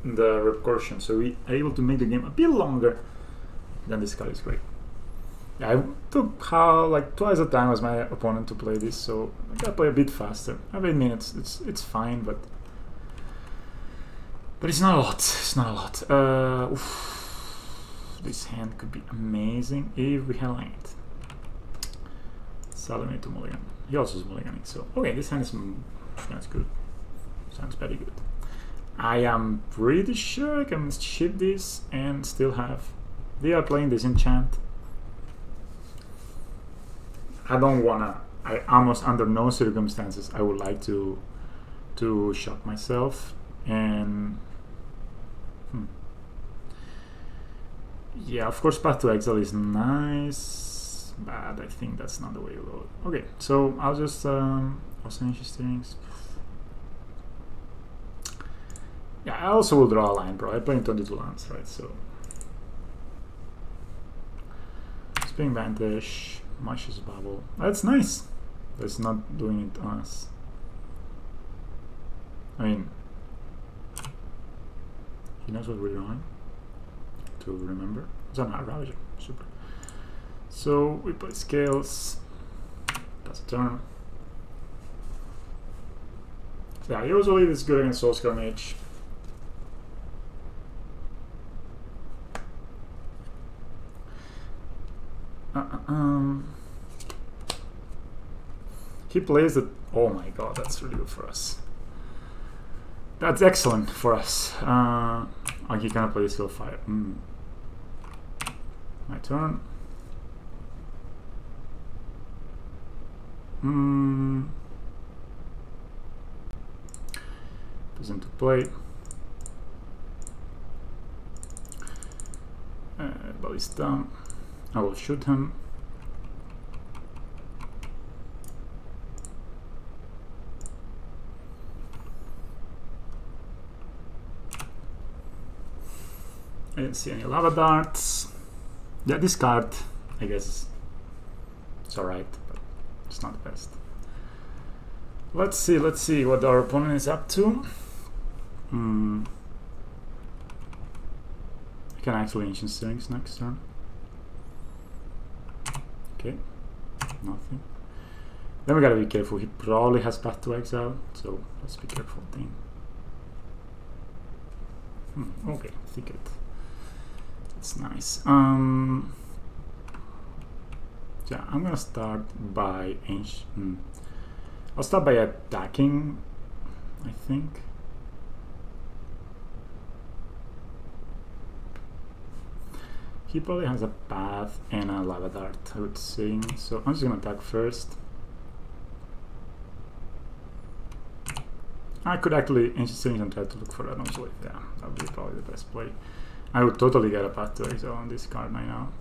the recursion, so we are able to make the game a bit longer. Then this card is great. Yeah, I took like twice the time as my opponent to play this, so I gotta play a bit faster. I have 8 minutes. It's fine, but it's not a lot. It's not a lot. This hand could be amazing if we had land. Salamine to mulligan. He also is mulliganing, so okay, this hand sounds good. Sounds very good. I am pretty sure I can ship this and still have. They are playing Disenchant. I don't wanna. I almost under no circumstances I would like to shock myself and. Yeah, of course, Path to Exile is nice, but I think that's not the way to go. Okay, so I'll just also interesting. Yeah, I also will draw a line, bro. I play in 22 lands, right? So Spring Vantage, Mashes Bubble. That's nice. That's not doing it on us. I mean, He knows what we're doing. To remember. It's a Ravager. Super. So we play scales. Pass a turn. Yeah, usually this is good against Soulscar Mage. He plays the... Oh my god, that's really good for us. That's excellent for us. Oh, he cannot play Skillfire. My turn. Puts him to play. Ballista. I will shoot him. I didn't see any lava darts. Yeah, this card, I guess, it's alright, but it's not the best. Let's see what our opponent is up to. I can actually Ancient Stirrings next turn. Okay, nothing. Then we gotta be careful. He probably has Path to Exile, so let's be careful. Thing. Okay, Thicket. That's nice. Yeah, I'm gonna start by I'll start by attacking, I think. He probably has a Path and a Lava Dart, I would say. So I'm just gonna attack first. I could actually Ancient Stirrings and try to look for an Noswave. Yeah, that would be probably the best play. I would totally get a Path to Exile on this card right now.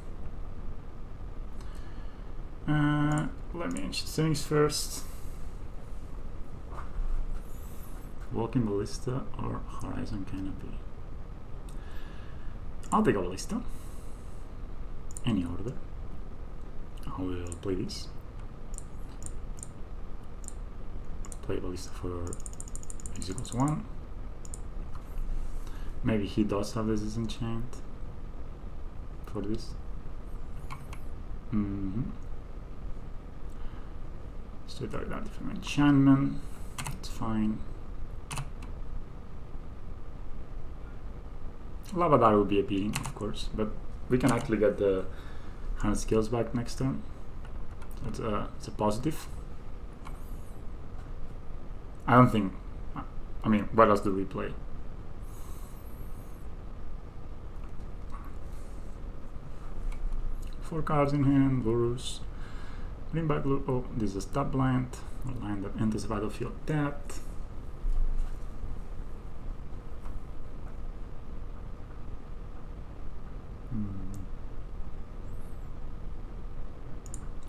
Let me Ancient Stirrings first. Walking Ballista or Horizon Canopy. I'll take a Ballista. Any order. I will play this. Play Ballista for X equals 1. Maybe he does have this disenchant for this. So target that from enchantment. That's fine. Lava Dart will be a beating, of course, but we can actually get the 100 skills back next turn. It's a positive. I don't think. I mean, what else do we play? Four cards in hand, Lurrus. Bring back Lurrus. Oh, this is a tap blind. A line that enters the battlefield tapped.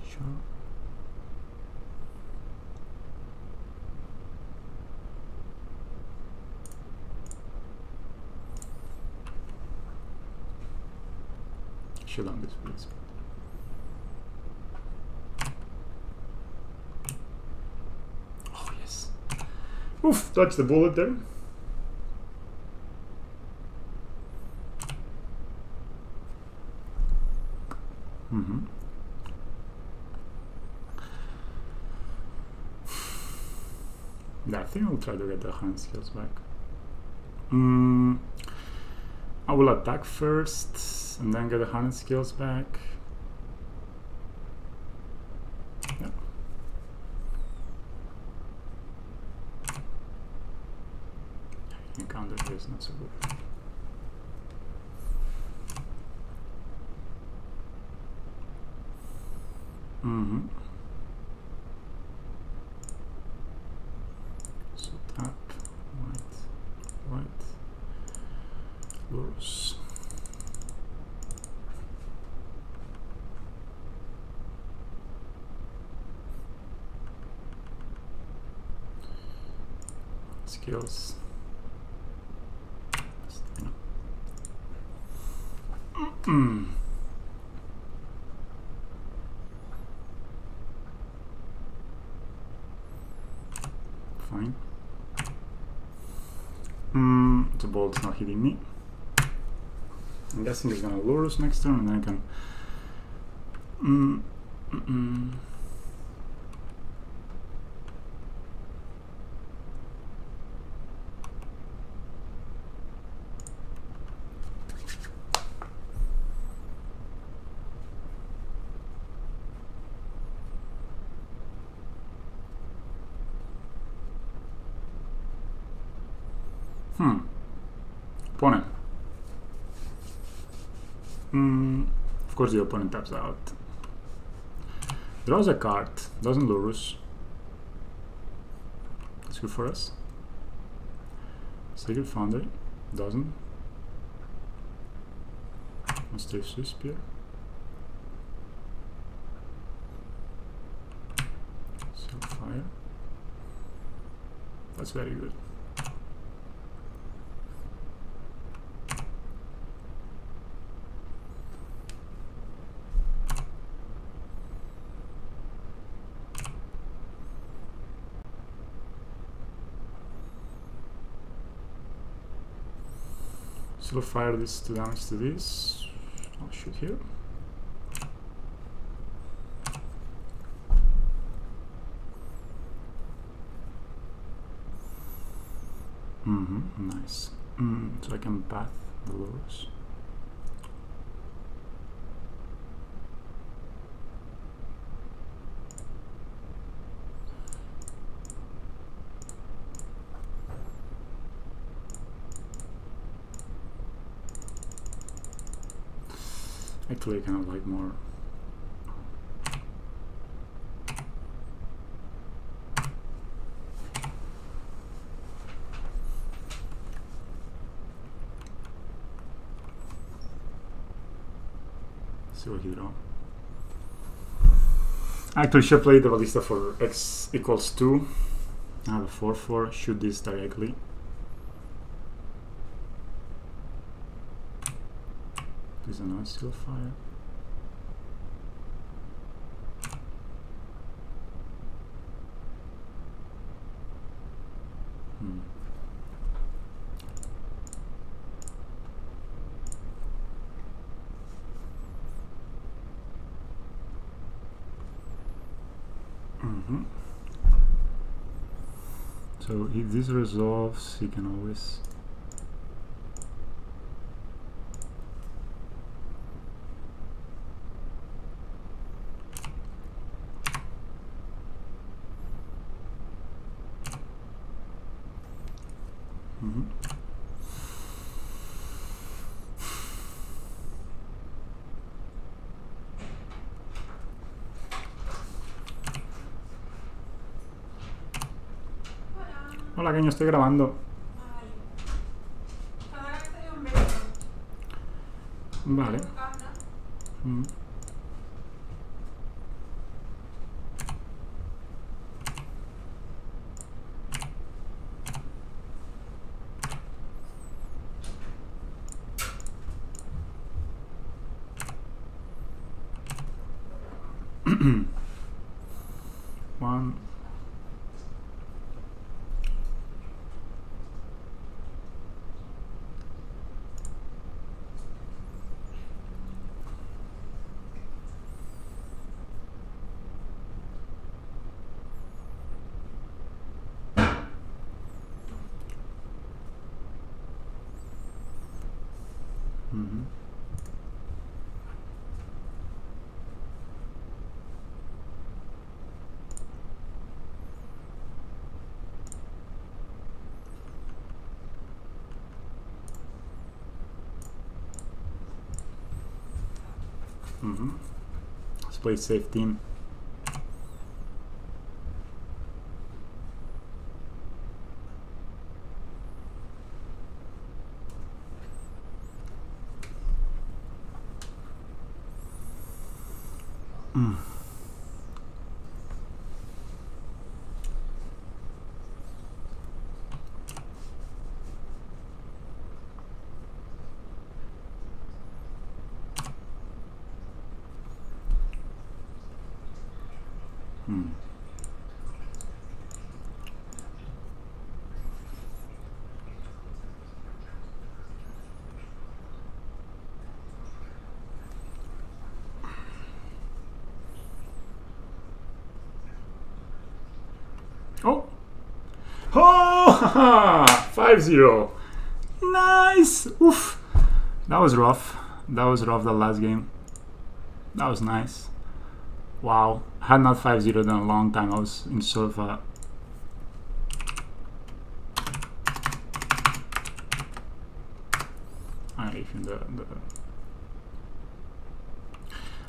Sure. Should on this, please. Oh yes. Oof! Dodged the bullet there. Yeah, I think I'll try to get the 100 skills back. I will attack first and then get the 100 skills back. Yeah. Encounter here is not so good. So tap, white, Lurrus. Skills. Fine. The ball's not hitting me. I'm guessing he's gonna lure us next turn, and then I can. Opponent. Of course the opponent taps out. Draws a card, doesn't lure us. That's good for us. Sacred Foundry, doesn't. Monstrous Spear. Fire. That's very good. So fire this to damage to this. I'll shoot here. Nice. So I can path the Lurrus. Actually, I kind of like more. See what he draw. I actually should play the ballista for x equals 2. I have a 4/4. Shoot this directly. There's another steel fire. So if this resolves, he can always. Hola, Caño, estoy grabando. Vale. One. Let's play safe team. Oh! Oh! 5-0. Nice! Oof! That was rough. That was rough, the last game. That was nice. Wow. I had not 5-0 in a long time. I was in sort of a...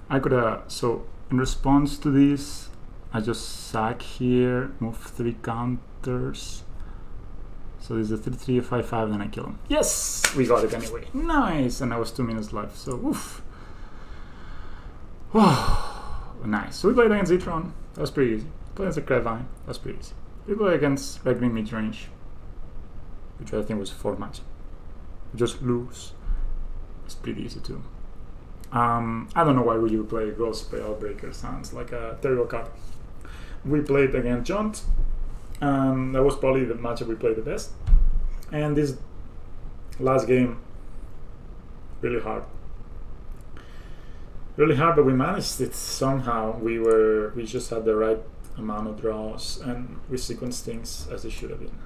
I could so in response to this, I just sack here, move 3 counters. So this is a 3-3, 5-5, then I kill him. Yes! We got it anyway. Nice! And I was 2 minutes left, so oof. Nice. So we played against Etron. That was pretty easy. Played against the Crabvine. That was pretty easy. We played against GR Midrange, which I think was 4 match. We just lose. It's pretty easy too. I don't know why would you play Ghost Spray Outbreaker. Sounds like a terrible card. We played against Jund. That was probably the matchup we played the best. And this last game, really hard. Really hard, but we managed it somehow. We just had the right amount of draws and we sequenced things as they should have been.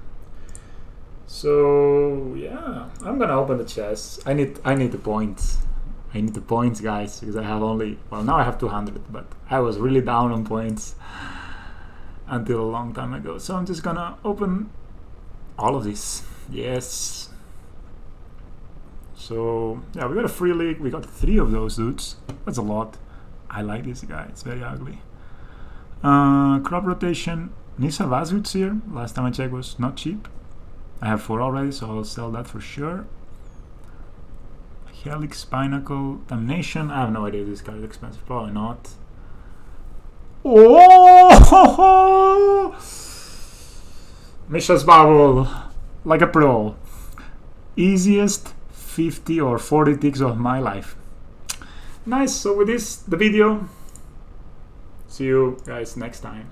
So yeah, I'm gonna open the chest. I need the points. I need the points, guys, because I have only, well, now I have 200, but I was really down on points until a long time ago. So I'm just gonna open all of this. Yes. So yeah, we got a free league. We got 3 of those dudes. That's a lot. I like this guy. It's very ugly. Crop rotation. Nisa Vazwitz here. Last time I checked was not cheap. I have 4 already, so I'll sell that for sure. Helix, Pinnacle, Damnation. I have no idea if this card is expensive. Probably not. Oh! Misha's Bubble. Like a pro. Easiest 50 or 40 ticks of my life. Nice. So with this, the video. See you guys next time.